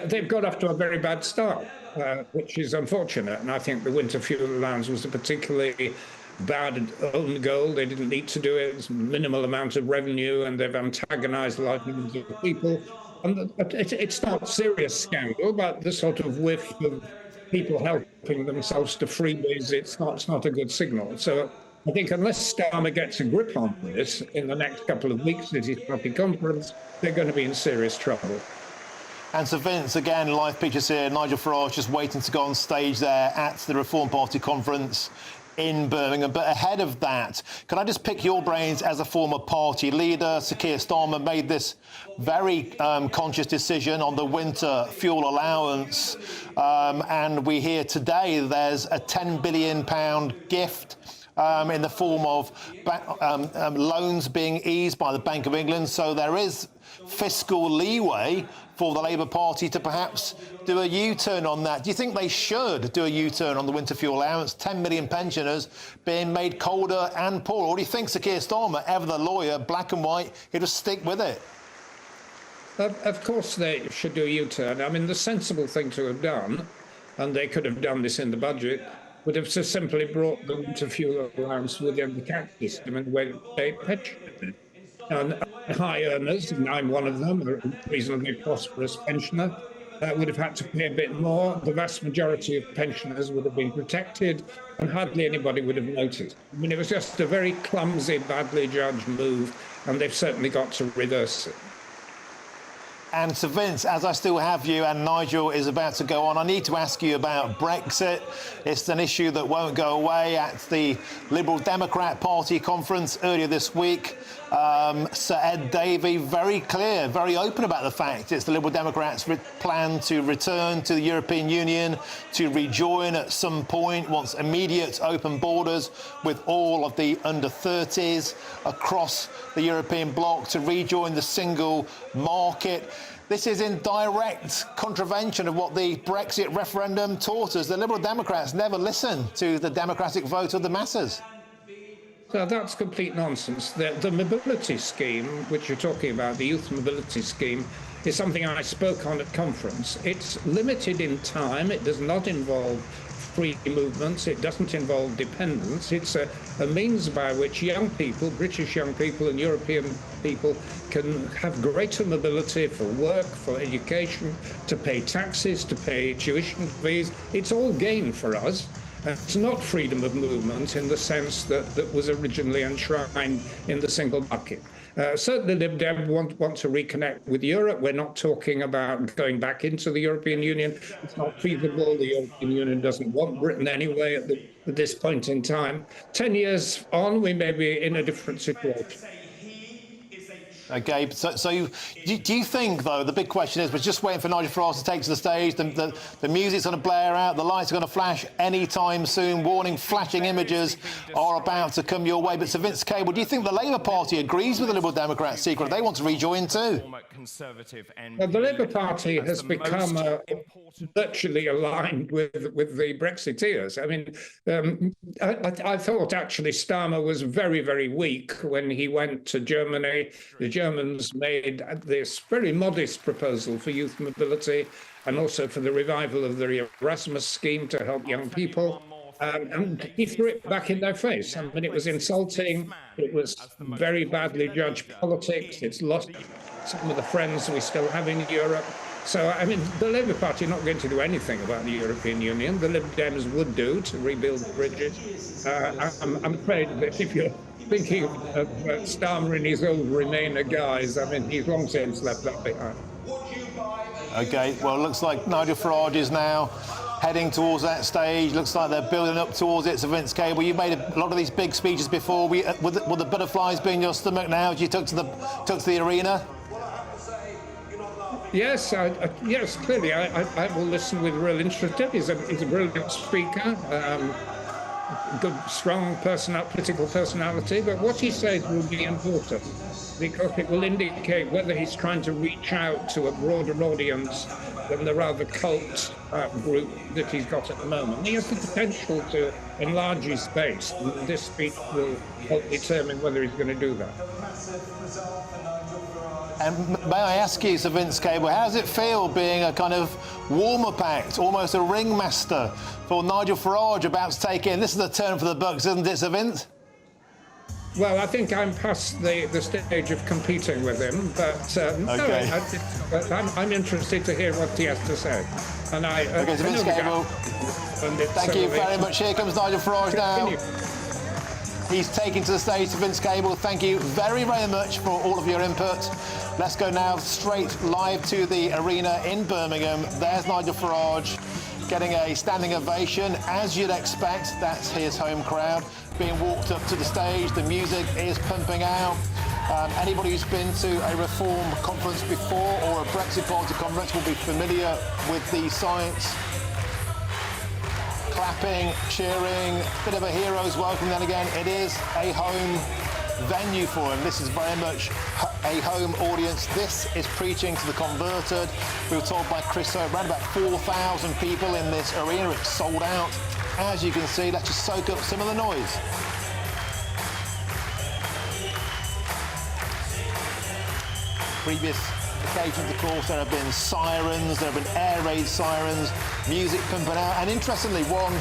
they've got off to a very bad start, which is unfortunate. And I think the winter fuel allowance was a particularly bad own goal. They didn't need to do it. It's a minimal amount of revenue, and they've antagonised livelihoods of people. And it's not a serious scandal, but the sort of whiff of people helping themselves to freebies, it's not a good signal. So I think unless Starmer gets a grip on this in the next couple of weeks at his party conference, they're going to be in serious trouble. And so, Vince, again, live pictures here. Nigel Farage just waiting to go on stage there at the Reform Party conference in Birmingham. But ahead of that, can I just pick your brains as a former party leader? Sir Keir Starmer made this very conscious decision on the winter fuel allowance. And we hear today there's a £10 billion gift in the form of loans being eased by the Bank of England. So there is fiscal leeway for the Labour Party to perhaps do a U-turn on that. Do you think they should do a U-turn on the winter fuel allowance? 10 million pensioners being made colder and poorer. Or do you think Sir Keir Starmer, ever the lawyer, black and white, he'll just stick with it? Of course they should do a U-turn. I mean, the sensible thing to have done, and they could have done this in the budget, would have just simply brought the winter fuel allowance within the tax system and went state pension. And high earners, and I'm one of them, a reasonably prosperous pensioner, would have had to pay a bit more. The vast majority of pensioners would have been protected, and hardly anybody would have noticed. I mean, it was just a very clumsy, badly judged move, and they've certainly got to reverse it. And so, Vince, as I still have you, and Nigel is about to go on, I need to ask you about Brexit. It's an issue that won't go away. At the Liberal Democrat Party conference earlier this week, Sir Ed Davey, very clear, very open about the fact it's the Liberal Democrats' plan to return to the European Union, to rejoin at some point, wants immediate open borders with all of the under-30s across the European bloc, to rejoin the single market. This is in direct contravention of what the Brexit referendum taught us. The Liberal Democrats never listen to the democratic vote of the masses. So that's complete nonsense. The mobility scheme, which you're talking about, the youth mobility scheme, is something I spoke on at conference. It's limited in time. It does not involve free movements. It doesn't involve dependence. It's a means by which young people, British young people and European people, can have greater mobility for work, for education, to pay taxes, to pay tuition fees. It's all gain for us. It's not freedom of movement in the sense that was originally enshrined in the single market. Certainly Lib Dem want to reconnect with Europe. We're not talking about going back into the European Union. It's not feasible. The European Union doesn't want Britain anyway at this point in time. 10 years on, we may be in a different situation. Okay, so do you think, though, the big question is, we're just waiting for Nigel Farage to take to the stage, the music's going to blare out, the lights are going to flash any time soon, warning, flashing images are about to come your way. But Sir Vince Cable, do you think the Labour Party agrees with the Liberal Democrats' secret? They want to rejoin too. Well, the Labour Party has become virtually aligned with the Brexiteers. I mean, I thought actually Starmer was very, very weak when he went to Germany. The Germans made this very modest proposal for youth mobility and also for the revival of the Erasmus scheme to help young people. And he threw it back in their face. I mean, it was insulting. It was very badly judged politics. It's lost some of the friends we still have in Europe. So, I mean, the Labour Party are not going to do anything about the European Union. The Lib Dems would do to rebuild the bridges. I'm afraid that if you're thinking of Starmer in his old Remainer guise, I mean, he's long since left that behind. OK, well, it looks like Nigel Farage is now heading towards that stage. Looks like they're building up towards it. So, Vince Cable, you made a lot of these big speeches before. Were the butterflies be in your stomach now as you took to the arena? Yes, yes, clearly. I will listen with real interest. He's a brilliant speaker, good, strong political personality. But what he says will be important because it will indicate whether he's trying to reach out to a broader audience than the rather cult group that he's got at the moment. He has the potential to enlarge his base, and this speech will help determine whether he's going to do that. And may I ask you, Sir Vince Cable, how does it feel being a kind of warm-up act, almost a ringmaster for Nigel Farage about to take in? This is a turn for the bucks, isn't it, Sir Vince? Well, I think I'm past the stage of competing with him, but okay. No, I'm interested to hear what he has to say. And OK, Sir Vince Cable, thank you very much. Here comes Nigel Farage now. He's taken to the stage, to Vince Cable. Thank you very, very much for all of your input. Let's go now straight live to the arena in Birmingham. There's Nigel Farage getting a standing ovation, as you'd expect. That's his home crowd being walked up to the stage. The music is pumping out. Anybody who's been to a Reform conference before or a Brexit Party conference will be familiar with the sights. Clapping, cheering, bit of a hero's welcome. Then again, it is a home venue for him. This is very much a home audience. This is preaching to the converted. We were told by Chris around about 4,000 people in this arena. It's sold out. As you can see, let's just soak up some of the noise. Previous occasions, of course, there have been sirens, there have been air raid sirens, music pumping out, and interestingly, one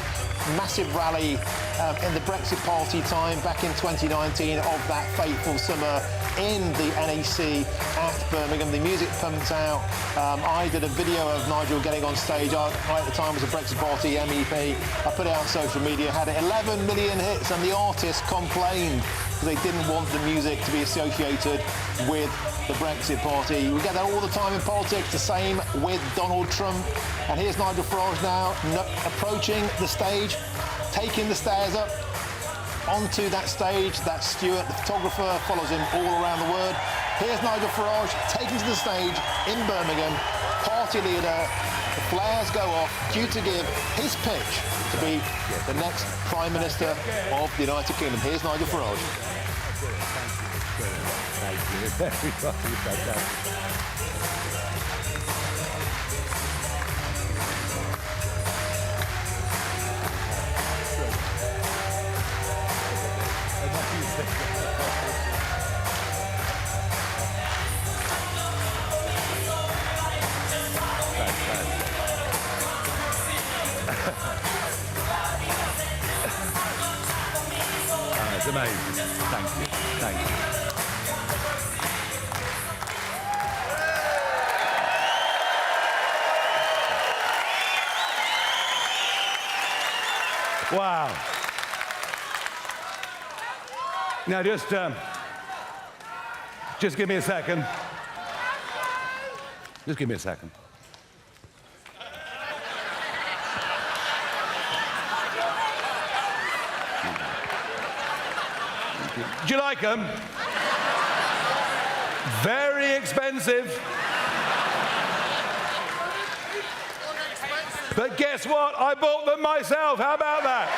massive rally in the Brexit Party time back in 2019 of that fateful summer in the NEC at Birmingham. The music pumped out. I did a video of Nigel getting on stage. I at the time was a Brexit Party MEP. I put it out on social media, had 11 million hits, and the artists complained because they didn't want the music to be associated with the Brexit Party. We get that all the time in politics, the same with Donald Trump. And here's Nigel Farage now approaching the stage, taking the stairs up onto that stage. That Stuart, the photographer, follows him all around the world. Here's Nigel Farage taken to the stage in Birmingham, party leader. The flares go off, due to give his pitch to be the next Prime Minister of the United Kingdom. Here's Nigel Farage. Thank you very much. It's amazing. Thank you. Thank you. Wow. Now just give me a second. Just give me a second. Do you like them? Very expensive. But guess what? I bought them myself. How about that?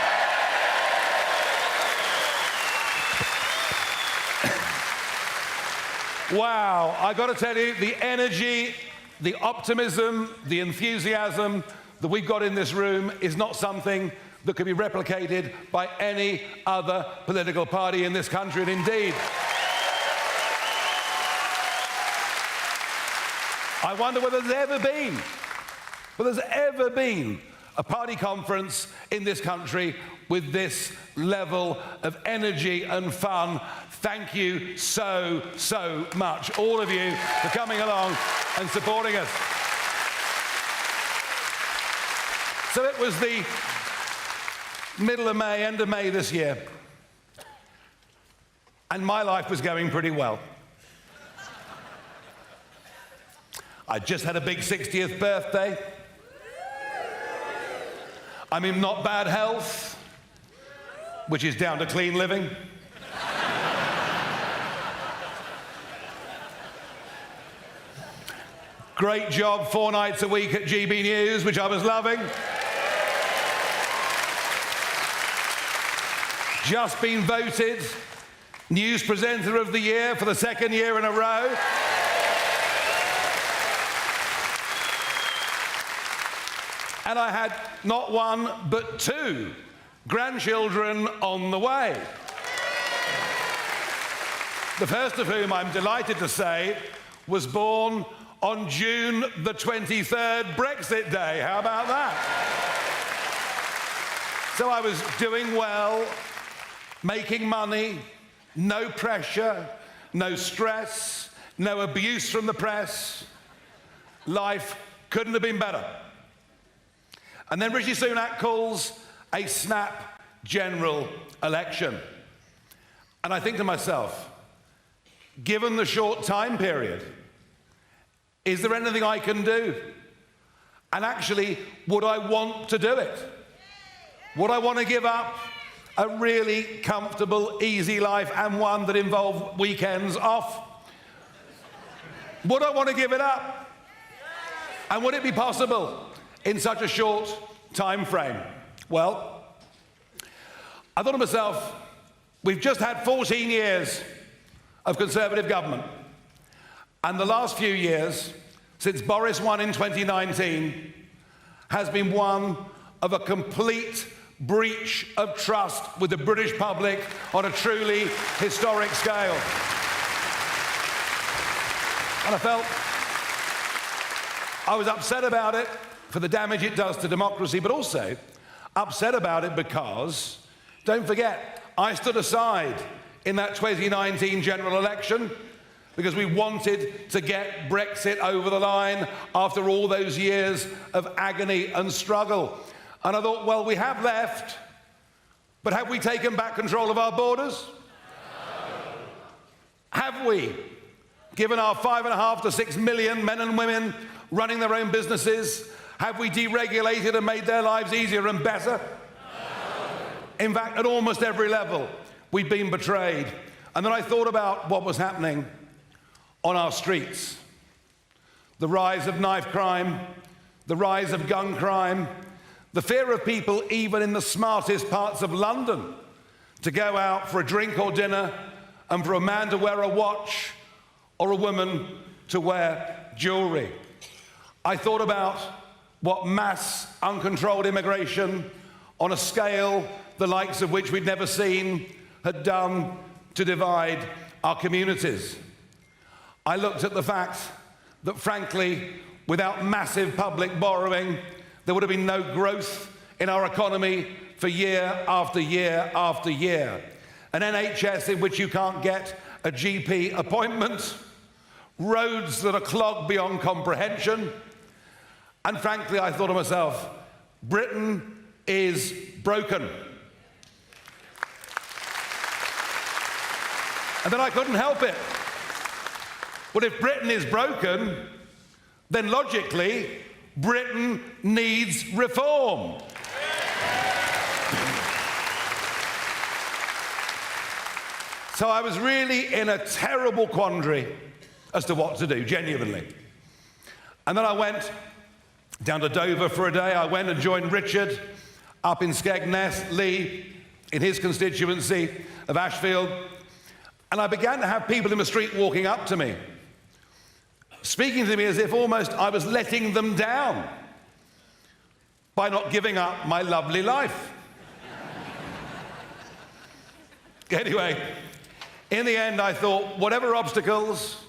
Wow. I got to tell you, the energy, the optimism, the enthusiasm that we've got in this room is not something that could be replicated by any other political party in this country. And indeed, I wonder whether there's ever been a party conference in this country with this level of energy and fun. Thank you so, so much, all of you, for coming along and supporting us. So it was the middle of May, end of May this year, and my life was going pretty well. I just had a big 60th birthday. I'm in not bad health, which is down to clean living. Great job 4 nights a week at GBNews, which I was loving. Just been voted News Presenter of the Year for the 2nd year in a row. And I had not 1, but 2 grandchildren on the way. The first of whom, I'm delighted to say, was born on June the 23rd, Brexit Day. How about that? So I was doing well, making money, no pressure, no stress, no abuse from the press. Life couldn't have been better. And then Rishi Sunak calls a snap general election. And I think to myself, given the short time period, is there anything I can do? And actually, would I want to do it? Would I want to give up a really comfortable, easy life and one that involved weekends off? Would I want to give it up? And would it be possible in such a short time frame? Well, I thought to myself, we've just had 14 years of Conservative government. And the last few years, since Boris won in 2019, has been one of a complete breach of trust with the British public on a truly historic scale. And I felt I was upset about it for the damage it does to democracy, but also Upset about it because, don't forget, I stood aside in that 2019 general election because we wanted to get Brexit over the line after all those years of agony and struggle. And I thought, well, we have left, but have we taken back control of our borders? No. Have we given our 5.5 to 6 million men and women running their own businesses? Have we deregulated and made their lives easier and better? No. In fact, at almost every level, we've been betrayed. And then I thought about what was happening on our streets. The rise of knife crime, the rise of gun crime, the fear of people even in the smartest parts of London to go out for a drink or dinner and for a man to wear a watch or a woman to wear jewellery. I thought about what mass uncontrolled immigration on a scale the likes of which we'd never seen had done to divide our communities. I looked at the fact that, frankly, without massive public borrowing, there would have been no growth in our economy for year after year after year. An NHS in which you can't get a GP appointment, roads that are clogged beyond comprehension, and frankly, I thought to myself, Britain is broken. And then I couldn't help it. Well, if Britain is broken, then logically, Britain needs reform. So I was really in a terrible quandary as to what to do, genuinely. And then I went down to Dover for a day. I went and joined Richard up in Skegness, Lee, in his constituency of Ashfield. And I began to have people in the street walking up to me, speaking to me as if almost I was letting them down by not giving up my lovely life. Anyway, in the end, I thought, whatever obstacles,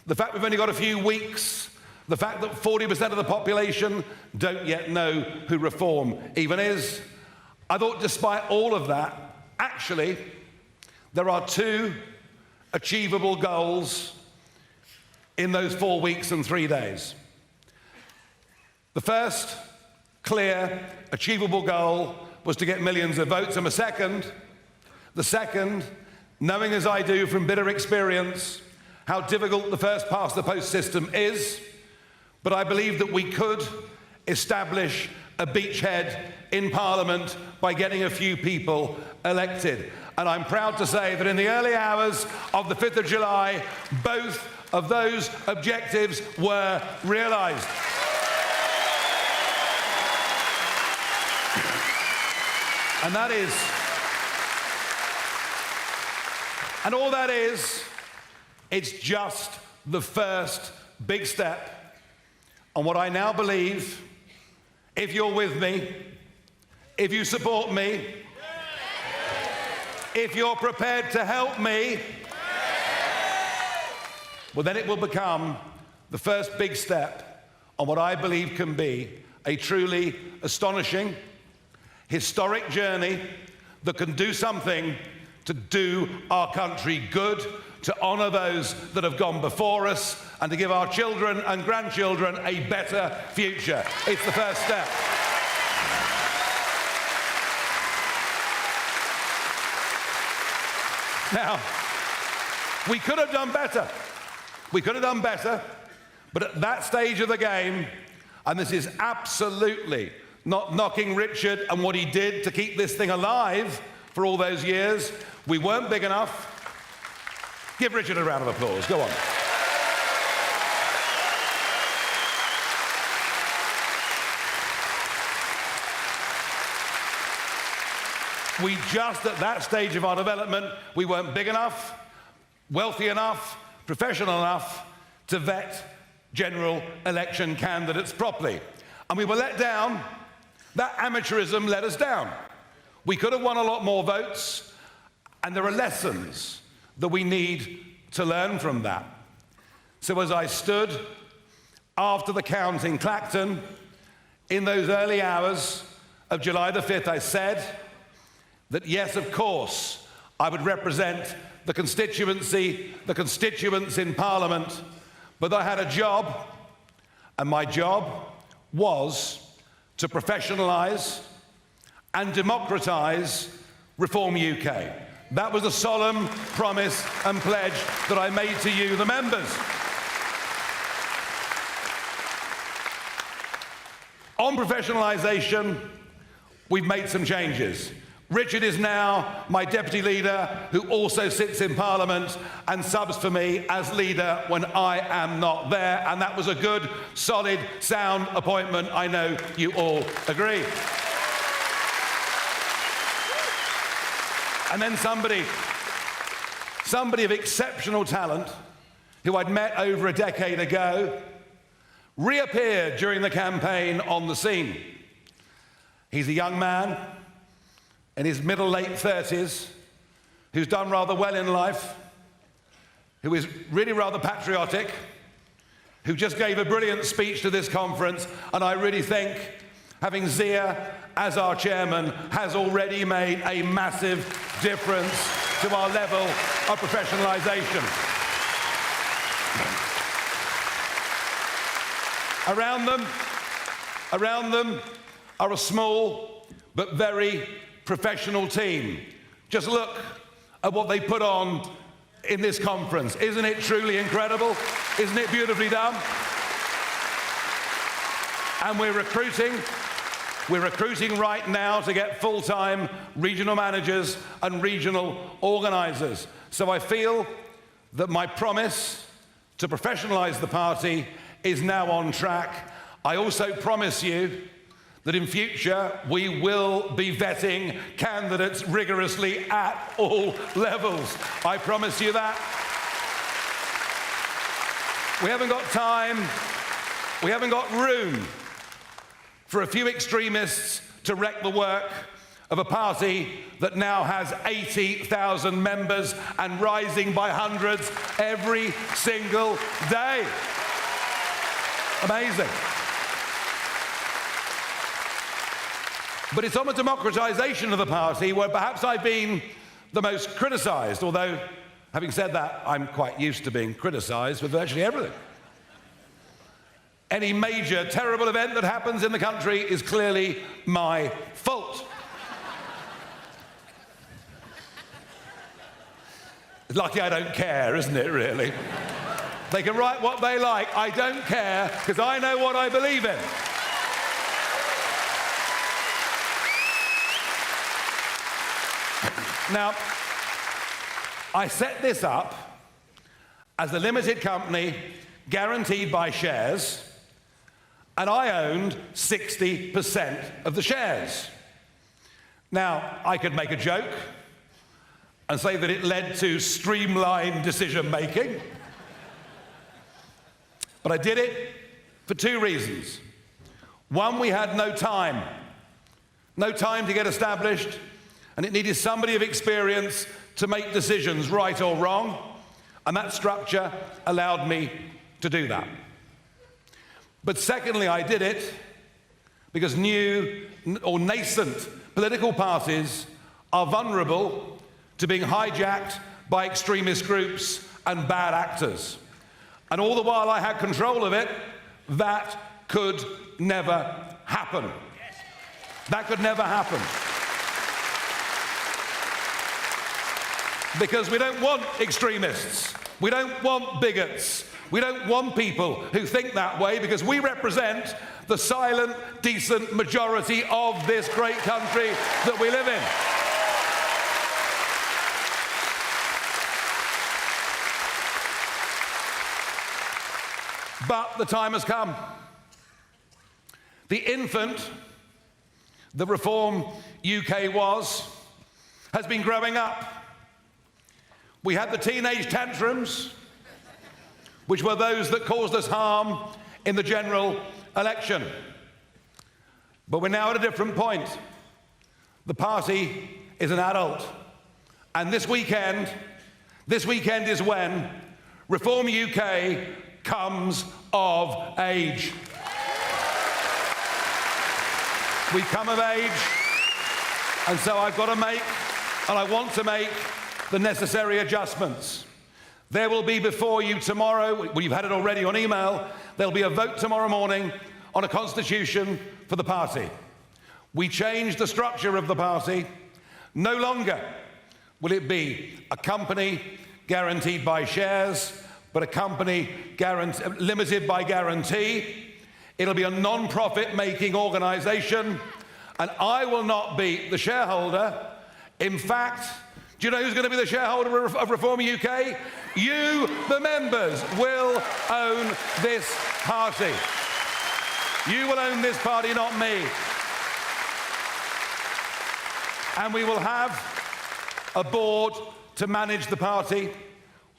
the fact we've only got a few weeks, the fact that 40% of the population don't yet know who reform even is, I thought despite all of that, actually, there are two achievable goals in those 4 weeks and 3 days. The first clear, achievable goal was to get millions of votes, and the second, knowing as I do from bitter experience how difficult the first past the post system is, but I believe that we could establish a beachhead in Parliament by getting a few people elected. And I'm proud to say that in the early hours of the 5th of July, both of those objectives were realised. And that is, and all that is, it's just the first big step on what I now believe, if you're with me, if you support me, if you're prepared to help me, well, then it will become the first big step on what I believe can be a truly astonishing, historic journey that can do something to do our country good, to honour those that have gone before us, and to give our children and grandchildren a better future. It's the first step. Now, we could have done better. We could have done better, but at that stage of the game, and this is absolutely not knocking Richard and what he did to keep this thing alive for all those years, we weren't big enough. Give Richard a round of applause. Go on. We just, at that stage of our development, we weren't big enough, wealthy enough, professional enough to vet general election candidates properly. And we were let down. That amateurism let us down. We could have won a lot more votes, and there are lessons that we need to learn from that. So as I stood after the count in Clacton in those early hours of July the 5th, I said that, yes, of course, I would represent the constituents in Parliament, but I had a job, and my job was to professionalise and democratise Reform UK. That was a solemn promise and pledge that I made to you, the members. On professionalisation, we've made some changes. Richard is now my deputy leader, who also sits in Parliament and subs for me as leader when I am not there. And that was a good, solid, sound appointment. I know you all agree. And then somebody of exceptional talent, who I'd met over a decade ago, reappeared during the campaign on the scene. He's a young man in his late 30s, who's done rather well in life, who is really rather patriotic, who just gave a brilliant speech to this conference, and I really think having Zia as our chairman has already made a massive difference to our level of professionalisation. Around them are a small but very professional team. Just look at what they put on in this conference. Isn't it truly incredible? Isn't it beautifully done? And we're recruiting right now to get full-time regional managers and regional organisers. So I feel that my promise to professionalise the party is now on track. I also promise you that in future we will be vetting candidates rigorously at all levels. I promise you that. We haven't got time, we haven't got room for a few extremists to wreck the work of a party that now has 80,000 members and rising by hundreds every single day. Amazing. But it's on the democratisation of the party where perhaps I've been the most criticised, although, having said that, I'm quite used to being criticised with virtually everything. Any major, terrible event that happens in the country is clearly my fault. It's lucky I don't care, isn't it, really? They can write what they like. I don't care, because I know what I believe in. Now, I set this up as a limited company guaranteed by shares, and I owned 60% of the shares. Now, I could make a joke and say that it led to streamlined decision-making, but I did it for two reasons. One, we had no time to get established, and it needed somebody of experience to make decisions, right or wrong, and that structure allowed me to do that. But secondly, I did it because new or nascent political parties are vulnerable to being hijacked by extremist groups and bad actors. And all the while I had control of it, that could never happen. That could never happen. Because we don't want extremists. We don't want bigots. We don't want people who think that way, because we represent the silent, decent majority of this great country that we live in. But the time has come. The infant that Reform UK has been growing up. We had the teenage tantrums, which were those that caused us harm in the general election. But we're now at a different point. The party is an adult. And this weekend is when Reform UK comes of age. We come of age, and so I've got to make, and I want to make, the necessary adjustments. There will be before you tomorrow, well, you've had it already on email, there'll be a vote tomorrow morning on a constitution for the party. We changed the structure of the party. No longer will it be a company guaranteed by shares, but a company limited by guarantee. It'll be a non-profit making organisation, and I will not be the shareholder. In fact, do you know who's going to be the shareholder of Reform UK? You, the members, will own this party. You will own this party, not me. And we will have a board to manage the party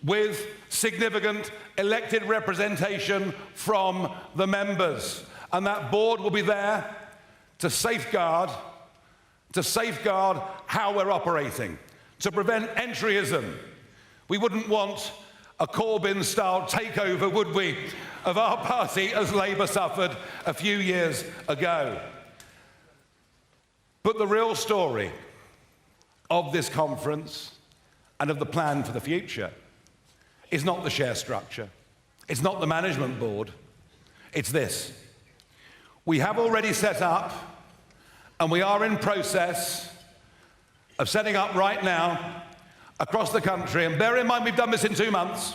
with significant elected representation from the members. And that board will be there to safeguard how we're operating, to prevent entryism. We wouldn't want a Corbyn-style takeover, would we, of our party as Labour suffered a few years ago. But the real story of this conference and of the plan for the future is not the share structure. It's not the management board. It's this. We have already set up, and we are in process of setting up right now across the country, and bear in mind we've done this in 2 months,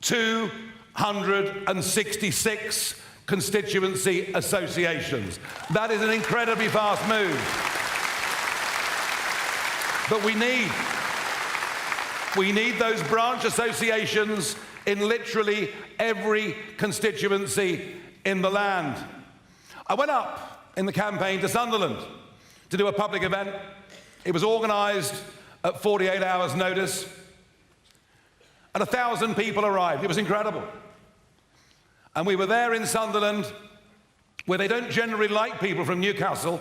266 constituency associations. That is an incredibly fast move. But we need those branch associations in literally every constituency in the land. I went up in the campaign to Sunderland to do a public event. It was organised at 48 hours' notice, and 1,000 people arrived. It was incredible. And we were there in Sunderland, where they don't generally like people from Newcastle.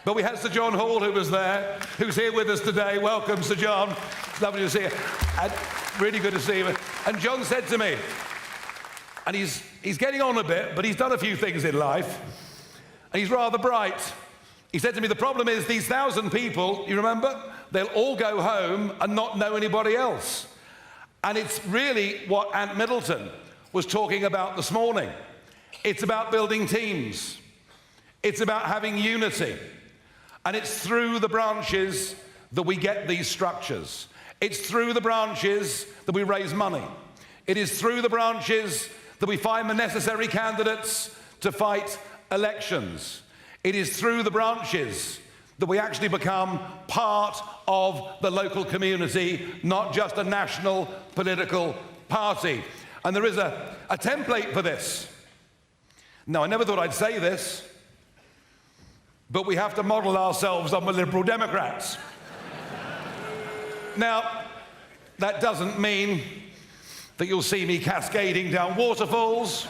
But we had Sir John Hall, who was there, who's here with us today. Welcome, Sir John. It's lovely to see you. And really good to see you. And John said to me, and he's getting on a bit, but he's done a few things in life, and he's rather bright. He said to me, the problem is these 1,000 people, you remember, they'll all go home and not know anybody else. And it's really what Ant Middleton was talking about this morning. It's about building teams. It's about having unity. And it's through the branches that we get these structures. It's through the branches that we raise money. It is through the branches that we find the necessary candidates to fight elections. It is through the branches that we actually become part of the local community, not just a national political party. And there is a template for this. Now, I never thought I'd say this, but we have to model ourselves on the Liberal Democrats. Now, that doesn't mean that you'll see me cascading down waterfalls.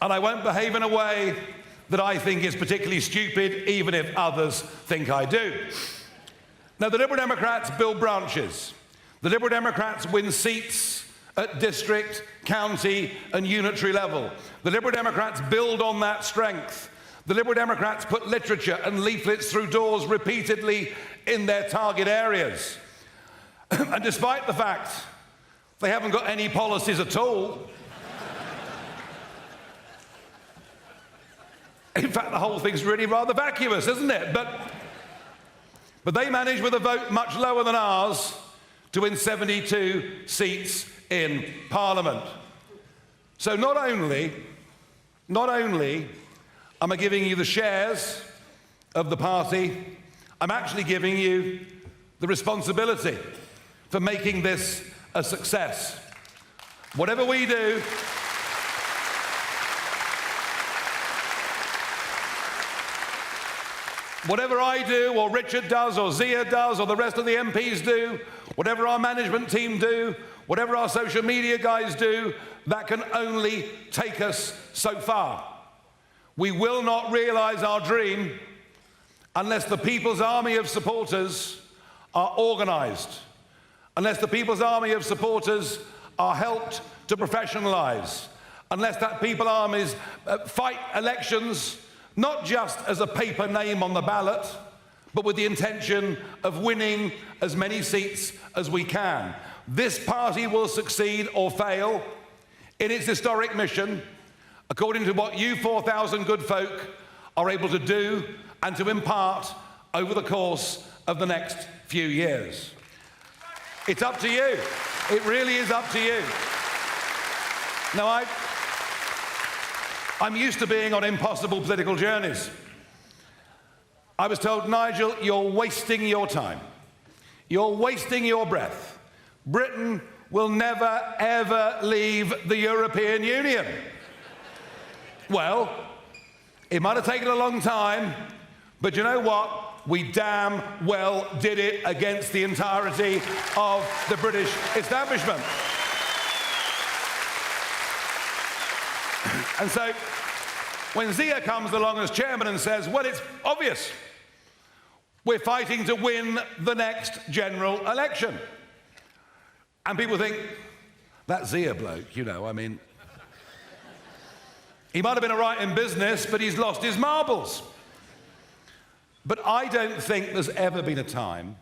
And I won't behave in a way that I think is particularly stupid, even if others think I do. Now, the Liberal Democrats build branches. The Liberal Democrats win seats at district, county, and unitary level. The Liberal Democrats build on that strength. The Liberal Democrats put literature and leaflets through doors repeatedly in their target areas. And despite the fact they haven't got any policies at all, in fact, the whole thing's really rather vacuous, isn't it? But they managed, with a vote much lower than ours, to win 72 seats in Parliament. So not only am I giving you the shares of the party, I'm actually giving you the responsibility for making this a success. Whatever we do, whatever I do, or Richard does, or Zia does, or the rest of the MPs do, whatever our management team do, whatever our social media guys do, that can only take us so far. We will not realise our dream unless the People's Army of supporters are organised, unless the People's Army of supporters are helped to professionalise, unless that people armies fight elections not just as a paper name on the ballot, but with the intention of winning as many seats as we can. This party will succeed or fail in its historic mission, according to what you 4,000 good folk are able to do and to impart over the course of the next few years. It's up to you. It really is up to you. Now, I'm used to being on impossible political journeys. I was told, Nigel, you're wasting your time. You're wasting your breath. Britain will never, ever leave the European Union. Well, it might have taken a long time, but you know what? We damn well did it against the entirety of the British establishment. And so, when Zia comes along as chairman and says, well, it's obvious, we're fighting to win the next general election. And people think, that Zia bloke, you know, I mean, he might have been all right in business, but he's lost his marbles. But I don't think there's ever been a time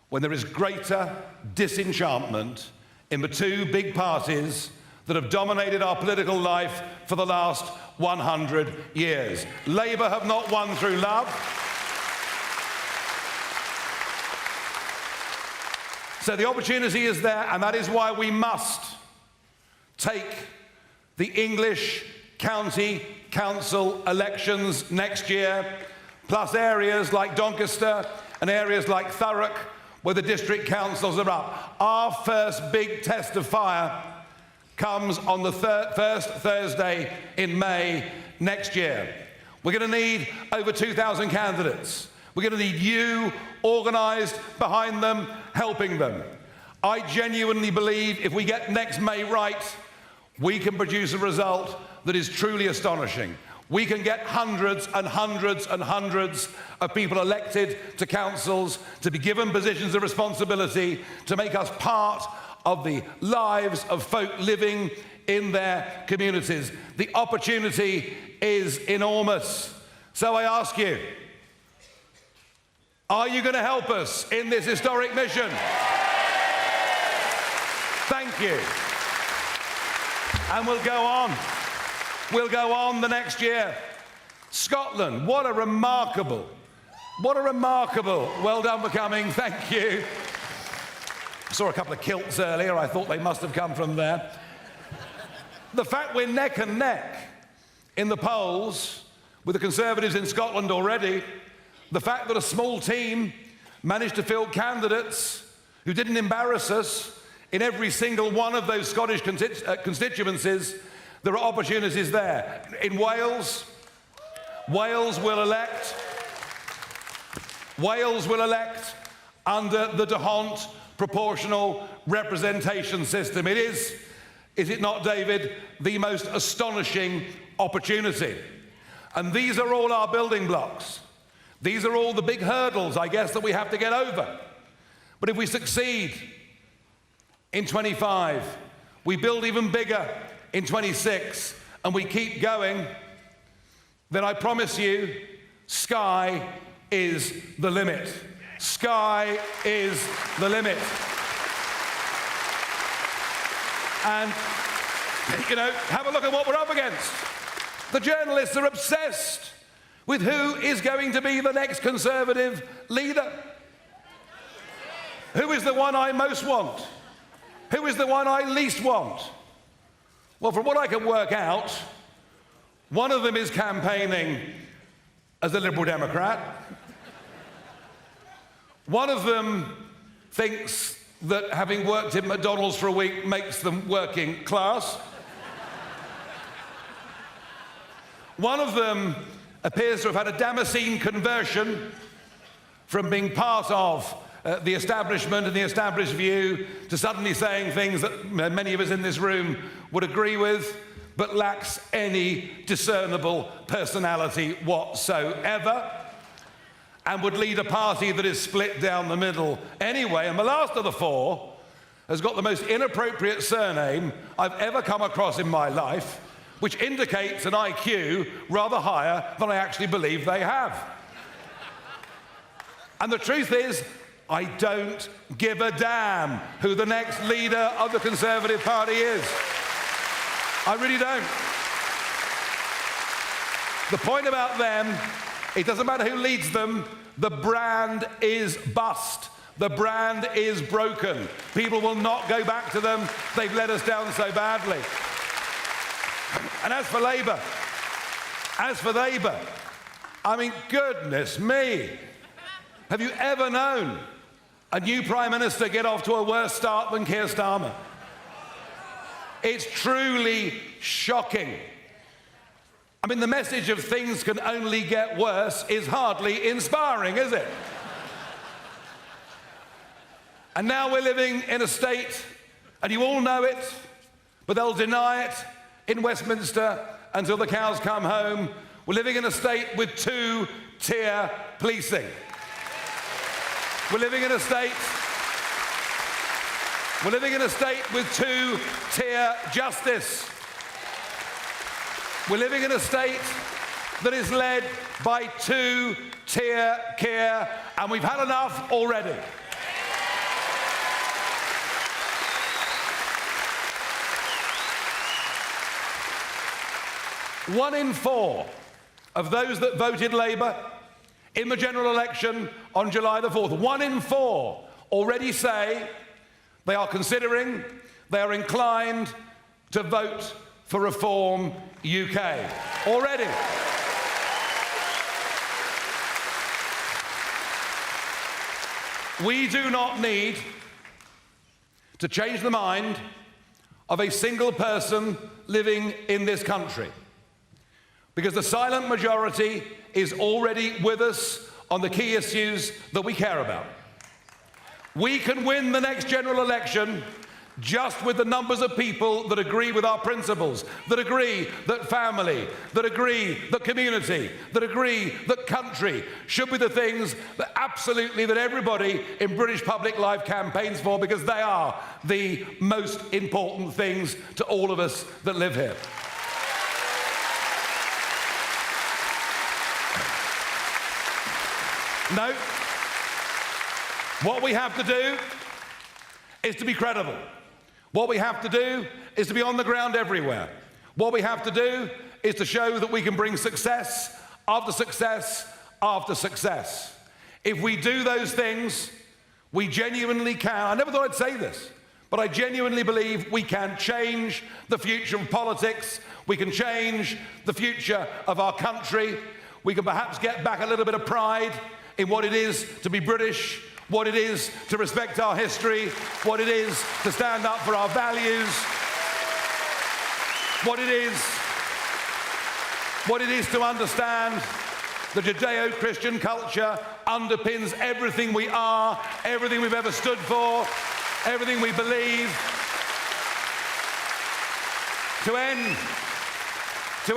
when there is greater disenchantment in the two big parties that have dominated our political life for the last 100 years. Labour have not won through love. So the opportunity is there, and that is why we must take the English county council elections next year, plus areas like Doncaster and areas like Thurrock, where the district councils are up. Our first big test of fire comes on the first Thursday in May next year. We're going to need over 2,000 candidates. We're going to need you organised behind them, helping them. I genuinely believe if we get next May right, we can produce a result that is truly astonishing. We can get hundreds and hundreds and hundreds of people elected to councils, to be given positions of responsibility, to make us part of the lives of folk living in their communities. The opportunity is enormous. So I ask you, are you going to help us in this historic mission? Thank you. And we'll go on. We'll go on the next year. Scotland, what a remarkable, well done for coming, thank you. I saw a couple of kilts earlier, I thought they must have come from there. The fact we're neck and neck in the polls with the Conservatives in Scotland already, the fact that a small team managed to field candidates who didn't embarrass us in every single one of those Scottish constituencies, there are opportunities there. In Wales, Wales will elect under the D'Hondt proportional representation system. It is it not, David, the most astonishing opportunity? And these are all our building blocks. These are all the big hurdles, I guess, that we have to get over. But if we succeed in 25, we build even bigger in 26, and we keep going, then I promise you, sky is the limit. Sky is the limit. And, you know, have a look at what we're up against. The journalists are obsessed with who is going to be the next Conservative leader. Who is the one I most want? Who is the one I least want? Well, from what I can work out, one of them is campaigning as a Liberal Democrat. One of them thinks that having worked in McDonald's for a week makes them working class. One of them appears to have had a Damascene conversion from being part of the establishment and the established view to suddenly saying things that many of us in this room would agree with, but lacks any discernible personality whatsoever, and would lead a party that is split down the middle anyway. And the last of the four has got the most inappropriate surname I've ever come across in my life. which indicates an IQ rather higher than I actually believe they have. And the truth is, I don't give a damn who the next leader of the Conservative Party is. I really don't. The point about them, it doesn't matter who leads them, the brand is bust. The brand is broken. People will not go back to them. They've let us down so badly. And as for Labour, I mean, goodness me. Have you ever known a new Prime Minister get off to a worse start than Keir Starmer? It's truly shocking. I mean, the message of things can only get worse is hardly inspiring, is it? And now we're living in a state, and you all know it, but they'll deny it in Westminster until the cows come home. We're living in a state with two-tier policing. We're living in a state with two-tier justice. We're living in a state that is led by two-tier care, and we've had enough already. One in four of those that voted Labour in the general election on July the 4th, 1 in 4 already say they are considering, they are inclined to vote for Reform UK. Already. We do not need to change the mind of a single person living in this country, because the silent majority is already with us on the key issues that we care about. We can win the next general election just with the numbers of people that agree with our principles, that agree that family, that agree that community, that agree that country should be the things that absolutely that everybody in British public life campaigns for, because they are the most important things to all of us that live here. No. What we have to do is to be credible. What we have to do is to be on the ground everywhere. What we have to do is to show that we can bring success after success after success. If we do those things, we genuinely can. I never thought I'd say this, but I genuinely believe we can change the future of politics. We can change the future of our country. We can perhaps get back a little bit of pride in what it is to be British, what it is to respect our history, what it is to stand up for our values, what it is to understand the Judeo-Christian culture underpins everything we are, everything we've ever stood for, everything we believe. To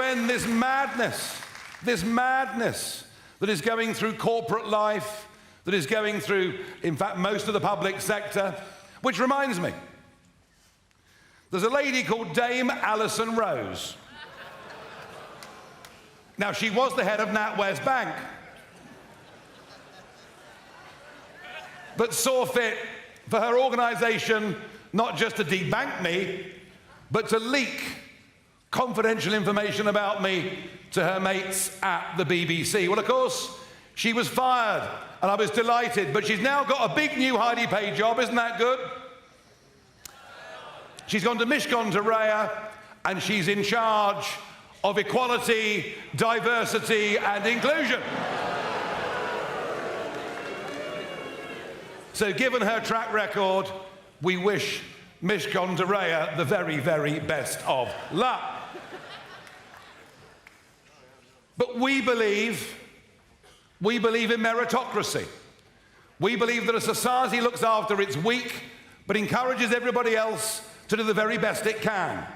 end this madness that is going through corporate life, that is going through, in fact, most of the public sector. Which reminds me, there's a lady called Dame Alison Rose. Now, she was the head of NatWest Bank, but saw fit for her organisation not just to debank me, but to leak confidential information about me to her mates at the BBC. Well, of course, she was fired, and I was delighted, but she's now got a big new highly paid job. Isn't that good? She's gone to Mishcon de Reya, and she's in charge of equality, diversity, and inclusion. So given her track record, we wish Mishcon de Reya the very, very best of luck. But we believe in meritocracy. We believe that a society looks after its weak, but encourages everybody else to do the very best it can.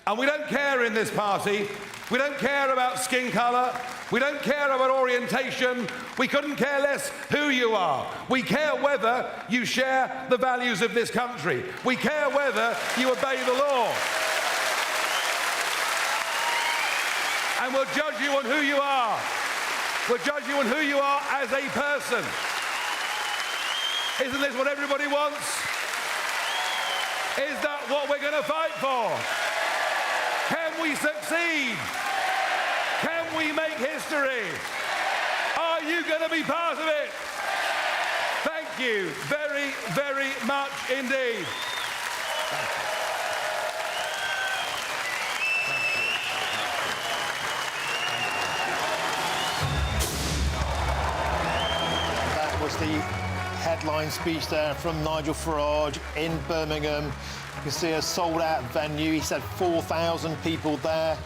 And we don't care in this party. We don't care about skin colour. We don't care about orientation. We couldn't care less who you are. We care whether you share the values of this country. We care whether you obey the law. And we'll judge you on who you are. We'll judge you on who you are as a person. Isn't this what everybody wants? Is that what we're going to fight for? Can we succeed? Can we make history? Are you going to be part of it? Thank you very, very much indeed. That was the headline speech there from Nigel Farage in Birmingham. You can see a sold-out venue. He said 4,000 people there.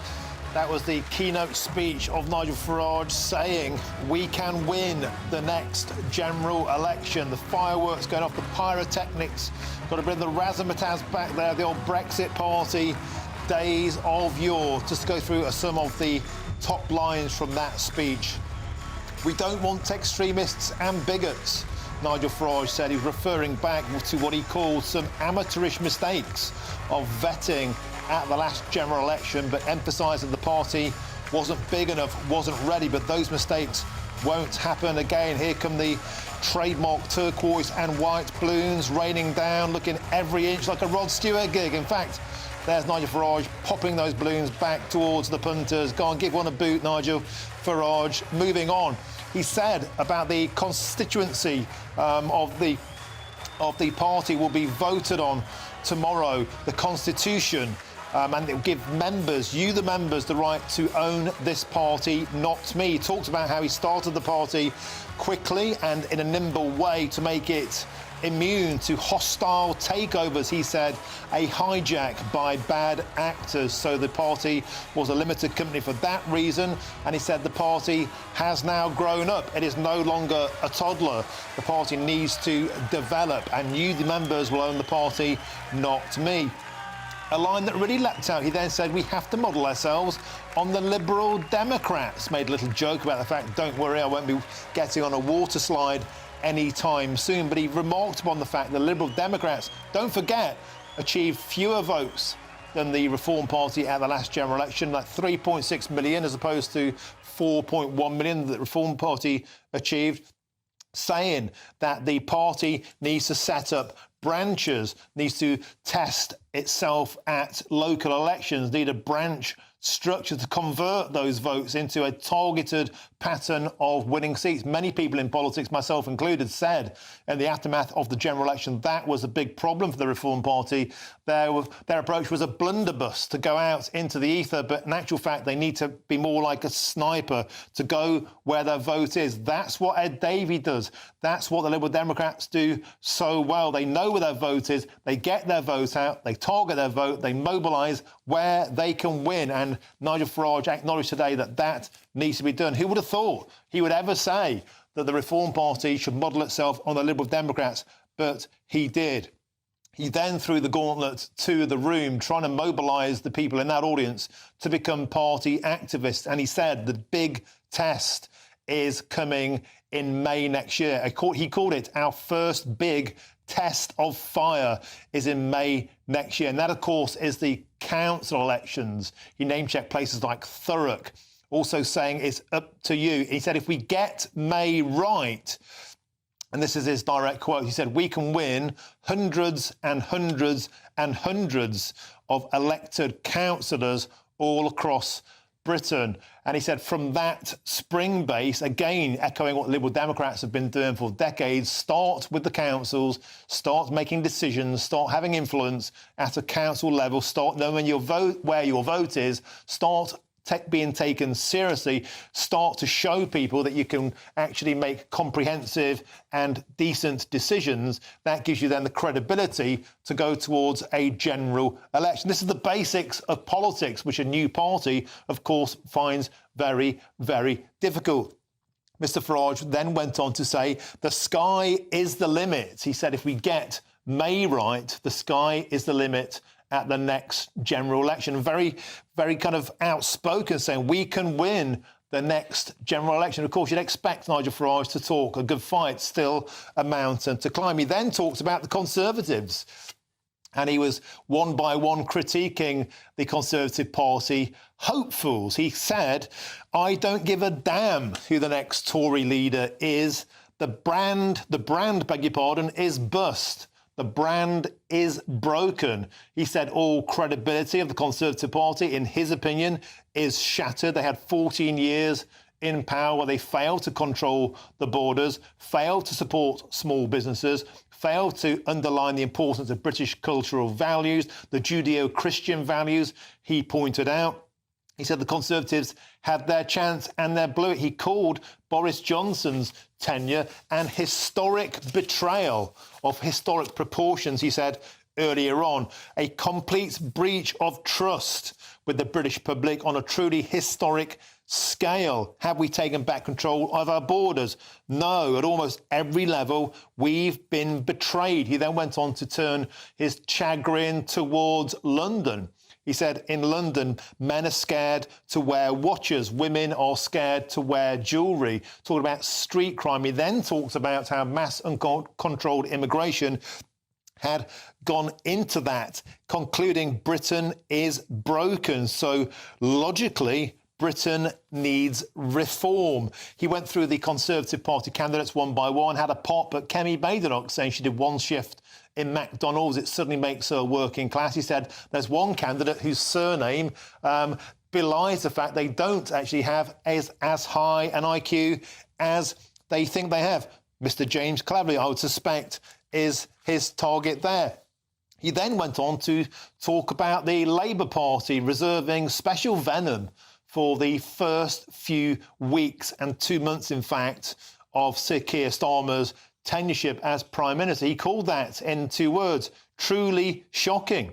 That was the keynote speech of Nigel Farage saying we can win the next general election. The fireworks going off, the pyrotechnics. Got to bring the razzmatazz back there, the old Brexit party days of yore. Just to go through some of the top lines from that speech. We don't want extremists and bigots, Nigel Farage said. He's referring back to what he called some amateurish mistakes of vetting at the last general election, but emphasising the party wasn't big enough, wasn't ready. But those mistakes won't happen again. Here come the trademark turquoise and white balloons raining down, looking every inch like a Rod Stewart gig. In fact, there's Nigel Farage popping those balloons back towards the punters. Go on, give one a boot, Nigel Farage. Moving on. He said about the constituency of the party will be voted on tomorrow, the Constitution, and it will give members, you the members, the right to own this party, not me. He talked about how he started the party quickly and in a nimble way to make it immune to hostile takeovers. He said a hijack by bad actors. So the party was a limited company for that reason. And he said the party has now grown up. It is no longer a toddler. The party needs to develop, and you, the members, will own the party, not me. A line that really leapt out. He then said we have to model ourselves on the Liberal Democrats. Made a little joke about the fact, don't worry, I won't be getting on a water slide anytime soon. But he remarked upon the fact the Liberal Democrats, don't forget, achieved fewer votes than the Reform Party at the last general election, like 3.6 million as opposed to 4.1 million that the Reform Party achieved, saying that the party needs to set up branches, needs to test itself at local elections, need a branch structure to convert those votes into a targeted pattern of winning seats. Many people in politics, myself included, said in the aftermath of the general election that was a big problem for the Reform Party. Their approach was a blunderbuss to go out into the ether, but in actual fact they need to be more like a sniper to go where their vote is. That's what Ed Davey does. That's what the Liberal Democrats do so well. They know where their vote is, they get their vote out, they target their vote, they mobilise where they can win. And Nigel Farage acknowledged today that that needs to be done. Who would have thought he would ever say that the Reform Party should model itself on the Liberal Democrats? But he did. He then threw the gauntlet to the room, trying to mobilise the people in that audience to become party activists. And he said the big test is coming in May next year. He called it our first big test of fire is in May next year. And that, of course, is the council elections. He name-checked places like Thurrock, also saying it's up to you. He said if we get May right, and this is his direct quote, he said we can win hundreds and hundreds and hundreds of elected councillors all across Britain. And he said from that spring base, again echoing what Liberal Democrats have been doing for decades, start with the councils, start making decisions, start having influence at a council level, start knowing your vote, where your vote is, start being taken seriously, start to show people that you can actually make comprehensive and decent decisions. That gives you then the credibility to go towards a general election. This is the basics of politics, which a new party, of course, finds very, very difficult. Mr. Farage then went on to say, the sky is the limit. He said, if we get May right, the sky is the limit at the next general election. Very, very kind of outspoken, saying we can win the next general election. Of course, you'd expect Nigel Farage to talk a good fight, still a mountain to climb. He then talked about the Conservatives. And he was one by one critiquing the Conservative Party hopefuls. He said, "I don't give a damn who the next Tory leader is. The brand, beg your pardon, is bust. The brand is broken." He said all credibility of the Conservative Party, in his opinion, is shattered. They had 14 years in power where they failed to control the borders, failed to support small businesses, failed to underline the importance of British cultural values, the Judeo-Christian values, he pointed out. He said the Conservatives had their chance and they blew it. He called Boris Johnson's tenure an historic betrayal of historic proportions, he said earlier on, a complete breach of trust with the British public on a truly historic scale. Have we taken back control of our borders? No, at almost every level, we've been betrayed. He then went on to turn his chagrin towards London. He said, in London, men are scared to wear watches. Women are scared to wear jewellery. Talking about street crime. He then talks about how mass uncontrolled immigration had gone into that, concluding Britain is broken. So logically, Britain needs reform. He went through the Conservative Party candidates one by one, had a pop at Kemi Badenoch saying she did one shift in McDonald's. It suddenly makes her working class. He said there's one candidate whose surname belies the fact they don't actually have as high an IQ as they think they have. Mr. James Cleverly, I would suspect, is his target there. He then went on to talk about the Labour Party reserving special venom for the first few weeks and 2 months, in fact, of Sir Keir Starmer's tenureship as Prime Minister. He called that in 2 words, truly shocking.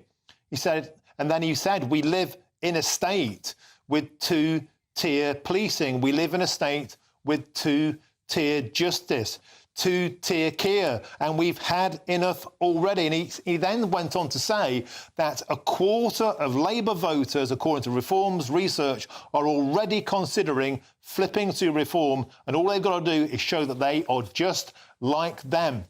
He said, and then he said, we live in a state with two-tier policing. We live in a state with two-tier justice, two-tier Keir, and we've had enough already. And he then went on to say that a quarter of Labour voters, according to Reform's research, are already considering flipping to Reform, and all they've got to do is show that they are just like them.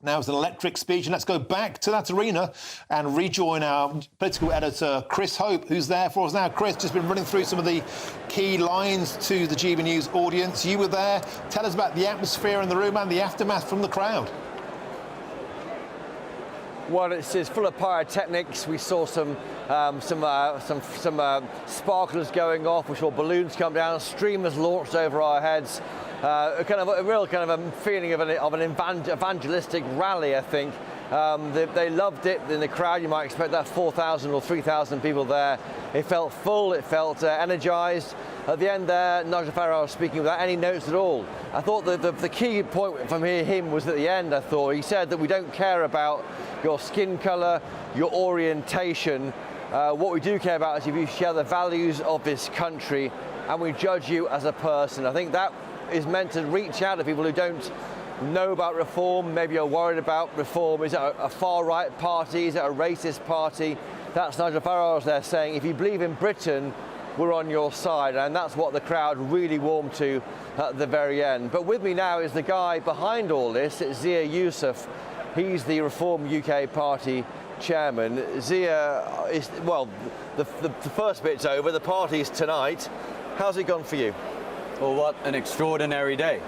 Now, it's an electric speech, and let's go back to that arena and rejoin our political editor, Chris Hope, who's there for us now. Chris, just been running through some of the key lines to the GB News audience. You were there. Tell us about the atmosphere in the room and the aftermath from the crowd. Well, it's full of pyrotechnics. We saw some sparklers going off. We saw balloons come down, streamers launched over our heads. A real feeling of an evangelistic rally, I think. They loved it in the crowd. You might expect that 4,000 or 3,000 people there. It felt full. It felt energised. At the end there, Nigel Farage was speaking without any notes at all. I thought the key point from him was at the end, I thought. He said that we don't care about your skin colour, your orientation. What we do care about is if you share the values of this country and we judge you as a person. I think that is meant to reach out to people who don't know about Reform, maybe are worried about Reform. Is it a far-right party? Is it a racist party? That's Nigel Farage there saying, if you believe in Britain, we're on your side. And that's what the crowd really warmed to at the very end. But with me now is the guy behind all this, it's Zia Yousaf. He's the Reform UK Party chairman. Zia, the first bit's over, the party's tonight. How's it gone for you? Well, what an extraordinary day.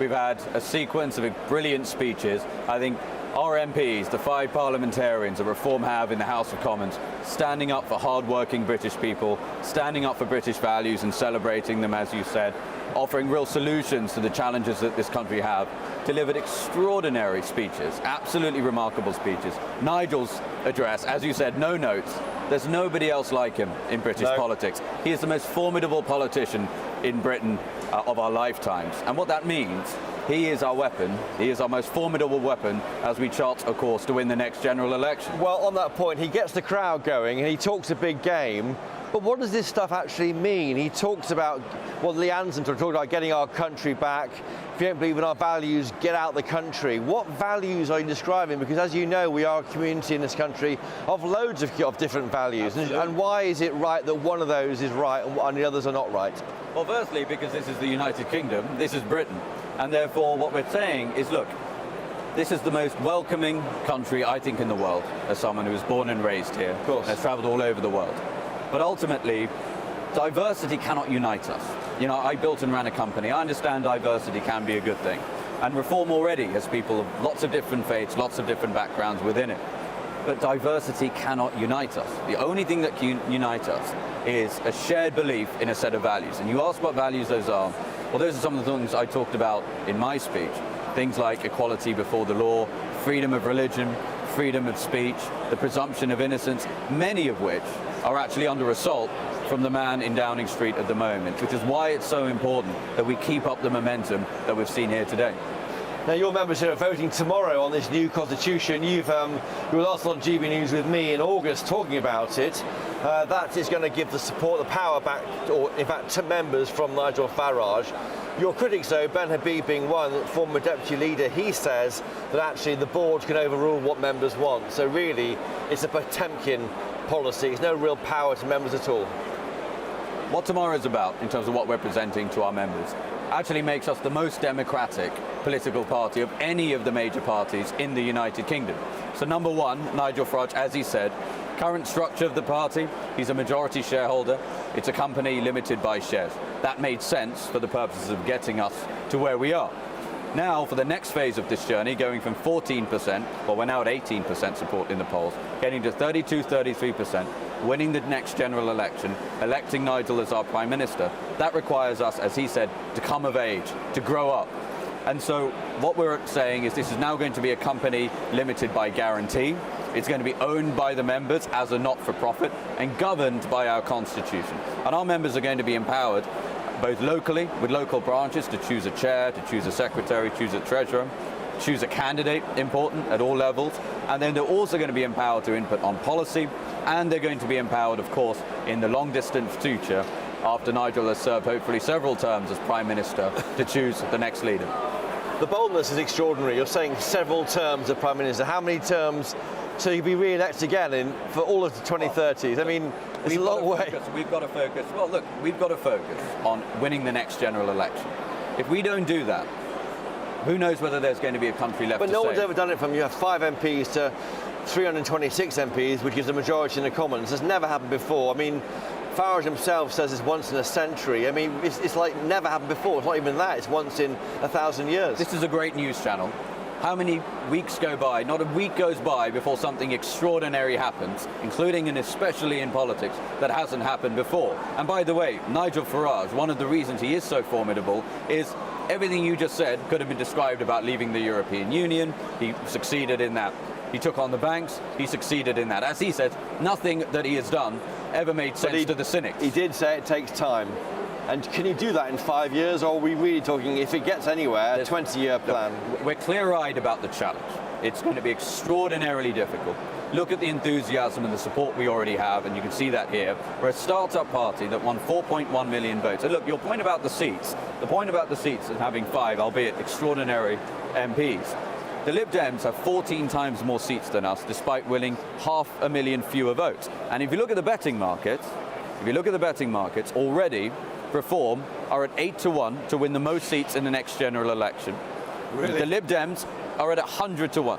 We've had a sequence of brilliant speeches. I think our MPs, the 5 parliamentarians that Reform have in the House of Commons, standing up for hard-working British people, standing up for British values and celebrating them, as you said, offering real solutions to the challenges that this country have, delivered extraordinary speeches, absolutely remarkable speeches. Nigel's address, as you said, no notes. There's nobody else like him in British politics. He is the most formidable politician in Britain of our lifetimes. And what that means, he is our weapon. He is our most formidable weapon as we chart a course to win the next general election. Well, on that point, he gets the crowd going and he talks a big game. But what does this stuff actually mean? He talks about, Lee Anderson talked about getting our country back. If you don't believe in our values, get out the country. What values are you describing? Because as you know, we are a community in this country of loads of different values. And why is it right that one of those is right and the others are not right? Well, firstly, because this is the United Kingdom, this is Britain. And therefore, what we're saying is, look, This is the most welcoming country, I think, in the world, as someone who was born and raised here. Of course. Has travelled all over the world. But ultimately, diversity cannot unite us. You know, I built and ran a company. I understand diversity can be a good thing. And Reform already has people of lots of different faiths, lots of different backgrounds within it. But diversity cannot unite us. The only thing that can unite us is a shared belief in a set of values. And you ask what values those are. Well, those are some of the things I talked about in my speech. Things like equality before the law, freedom of religion, freedom of speech, the presumption of innocence, many of which are actually under assault from the man in Downing Street at the moment, which is why it's so important that we keep up the momentum that we've seen here today. Now, your members are voting tomorrow on this new constitution. You were last on GB News with me in August talking about it. That is going to give the support, the power back, or in fact, to members from Nigel Farage. Your critics, though, Ben Habib being one, former deputy leader, he says that actually the board can overrule what members want. So really, it's a Potemkin policy. It's no real power to members at all. What tomorrow is about, in terms of what we're presenting to our members, actually makes us the most democratic political party of any of the major parties in the United Kingdom. So number one, Nigel Farage, as he said, current structure of the party, he's a majority shareholder. It's a company limited by shares. That made sense for the purposes of getting us to where we are. Now, for the next phase of this journey, going from 14%, well, we're now at 18% support in the polls, getting to 32, 33%, winning the next general election, electing Nigel as our Prime Minister, that requires us, as he said, to come of age, to grow up. And so what we're saying is this is now going to be a company limited by guarantee. It's going to be owned by the members as a not-for-profit and governed by our constitution. And our members are going to be empowered both locally with local branches to choose a chair, to choose a secretary, choose a treasurer, choose a candidate, important at all levels. And then they're also going to be empowered to input on policy, and they're going to be empowered, of course, in the long-distance future, after Nigel has served hopefully several terms as Prime Minister, to choose the next leader. The boldness is extraordinary. You're saying several terms of Prime Minister. How many terms so you'll be re-elected again for all of the 2030s? I mean, it's a long way. We've got to focus. Well, look, we've got to focus on winning the next general election. If we don't do that, who knows whether there's going to be a country left to save. But no one's ever done it from you have 5 MPs to 326 MPs, which gives a majority in the Commons. It's never happened before. I mean, Farage himself says it's once in a century. I mean, it's like never happened before. It's not even that. It's once in 1,000 years. This is a great news channel. How many weeks go by? Not a week goes by before something extraordinary happens, including and especially in politics, that hasn't happened before. And by the way, Nigel Farage, one of the reasons he is so formidable is everything you just said could have been described about leaving the European Union. He succeeded in that. He took on the banks. He succeeded in that. As he says, nothing that he has done ever made sense to the cynics. He did say it takes time. And can you do that in 5 years, or are we really talking, if it gets anywhere, a 20-year plan? We're clear-eyed about the challenge. It's going to be extraordinarily difficult. Look at the enthusiasm and the support we already have, and you can see that here. We're a start-up party that won 4.1 million votes. And look, your point about the seats, and having 5, albeit extraordinary MPs, the Lib Dems have 14 times more seats than us, despite winning 500,000 fewer votes. And if you look at the betting markets, already Reform are at 8-1 to win the most seats in the next general election. Really? The Lib Dems are at 100-1,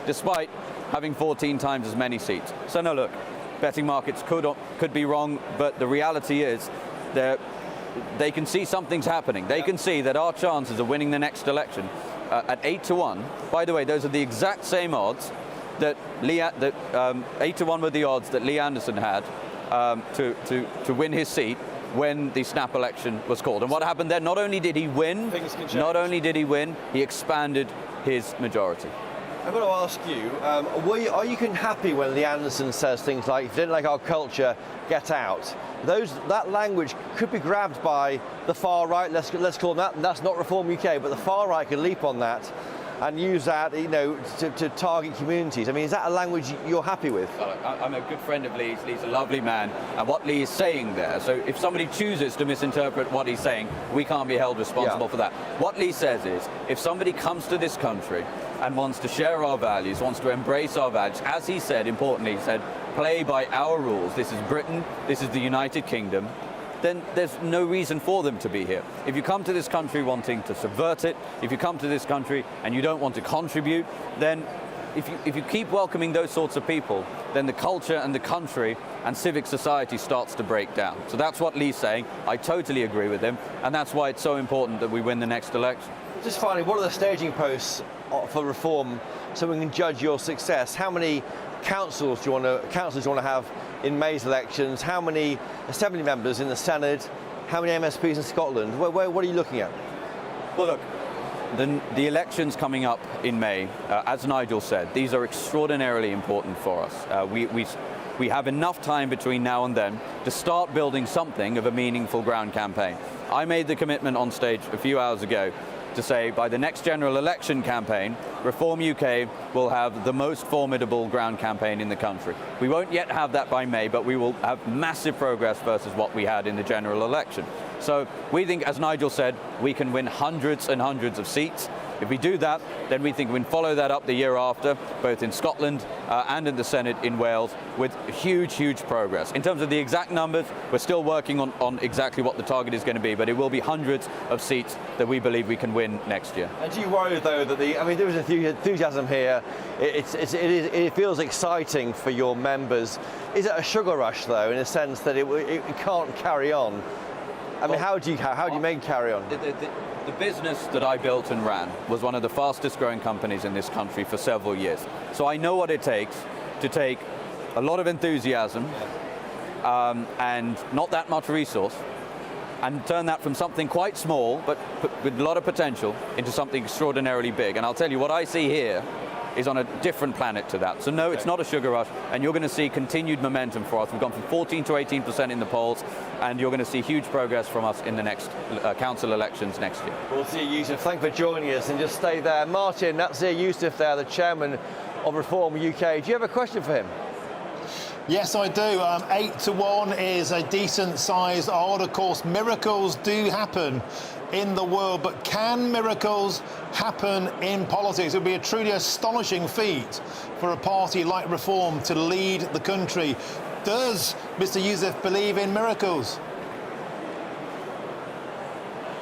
despite having 14 times as many seats. So no, look, betting markets could be wrong, but the reality is they can see something's happening. They can see that our chances of winning the next election at 8-1. By the way, those are the exact same odds that 8-1 were the odds that Lee Anderson had to win his seat when the snap election was called. And what happened then? Not only did he win, he expanded his majority. I've got to ask you, are you happy when Lee Anderson says things like, if you didn't like our culture, get out? That language could be grabbed by the far right, let's call them that. That's not Reform UK, but the far right could leap on that and use that, to target communities. I mean, is that a language you're happy with? I'm a good friend of Lee's. Lee's a lovely man, and what Lee is saying there, so if somebody chooses to misinterpret what he's saying, we can't be held responsible for that. What Lee says is, if somebody comes to this country and wants to share our values, wants to embrace our values, as he said, importantly, he said, play by our rules. This is Britain, this is the United Kingdom. then there's no reason for them to be here. If you come to this country wanting to subvert it, if you come to this country and you don't want to contribute, then if you keep welcoming those sorts of people, then the culture and the country and civic society starts to break down. So that's what Lee's saying. I totally agree with him, and that's why it's so important that we win the next election. Just finally, what are the staging posts for reform so we can judge your success? How many councillors do you want to have in May's elections? How many Assembly members in the Senate? How many MSPs in Scotland? What are you looking at? Well, look, the elections coming up in May, as Nigel said, these are extraordinarily important for us. We have enough time between now and then to start building something of a meaningful ground campaign. I made the commitment on stage a few hours ago to say by the next general election campaign, Reform UK will have the most formidable ground campaign in the country. We won't yet have that by May, but we will have massive progress versus what we had in the general election. So we think, as Nigel said, we can win hundreds and hundreds of seats. If we do that, then we think we can follow that up the year after, both in Scotland and in the Senate in Wales, with huge, huge progress. In terms of the exact numbers, we're still working on exactly what the target is going to be, but it will be hundreds of seats that we believe we can win next year. And do you worry, though, that there is enthusiasm here. It feels exciting for your members. Is it a sugar rush, though, in a sense that it can't carry on? I mean, how do you make it carry on? The business that I built and ran was one of the fastest growing companies in this country for several years. So I know what it takes to take a lot of enthusiasm and not that much resource and turn that from something quite small but with a lot of potential into something extraordinarily big. And I'll tell you, what I see here is on a different planet to that. So no, it's not a sugar rush, and you're going to see continued momentum for us. We've gone from 14 to 18% in the polls, and you're going to see huge progress from us in the next council elections next year. Well, Zia Youssef, thank you for joining us, and just stay there. Martin, that's Zia Youssef there, the chairman of Reform UK. Do you have a question for him? Yes, I do. 8-1 is a decent-sized odd. Of course, miracles do happen in the world, but can miracles happen in politics? It would be a truly astonishing feat for a party like Reform to lead the country. Does Mr. Youssef believe in miracles?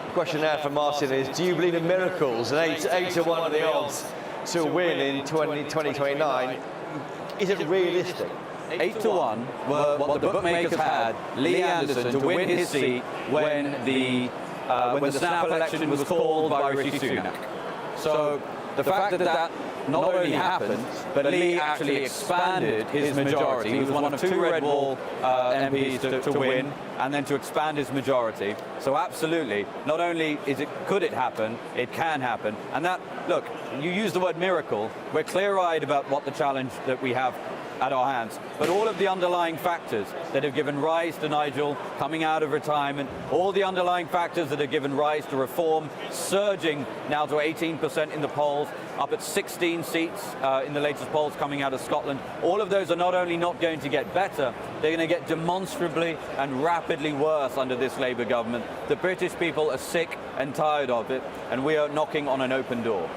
The question there for Martin is, do you believe in miracles? And 8-1 are the odds to win in 2029. Is it realistic? 8-1 were what the bookmakers had Lee Anderson to win his seat when the snap election was called by Rishi Sunak. So the fact that not only happened, but Lee actually expanded his majority. He was one of 2 red wall MPs to win, and then to expand his majority. So absolutely, not only could it happen, it can happen. And that, look, you use the word miracle. We're clear-eyed about what the challenge that we have at our hands, but all of the underlying factors that have given rise to Nigel coming out of retirement, all the underlying factors that have given rise to Reform surging now to 18% in the polls, up at 16 seats in the latest polls coming out of Scotland, all of those are not only not going to get better, they're going to get demonstrably and rapidly worse under this Labour government. The British people are sick and tired of it, and we are knocking on an open door.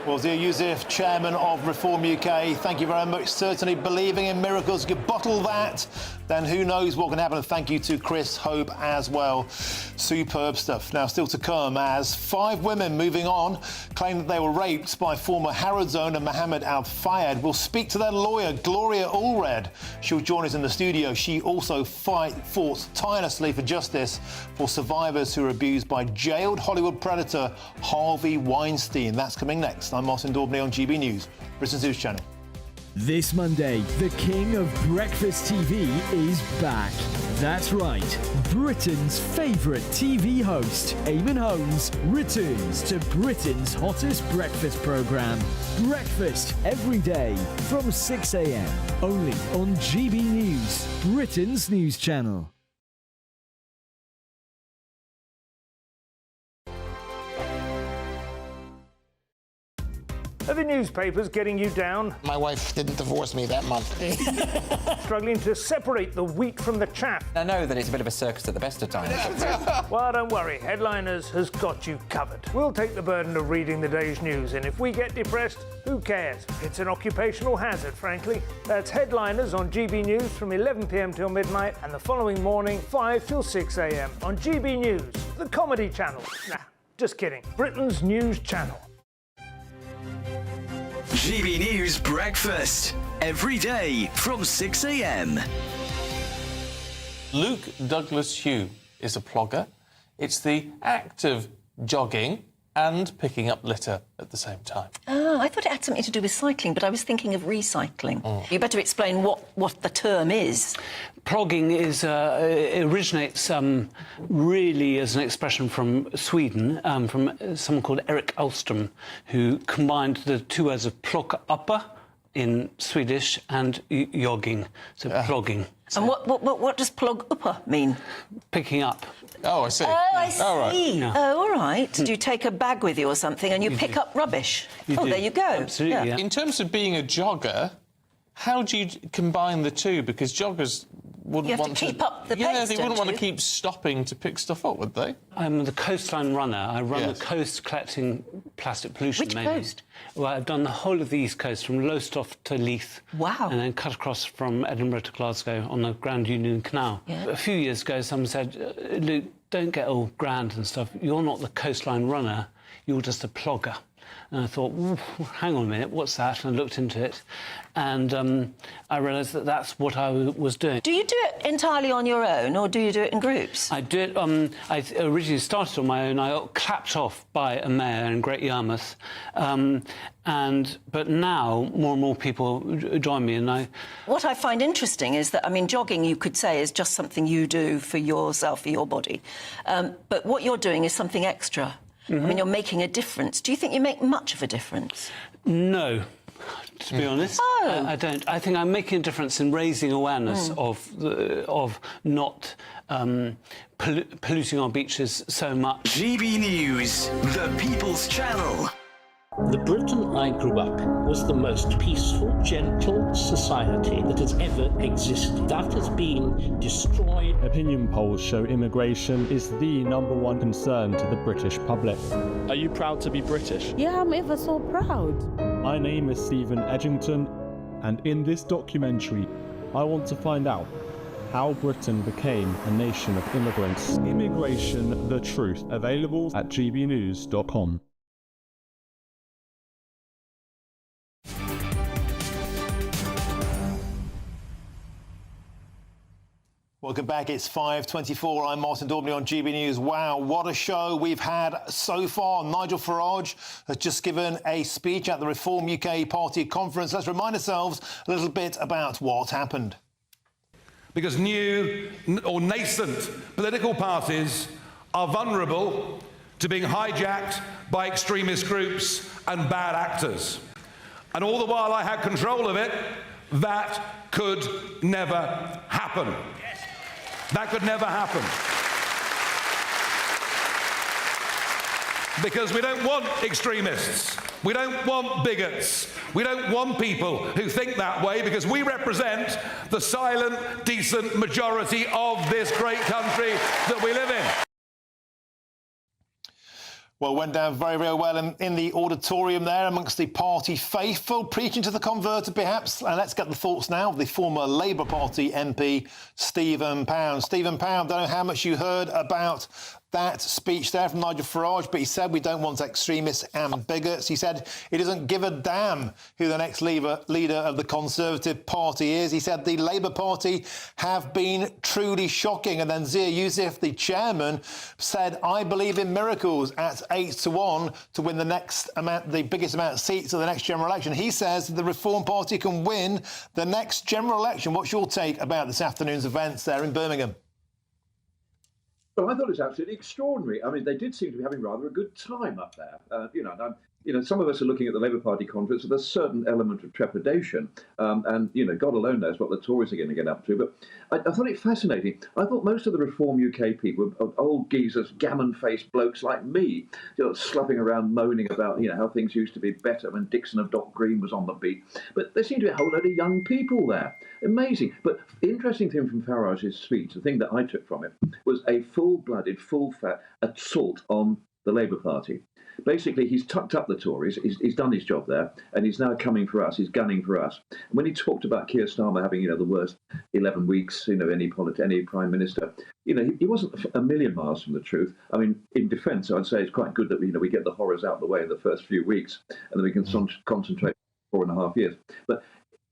Well, Zia Youssef, chairman of Reform UK, thank you very much. Certainly believing in miracles. If you bottle that, then who knows what can happen. And thank you to Chris Hope as well. Superb stuff. Now, still to come, as 5 women moving on claim that they were raped by former Harrods owner Mohammed Al-Fayed. We'll speak to their lawyer, Gloria Allred. She'll join us in the studio. She also fought tirelessly for justice for survivors who were abused by jailed Hollywood predator Harvey Weinstein. That's coming next. I'm Martin Daubney on GB News, Britain's news channel. This Monday, the king of breakfast TV is back. That's right, Britain's favourite TV host, Eamon Holmes, returns to Britain's hottest breakfast programme. Breakfast every day from 6 a.m. only on GB News, Britain's news channel. Are the newspapers getting you down? My wife didn't divorce me that month. Struggling to separate the wheat from the chaff? I know that it's a bit of a circus at the best of times. Well, don't worry, Headliners has got you covered. We'll take the burden of reading the day's news, and if we get depressed, who cares? It's an occupational hazard, frankly. That's Headliners on GB News from 11 p.m. till midnight, and the following morning, 5 till 6 a.m. on GB News, the comedy channel. Nah, just kidding. Britain's news channel. GB News Breakfast, every day from 6 a.m. Luke Douglas Hugh is a plogger. It's the act of jogging and picking up litter at the same time. Oh, I thought it had something to do with cycling, but I was thinking of recycling. You better explain what the term is. Plogging originates really as an expression from Sweden, from someone called Erik Alström, who combined the two words of plocka uppa in Swedish and jogging, so plogging. And what does plog uppa mean? Picking up. Oh, I see. Oh, I see. Oh, right. Yeah. Oh, all right. Do you take a bag with you or something and you pick up rubbish? There you go. Absolutely, yeah. In terms of being a jogger, how do you combine the two? Because joggers wouldn't want to keep up the pace, Yeah, they wouldn't don't want to you? keep stopping to pick stuff up, would they? I'm the coastline runner. I run Yes. the coast collecting plastic pollution. Which mainly. coast? Well, I've done the whole of the East Coast, from Lowestoft to Leith. Wow. And then cut across from Edinburgh to Glasgow on the Grand Union Canal. Yeah. A few years ago, someone said, Luke, don't get all grand and stuff. You're not the coastline runner, you're just a plogger. And I thought, hang on a minute, what's that? And I looked into it, and I realised that that's what I was doing. Do you do it entirely on your own, or do you do it in groups? I do it. I originally started on my own. I got clapped off by a mayor in Great Yarmouth, but now more and more people join me, and I. What I find interesting is that, I mean, jogging, you could say, is just something you do for yourself, for your body. But what you're doing is something extra. I mean, you're making a difference. Do you think you make much of a difference? No, to be honest. Oh. I don't. I think I'm making a difference in raising awareness of not polluting our beaches so much. GB News, the People's Channel. The Britain I grew up was the most peaceful, gentle society that has ever existed. That has been destroyed. Opinion polls show immigration is the #1 concern to the British public. Are you proud to be British? Yeah, I'm ever so proud. My name is Stephen Edgington, and in this documentary, I want to find out how Britain became a nation of immigrants. Immigration, the truth. Available at gbnews.com. Welcome back. It's 5:24. I'm Martin Daubney on GB News. Wow, what a show we've had so far. Nigel Farage has just given a speech at the Reform UK Party conference. Let's remind ourselves a little bit about what happened. Because new or nascent political parties are vulnerable to being hijacked by extremist groups and bad actors. And all the while I had control of it, that could never happen. That could never happen. Because we don't want extremists. We don't want bigots. We don't want people who think that way, because we represent the silent, decent majority of this great country that we live in. Well, went down very, very well in the auditorium there amongst the party faithful, preaching to the converted perhaps. And let's get the thoughts now of the former Labour Party MP, Stephen Pound. Stephen Pound, don't know how much you heard about that speech there from Nigel Farage, but he said we don't want extremists and bigots. He said he doesn't give a damn who the next leader of the Conservative Party is. He said the Labour Party have been truly shocking. And then Zia Youssef, the chairman, said, I believe in miracles at 8-1 to win the biggest amount of seats of the next general election. He says the Reform Party can win the next general election. What's your take about this afternoon's events there in Birmingham? Well, I thought it was absolutely extraordinary. I mean, they did seem to be having rather a good time up there. you know, some of us are looking at the Labour Party conference with a certain element of trepidation. And, you know, God alone knows what the Tories are going to get up to. But I thought it fascinating. I thought most of the Reform UK people were old geezers, gammon-faced blokes like me, you know, slapping around moaning about, you know, how things used to be better when Dixon of Dock Green was on the beat. But there seemed to be a whole load of young people there. Amazing. But the interesting thing from Farage's speech, the thing that I took from it, was a full-blooded, full-fat assault on the Labour Party. Basically, he's tucked up the Tories, he's done his job there, and he's now coming for us, he's gunning for us. And when he talked about Keir Starmer having, you know, the worst 11 weeks, you know, any Prime Minister, you know, he wasn't a million miles from the truth. I mean, in defence, I'd say it's quite good that, you know, we get the horrors out of the way in the first few weeks, and then we can concentrate 4.5 years. But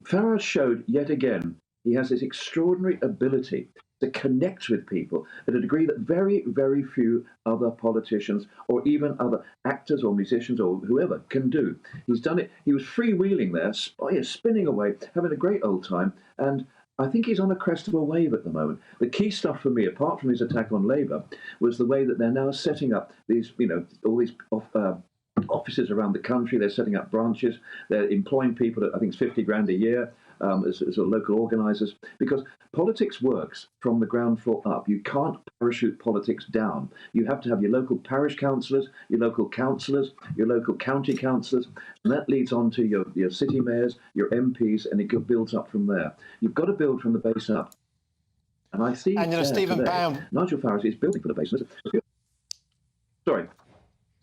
Farage showed, yet again, he has this extraordinary ability to connect with people at a degree that very, very few other politicians or even other actors or musicians or whoever can do. He's done it. He was freewheeling there, spinning away, having a great old time. And I think he's on a crest of a wave at the moment. The key stuff for me, apart from his attack on Labour, was the way that they're now setting up these, you know, all these offices around the country. They're setting up branches. They're employing people at, I think it's 50 grand a year. As local organisers, because politics works from the ground floor up. You can't parachute politics down. You have to have your local parish councillors, your local councillors, your local county councillors, and that leads on to your city mayors, your MPs, and it builds up from there. You've got to build from the base up. And I see, and you know, Stephen Pound, Nigel Farage is building for the base. Sorry.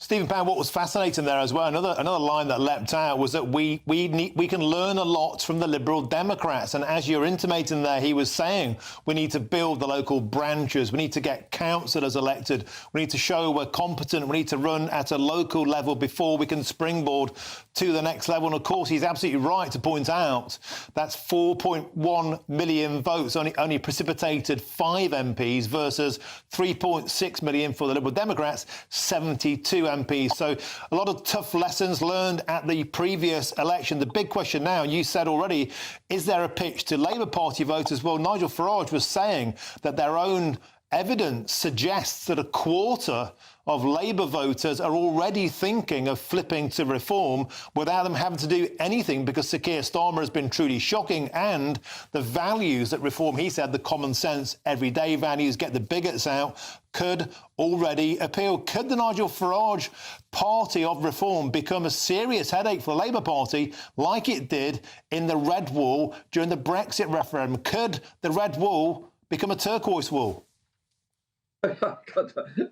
Stephen Pound, what was fascinating there as well, another line that leapt out was that we can learn a lot from the Liberal Democrats. And as you're intimating there, he was saying we need to build the local branches, we need to get councillors elected, we need to show we're competent, we need to run at a local level before we can springboard to the next level. And of course, he's absolutely right to point out that's 4.1 million votes, only precipitated 5 MPs versus 3.6 million for the Liberal Democrats, 72 MPs. So a lot of tough lessons learned at the previous election. The big question now, you said already, is there a pitch to Labour Party voters? Well, Nigel Farage was saying that their own evidence suggests that a quarter of Labour voters are already thinking of flipping to Reform without them having to do anything, because Sir Keir Starmer has been truly shocking, and the values that Reform, he said, the common sense, everyday values, get the bigots out, could already appeal. Could the Nigel Farage party of Reform become a serious headache for the Labour Party like it did in the Red Wall during the Brexit referendum? Could the Red Wall become a turquoise wall?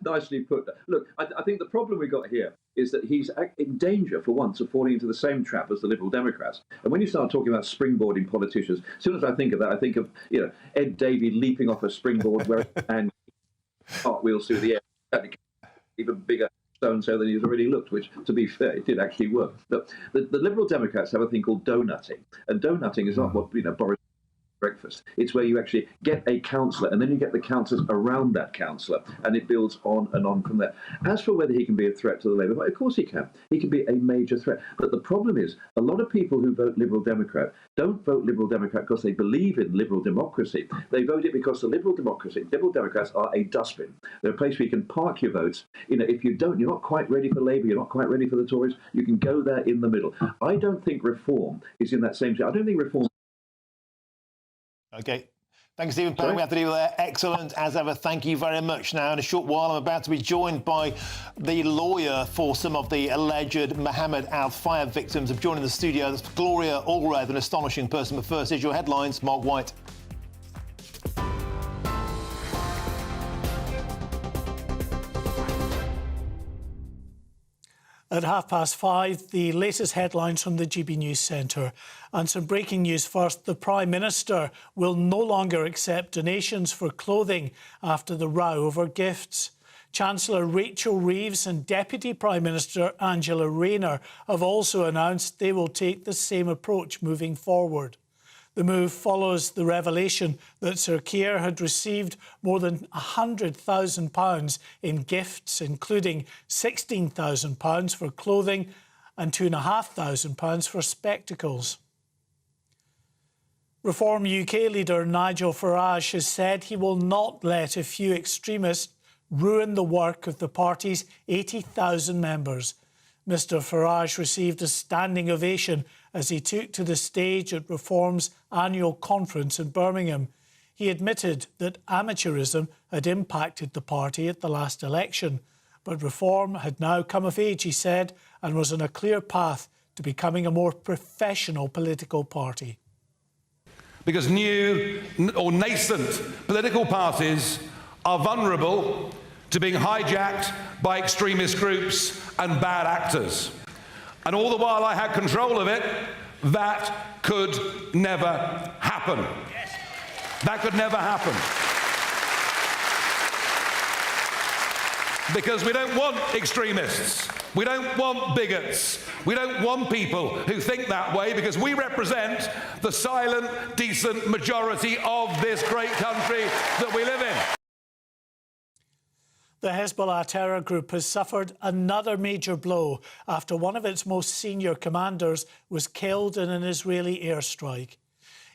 Nicely put. Look, I think the problem we've got here is that he's in danger, for once, of falling into the same trap as the Liberal Democrats. And when you start talking about springboarding politicians, as soon as I think of that, I think of, you know, Ed Davey leaping off a springboard and cartwheels through the air, even bigger so-and-so than he's already looked, which, to be fair, it did actually work. But the Liberal Democrats have a thing called donutting, and donutting is not what, you know, Boris breakfast. It's where you actually get a councillor, and then you get the councillors around that councillor, and it builds on and on from there. As for whether he can be a threat to the Labour Party, of course he can. He can be a major threat. But the problem is, a lot of people who vote Liberal Democrat don't vote Liberal Democrat because they believe in liberal democracy. They vote it because the Liberal Democrats are a dustbin. They're a place where you can park your votes. You know, if you don't, you're not quite ready for Labour, you're not quite ready for the Tories, you can go there in the middle. I don't think Reform is in that same... I don't think Reform... OK. Thanks, Stephen Pound. We have to leave it there. Excellent, as ever. Thank you very much. Now, in a short while, I'm about to be joined by the lawyer for some of the alleged Mohammed Al-Fayed victims. I'm joining the studio. That's Gloria Allred, an astonishing person. But first, here's your headlines. Mark White. At 5:30, the latest headlines from the GB News Centre. And some breaking news first. The Prime Minister will no longer accept donations for clothing after the row over gifts. Chancellor Rachel Reeves and Deputy Prime Minister Angela Rayner have also announced they will take the same approach moving forward. The move follows the revelation that Sir Keir had received more than £100,000 in gifts, including £16,000 for clothing and £2,500 for spectacles. Reform UK leader Nigel Farage has said he will not let a few extremists ruin the work of the party's 80,000 members. Mr Farage received a standing ovation as he took to the stage at Reform's annual conference in Birmingham. He admitted that amateurism had impacted the party at the last election, but Reform had now come of age, he said, and was on a clear path to becoming a more professional political party. Because new or nascent political parties are vulnerable to being hijacked by extremist groups and bad actors. And all the while I had control of it, that could never happen. That could never happen. Because we don't want extremists. We don't want bigots. We don't want people who think that way, because we represent the silent, decent majority of this great country that we live in. The Hezbollah terror group has suffered another major blow after one of its most senior commanders was killed in an Israeli airstrike.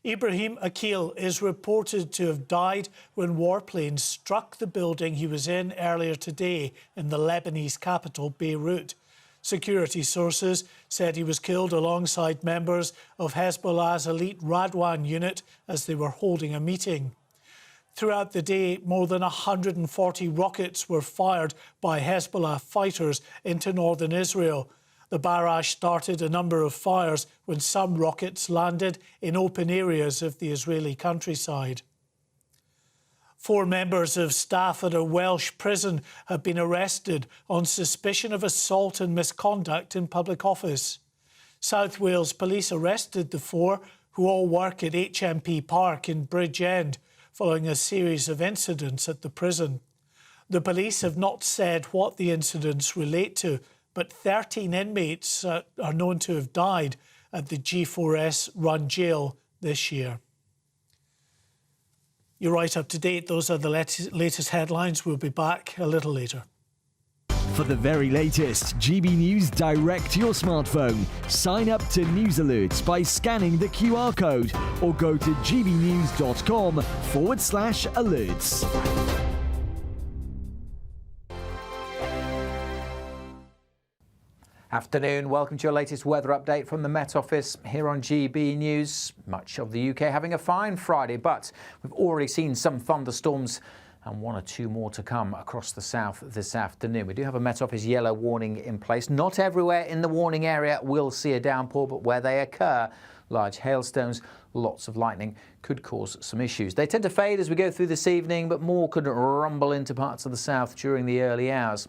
Ibrahim Akil is reported to have died when warplanes struck the building he was in earlier today in the Lebanese capital, Beirut. Security sources said he was killed alongside members of Hezbollah's elite Radwan unit as they were holding a meeting. Throughout the day, more than 140 rockets were fired by Hezbollah fighters into northern Israel. The barrage started a number of fires when some rockets landed in open areas of the Israeli countryside. 4 members of staff at a Welsh prison have been arrested on suspicion of assault and misconduct in public office. South Wales Police arrested the 4, who all work at HMP Park in Bridgend, following a series of incidents at the prison. The police have not said what the incidents relate to, but 13 inmates are known to have died at the G4S run jail this year. You're right up to date. Those are the latest headlines. We'll be back a little later. For the very latest GB News direct to your smartphone, sign up to News Alerts by scanning the QR code or go to gbnews.com/alerts. Afternoon, welcome to your latest weather update from the Met Office here on GB News. Much of the UK having a fine Friday, but we've already seen some thunderstorms and 1 or 2 more to come across the south this afternoon. We do have a Met Office yellow warning in place. Not everywhere in the warning area will see a downpour, but where they occur, large hailstones, lots of lightning could cause some issues. They tend to fade as we go through this evening, but more could rumble into parts of the south during the early hours.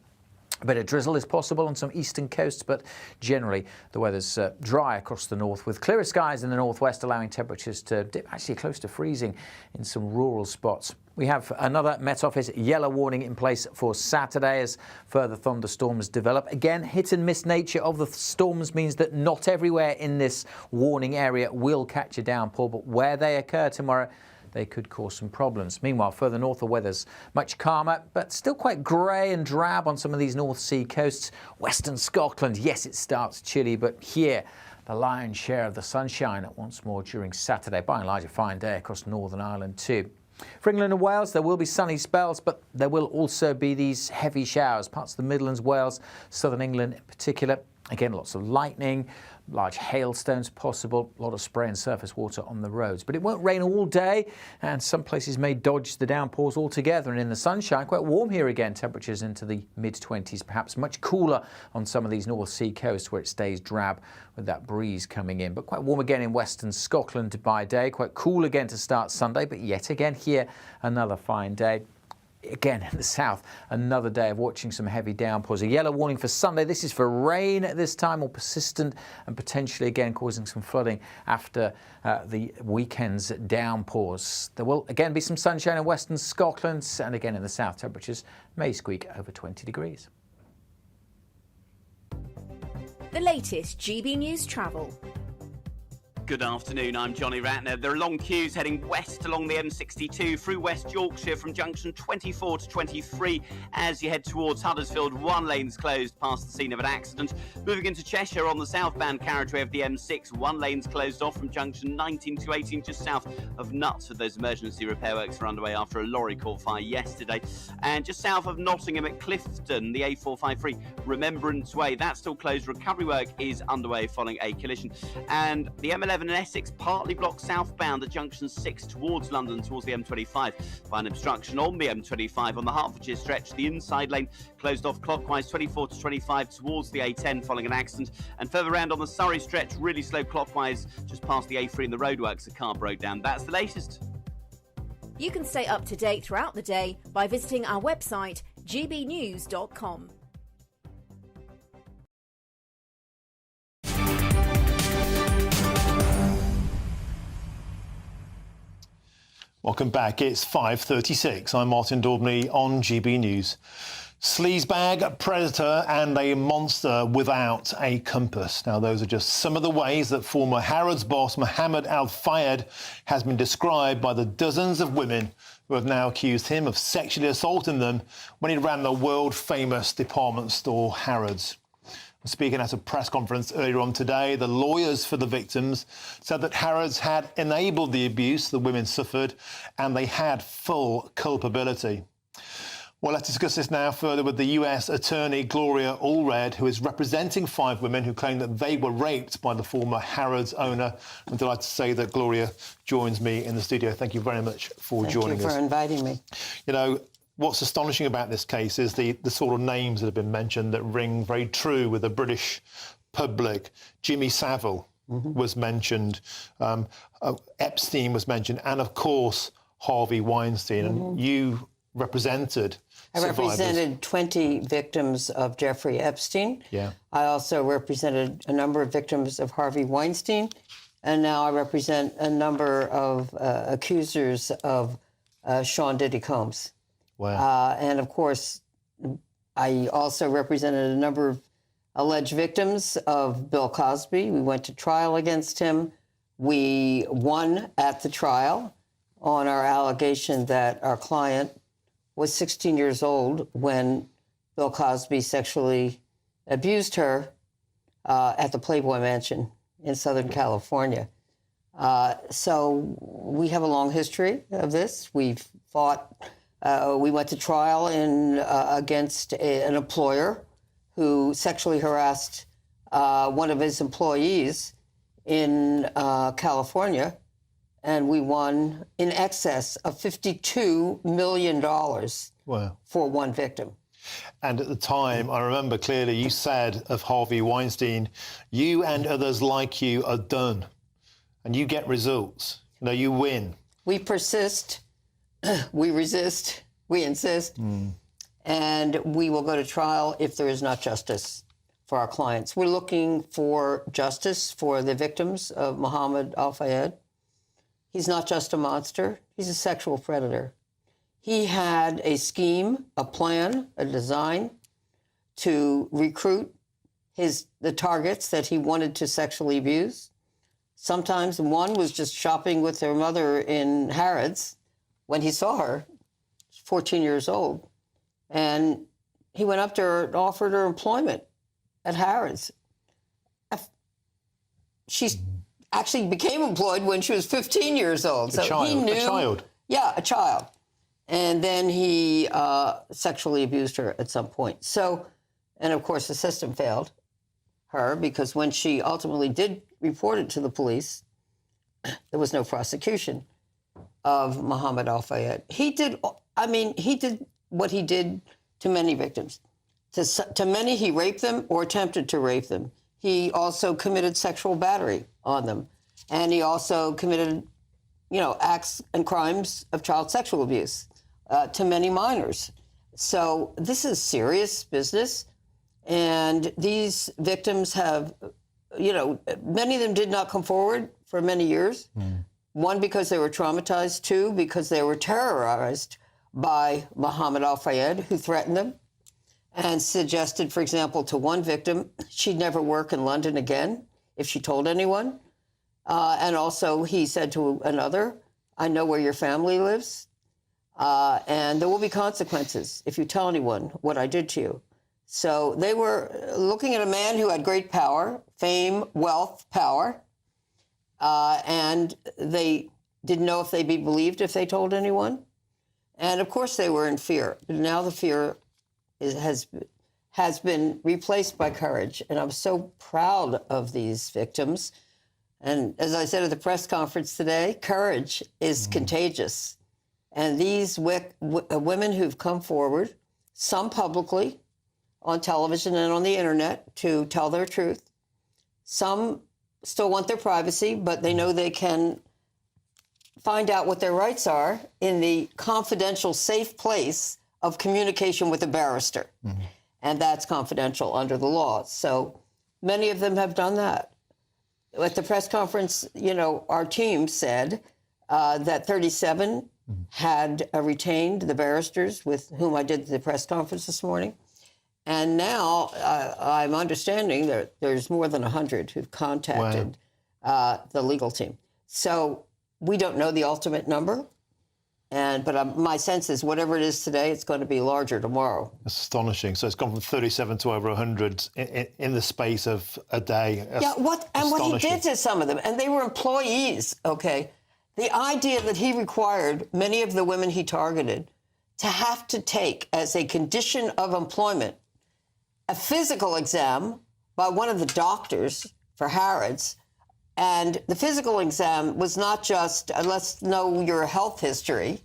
A bit of drizzle is possible on some eastern coasts, but generally the weather's dry across the north, with clearer skies in the northwest, allowing temperatures to dip actually close to freezing in some rural spots. We have another Met Office yellow warning in place for Saturday as further thunderstorms develop. Again, hit and miss nature of the storms means that not everywhere in this warning area will catch a downpour, but where they occur tomorrow, they could cause some problems. Meanwhile, further north, the weather's much calmer, but still quite grey and drab on some of these North Sea coasts. Western Scotland, yes, it starts chilly, but here, the lion's share of the sunshine once more during Saturday. By and large, a fine day across Northern Ireland too. For England and Wales, there will be sunny spells, but there will also be these heavy showers. Parts of the Midlands, Wales, southern England in particular. Again, lots of lightning, large hailstones possible, a lot of spray and surface water on the roads. But it won't rain all day, and some places may dodge the downpours altogether. And in the sunshine, quite warm here again, temperatures into the mid-20s, perhaps much cooler on some of these North Sea coasts where it stays drab with that breeze coming in. But quite warm again in western Scotland by day, quite cool again to start Sunday, but yet again here, another fine day. Again, in the south, another day of watching some heavy downpours. A yellow warning for Sunday. This is for rain at this time, or persistent, and potentially again causing some flooding after the weekend's downpours. There will again be some sunshine in western Scotland, and again in the south, temperatures may squeak over 20 degrees. The latest GB News travel. Good afternoon, I'm Johnny Ratner. There are long queues heading west along the M62 through West Yorkshire from junction 24 to 23 as you head towards Huddersfield. One lane's closed past the scene of an accident. Moving into Cheshire on the southbound carriageway of the M6, one lane's closed off from junction 19 to 18 just south of Nuts. Those emergency repair works are underway after a lorry caught fire yesterday. And just south of Nottingham at Clifton, the A453 Remembrance Way, that's still closed. Recovery work is underway following a collision. And the M11 in Essex partly blocked southbound at junction 6 towards London, towards the M25 by an obstruction on the M25 on the Hertfordshire stretch. The inside lane closed off clockwise 24 to 25 towards the A10 following an accident, and further round on the Surrey stretch really slow clockwise just past the A3 in the roadworks. A car broke down. That's the latest. You can stay up to date throughout the day by visiting our website gbnews.com. Welcome back. It's 5:36. I'm Martin Daubney on GB News. Sleazebag, predator and a monster without a compass. Now, those are just some of the ways that former Harrods boss Mohammed Al-Fayed has been described by the dozens of women who have now accused him of sexually assaulting them when he ran the world-famous department store Harrods. Speaking at a press conference earlier on today, the lawyers for the victims said that Harrods had enabled the abuse the women suffered and they had full culpability. Well, let's discuss this now further with the US attorney Gloria Allred, who is representing 5 women who claim that they were raped by the former Harrods owner. I'm delighted to say that Gloria joins me in the studio. Thank you very much for joining us. Thank you for inviting me. You know, what's astonishing about this case is the sort of names that have been mentioned that ring very true with the British public. Jimmy Savile was mentioned, Epstein was mentioned, and of course Harvey Weinstein. And you represented survivors. I represented 20 victims of Jeffrey Epstein. Yeah. I also represented a number of victims of Harvey Weinstein, and now I represent a number of accusers of Sean Diddy Combs. Wow. And of course, I also represented a number of alleged victims of Bill Cosby. We went to trial against him. We won at the trial on our allegation that our client was 16 years old when Bill Cosby sexually abused her at the Playboy Mansion in Southern California. So we have a long history of this. We've fought. We went to trial against an employer who sexually harassed one of his employees in California, and we won in excess of $52 million for one victim. And at the time, I remember clearly you said of Harvey Weinstein, you and others like you are done, and you get results. You know, you win. We persist. We resist, we insist, and we will go to trial if there is not justice for our clients. We're looking for justice for the victims of Mohammed Al-Fayed. He's not just a monster, he's a sexual predator. He had a scheme, a plan, a design to recruit the targets that he wanted to sexually abuse. Sometimes one was just shopping with their mother in Harrods when he saw her, 14 years old, and he went up to her and offered her employment at Harrods. She actually became employed when she was 15 years old. A child. Yeah, a child. And then he sexually abused her at some point. So, and of course the system failed her because when she ultimately did report it to the police, there was no prosecution of Mohammed Al-Fayed. He did what he did to many victims. To many, he raped them or attempted to rape them. He also committed sexual battery on them. And he also committed, acts and crimes of child sexual abuse to many minors. So this is serious business. And these victims have, many of them did not come forward for many years. One, because they were traumatized. Two, because they were terrorized by Mohammed Al-Fayed, who threatened them and suggested, for example, to one victim, she'd never work in London again if she told anyone. And also he said to another, I know where your family lives, and there will be consequences if you tell anyone what I did to you. So they were looking at a man who had great power, fame, wealth, power, and they didn't know if they'd be believed if they told anyone. And of course they were in fear. But now the fear has been replaced by courage. And I'm so proud of these victims. And as I said at the press conference today, courage is contagious. And these women who've come forward, some publicly, on television and on the internet, to tell their truth. Some still want their privacy, but they know they can find out what their rights are in the confidential, safe place of communication with a barrister. And that's confidential under the law. So many of them have done that. At the press conference, our team said that 37 had retained the barristers with whom I did the press conference this morning. And now I'm understanding that there's more than 100 who've contacted the legal team. So we don't know the ultimate number. But my sense is whatever it is today, it's going to be larger tomorrow. That's astonishing. So it's gone from 37 to over 100 in the space of a day. What he did to some of them, and they were employees, okay? The idea that he required many of the women he targeted to have to take as a condition of employment a physical exam by one of the doctors for Harrods. And the physical exam was not just, let's know your health history.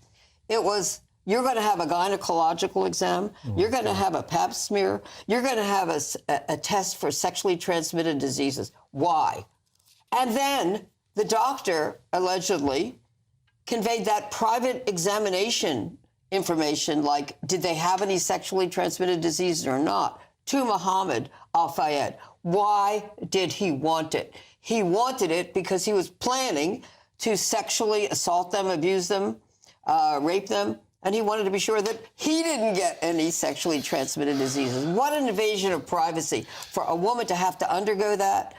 It was, you're going to have a gynecological exam. You're going to have a pap smear. You're going to have a test for sexually transmitted diseases. Why? And then the doctor allegedly conveyed that private examination information, like did they have any sexually transmitted diseases or not, to Mohammed Al-Fayed. Why did he want it? He wanted it because he was planning to sexually assault them, abuse them, rape them, and he wanted to be sure that he didn't get any sexually transmitted diseases. What an invasion of privacy for a woman to have to undergo that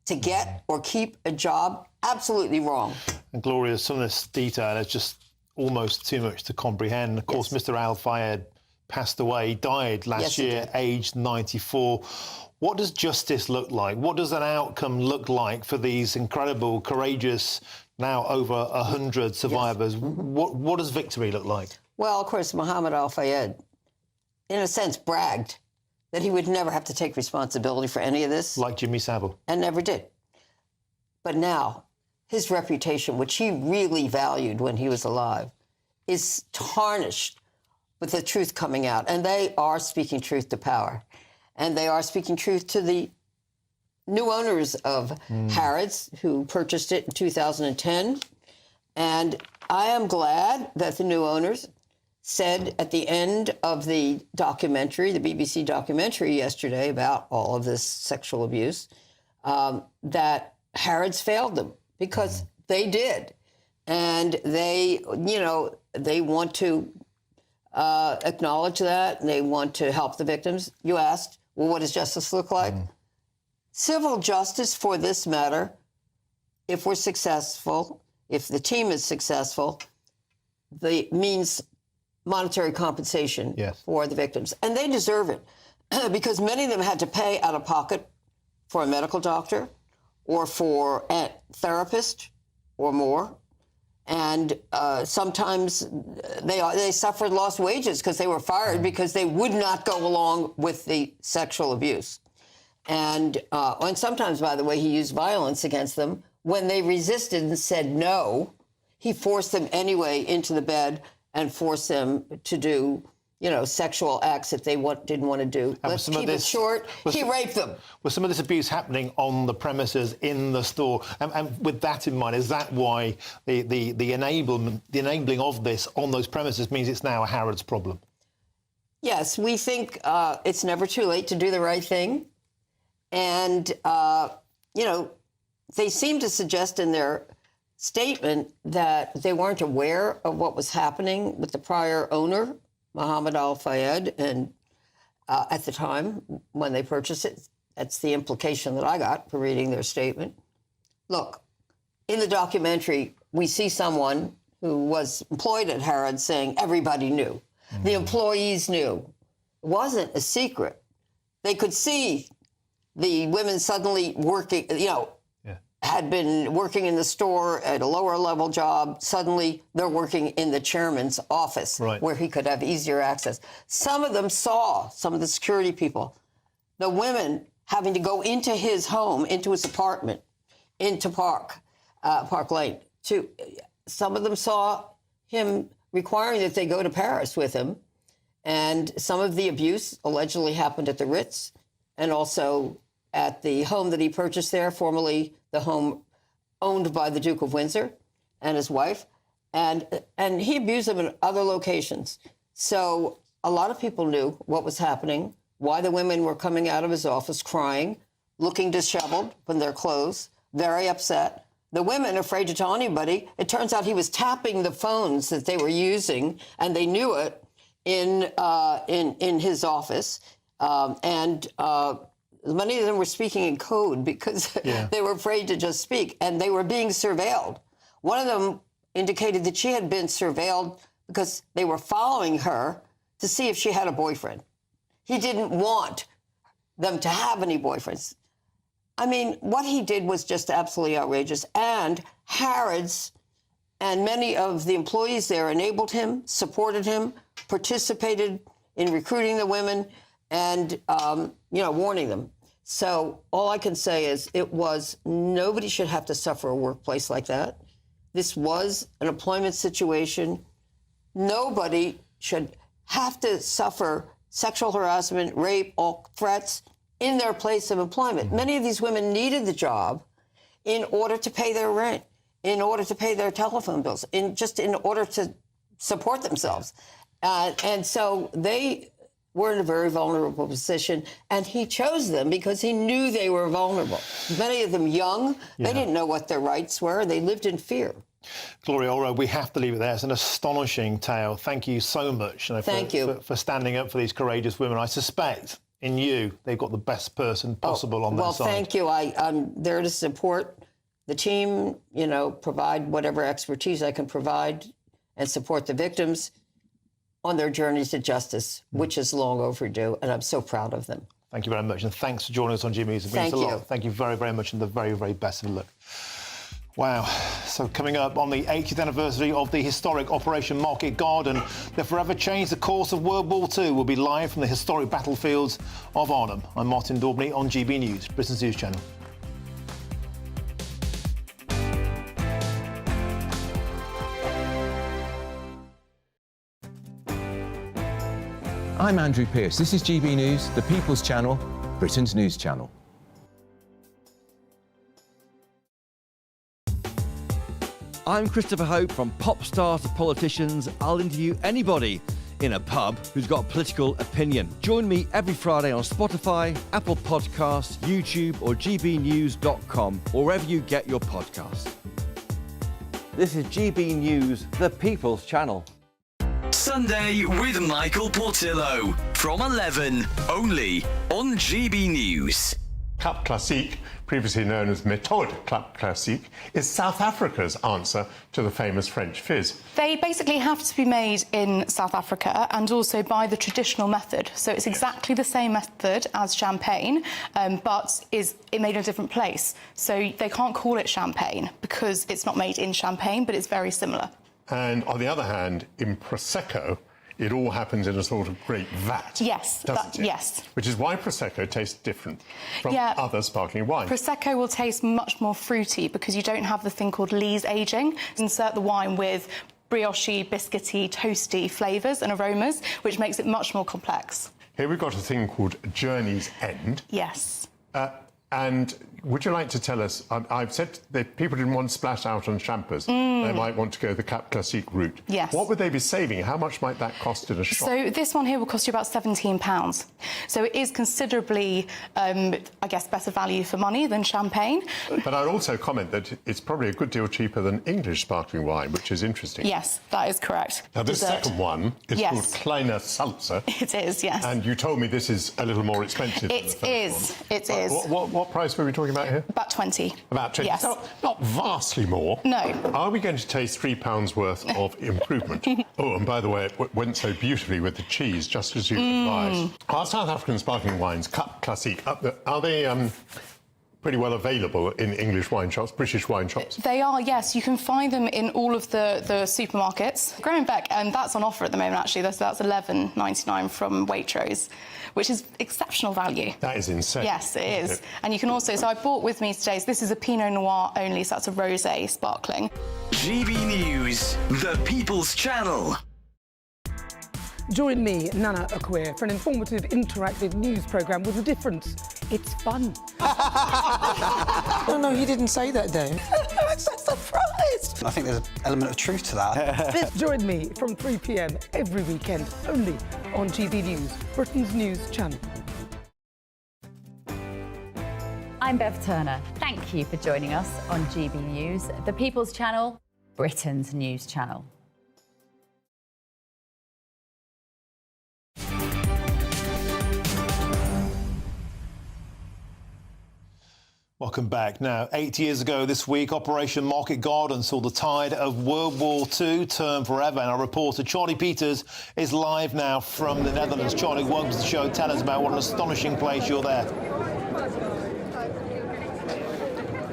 to get or keep a job. Absolutely wrong. And Gloria, some of this detail is just almost too much to comprehend. Of course, Mr. Al-Fayed passed away, died last year, aged 94. What does justice look like? What does an outcome look like for these incredible, courageous, now over 100 survivors? What does victory look like? Well, of course, Mohammed Al-Fayed, in a sense, bragged that he would never have to take responsibility for any of this. Like Jimmy Savile. And never did. But now, his reputation, which he really valued when he was alive, is tarnished with the truth coming out. And they are speaking truth to power. And they are speaking truth to the new owners of Harrods, who purchased it in 2010. And I am glad that the new owners said at the end of the documentary, the BBC documentary yesterday about all of this sexual abuse, that Harrods failed them, because they did. And they, they want to acknowledge that, and they want to help the victims. You asked, well, what does justice look like? Civil justice for this matter, if we're successful, if the team is successful, means monetary compensation for the victims. And they deserve it, because many of them had to pay out of pocket for a medical doctor or for a therapist or more. And sometimes they suffered lost wages because they were fired because they would not go along with the sexual abuse. And sometimes, by the way, he used violence against them. When they resisted and said no, he forced them anyway into the bed and forced them to do, sexual acts that they didn't want to do. Let's keep it short. He raped them. Was some of this abuse happening on the premises in the store? And with that in mind, is that why the enabling of this on those premises means it's now a Harrods problem? Yes, we think it's never too late to do the right thing. And, they seem to suggest in their statement that they weren't aware of what was happening with the prior owner, Mohammed Al-Fayed, and at the time when they purchased it. That's the implication that I got for reading their statement. Look, in the documentary, we see someone who was employed at Harrods saying everybody knew. The employees knew. It wasn't a secret. They could see the women suddenly working, had been working in the store at a lower level job. Suddenly they're working in the chairman's office where he could have easier access. Some of them saw, some of the security people, the women having to go into his home, into his apartment, into Park Lane. Some of them saw him requiring that they go to Paris with him. And some of the abuse allegedly happened at the Ritz and also at the home that he purchased there, formerly the home owned by the Duke of Windsor and his wife. And he abused them in other locations. So a lot of people knew what was happening, why the women were coming out of his office crying, looking disheveled in their clothes, very upset. The women afraid to tell anybody. It turns out he was tapping the phones that they were using, and they knew it in his office. Many of them were speaking in code because they were afraid to just speak, and they were being surveilled. One of them indicated that she had been surveilled because they were following her to see if she had a boyfriend. He didn't want them to have any boyfriends. I mean, what he did was just absolutely outrageous. And Harrods and many of the employees there enabled him, supported him, participated in recruiting the women and, warning them. So all I can say is nobody should have to suffer a workplace like that. This was an employment situation. Nobody should have to suffer sexual harassment, rape, or threats in their place of employment. Many of these women needed the job in order to pay their rent, in order to pay their telephone bills, in order to support themselves. And so they were in a very vulnerable position, and he chose them because he knew they were vulnerable. Many of them young, they didn't know what their rights were. They lived in fear. Gloria Allred, we have to leave it there. It's an astonishing tale. Thank you so much for standing up for these courageous women. I suspect in you, they've got the best person possible on their side. Well, thank you. I'm there to support the team, provide whatever expertise I can provide and support the victims on their journey to justice, which is long overdue, and I'm so proud of them. Thank you very much, and thanks for joining us on GBNews. Thank you. Thank you very, very much, and the very, very best of luck. Wow. So coming up on the 80th anniversary of the historic Operation Market Garden, that forever changed the course of World War II, will be live from the historic battlefields of Arnhem. I'm Martin Daubney on GB News, Britain's news channel. I'm Andrew Pearce. This is GB News, the People's Channel, Britain's news channel. I'm Christopher Hope. From pop stars to politicians, I'll interview anybody in a pub who's got a political opinion. Join me every Friday on Spotify, Apple Podcasts, YouTube or gbnews.com, or wherever you get your podcasts. This is GB News, the People's Channel. Sunday with Michael Portillo from 11, only on GB News. Club Classique, previously known as Méthode Club Classique, is South Africa's answer to the famous French fizz. They basically have to be made in South Africa and also by the traditional method. So it's exactly the same method as champagne, but is it made in a different place. So they can't call it champagne because it's not made in Champagne, but it's very similar. And on the other hand, in Prosecco, it all happens in a sort of great vat. Yes, yes. Which is why Prosecco tastes different from other sparkling wines. Prosecco will taste much more fruity because you don't have the thing called lees aging. Insert the wine with brioche, biscuity, toasty flavours and aromas, which makes it much more complex. Here we've got a thing called Journey's End. Yes. And would you like to tell us, I've said that people didn't want to splash out on champers. They might want to go the Cap Classique route. Yes. What would they be saving? How much might that cost in a shop? So this one here will cost you about £17. So it is considerably, I guess, better value for money than champagne. But I'd also comment that it's probably a good deal cheaper than English sparkling wine, which is interesting. Yes, that is correct. Now, this second one is called Kleiner Salsa. It is, yes. And you told me this is a little more expensive than the first one. It is. What what price were we talking about here? About 20. About 20. Yes. Not vastly more. No. Are we going to taste £3 worth of improvement? Oh, and by the way, it went so beautifully with the cheese, just as you advised. Are South African sparkling wines, Cup Classique, are they pretty well available in English wine shops, British wine shops? They are, yes. You can find them in all of the supermarkets. Growing Beck, and that's on offer at the moment, actually. That's $11.99 from Waitrose, which is exceptional value. That is insane. Yes, it is. And you can also, so I bought with me today, so this is a Pinot Noir only, so that's a rosé sparkling. GB News, the People's Channel. Join me, Nana Akwe, for an informative, interactive news programme with a difference. It's fun. No, he didn't say that, Dave. I'm so surprised. I think there's an element of truth to that. Join me from 3 p.m. every weekend, only on GB News, Britain's news channel. I'm Bev Turner. Thank you for joining us on GB News, the People's Channel, Britain's news channel. Welcome back. Now, 8 years ago this week, Operation Market Garden saw the tide of World War II turn forever. And our reporter, Charlie Peters, is live now from the Netherlands. Charlie, welcome to the show. Tell us about what an astonishing place you're there.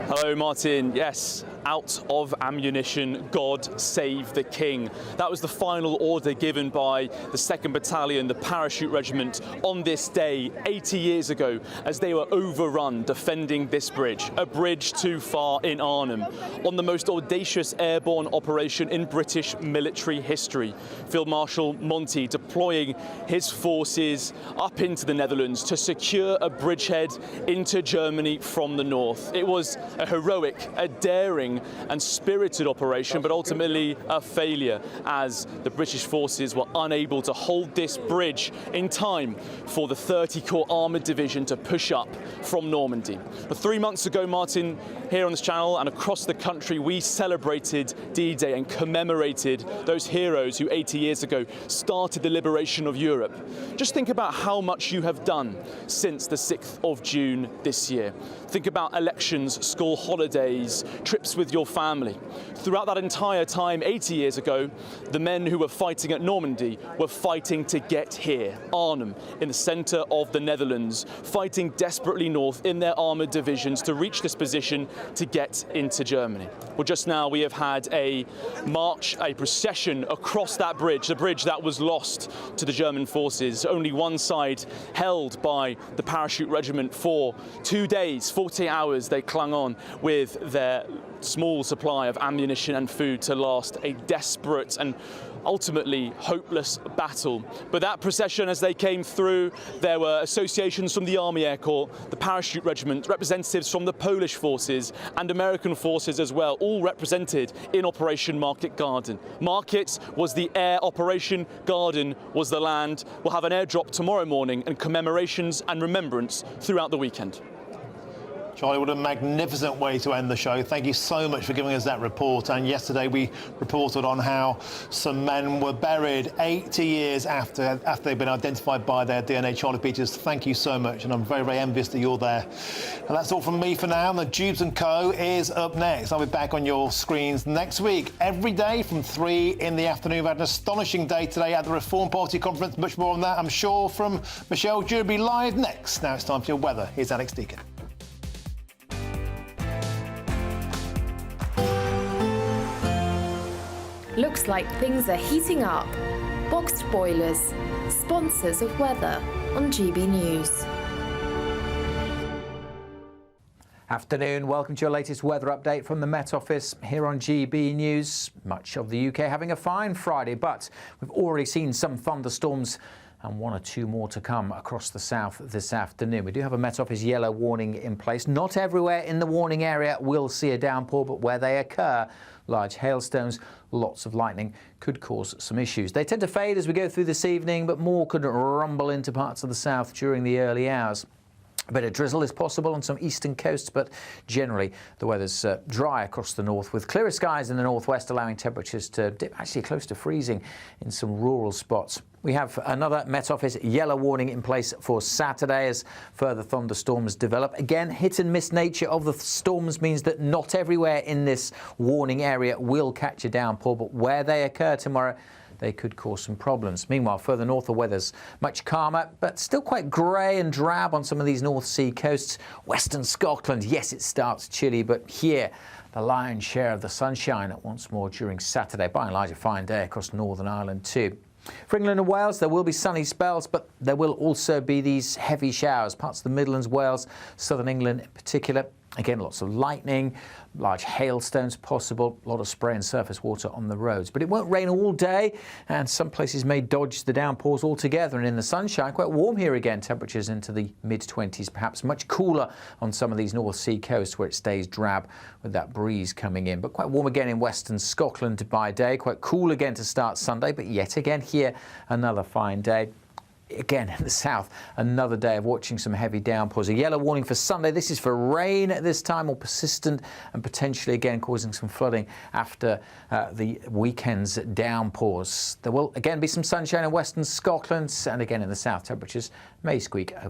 Hello, Martin. Yes, out of ammunition, God save the King. That was the final order given by the 2nd Battalion, the Parachute Regiment, on this day 80 years ago as they were overrun defending this bridge, a bridge too far in Arnhem, on the most audacious airborne operation in British military history. Field Marshal Monty deploying his forces up into the Netherlands to secure a bridgehead into Germany from the north. It was a heroic, a daring and spirited operation, but ultimately a failure as the British forces were unable to hold this bridge in time for the 30 Corps Armoured Division to push up from Normandy. But 3 months ago, Martin, here on this channel and across the country, we celebrated D-Day and commemorated those heroes who 80 years ago started the liberation of Europe. Just think about how much you have done since the 6th of June this year. Think about elections, school holidays, trips with your family. Throughout that entire time, 80 years ago, the men who were fighting at Normandy were fighting to get here, Arnhem, in the centre of the Netherlands, fighting desperately north in their armoured divisions to reach this position to get into Germany. Well, just now we have had a march, a procession across that bridge, the bridge that was lost to the German forces, only one side held by the Parachute Regiment for 2 days, 40 hours they clung on with their small supply of ammunition and food to last a desperate and ultimately hopeless battle. But that procession, as they came through, there were associations from the Army Air Corps, the Parachute Regiment, representatives from the Polish forces and American forces as well, all represented in Operation Market Garden. Market was the air operation, Garden was the land. We'll have an airdrop tomorrow morning and commemorations and remembrance throughout the weekend. Charlie, what a magnificent way to end the show. Thank you so much for giving us that report. And yesterday we reported on how some men were buried 80 years after they've been identified by their DNA. Charlie Peters, thank you so much. And I'm very, very envious that you're there. And that's all from me for now. The Jubes & Co. is up next. I'll be back on your screens next week, every day from 3 in the afternoon. We've had an astonishing day today at the Reform Party conference. Much more on that, I'm sure, from Michelle Juby live next. Now it's time for your weather. Here's Alex Deacon. Looks like things are heating up. Boxed boilers, sponsors of weather on GB News. Afternoon, welcome to your latest weather update from the Met Office here on GB News. Much of the UK having a fine Friday, but we've already seen some thunderstorms and 1 or 2 more to come across the south this afternoon. We do have a Met Office yellow warning in place. Not everywhere in the warning area will see a downpour, but where they occur, large hailstones, lots of lightning could cause some issues. They tend to fade as we go through this evening, but more could rumble into parts of the south during the early hours. A bit of drizzle is possible on some eastern coasts, but generally the weather's dry across the north, with clearer skies in the northwest, allowing temperatures to dip actually close to freezing in some rural spots. We have another Met Office yellow warning in place for Saturday as further thunderstorms develop. Again, hit and miss nature of the storms means that not everywhere in this warning area will catch a downpour, but where they occur tomorrow, they could cause some problems. Meanwhile, further north, the weather's much calmer, but still quite grey and drab on some of these North Sea coasts. Western Scotland, yes, it starts chilly, but here, the lion's share of the sunshine once more during Saturday. By and large, a fine day across Northern Ireland too. For England and Wales, there will be sunny spells, but there will also be these heavy showers. Parts of the Midlands, Wales, southern England in particular. Again, lots of lightning, large hailstones possible, a lot of spray and surface water on the roads. But it won't rain all day, and some places may dodge the downpours altogether. And in the sunshine, quite warm here again, temperatures into the mid-20s, perhaps much cooler on some of these North Sea coasts where it stays drab with that breeze coming in. But quite warm again in western Scotland by day, quite cool again to start Sunday, but yet again here, another fine day. Again, in the south, another day of watching some heavy downpours. A yellow warning for Sunday. This is for rain at this time, more persistent and potentially again causing some flooding after the weekend's downpours. There will again be some sunshine in western Scotland, and again in the south, temperatures may squeak over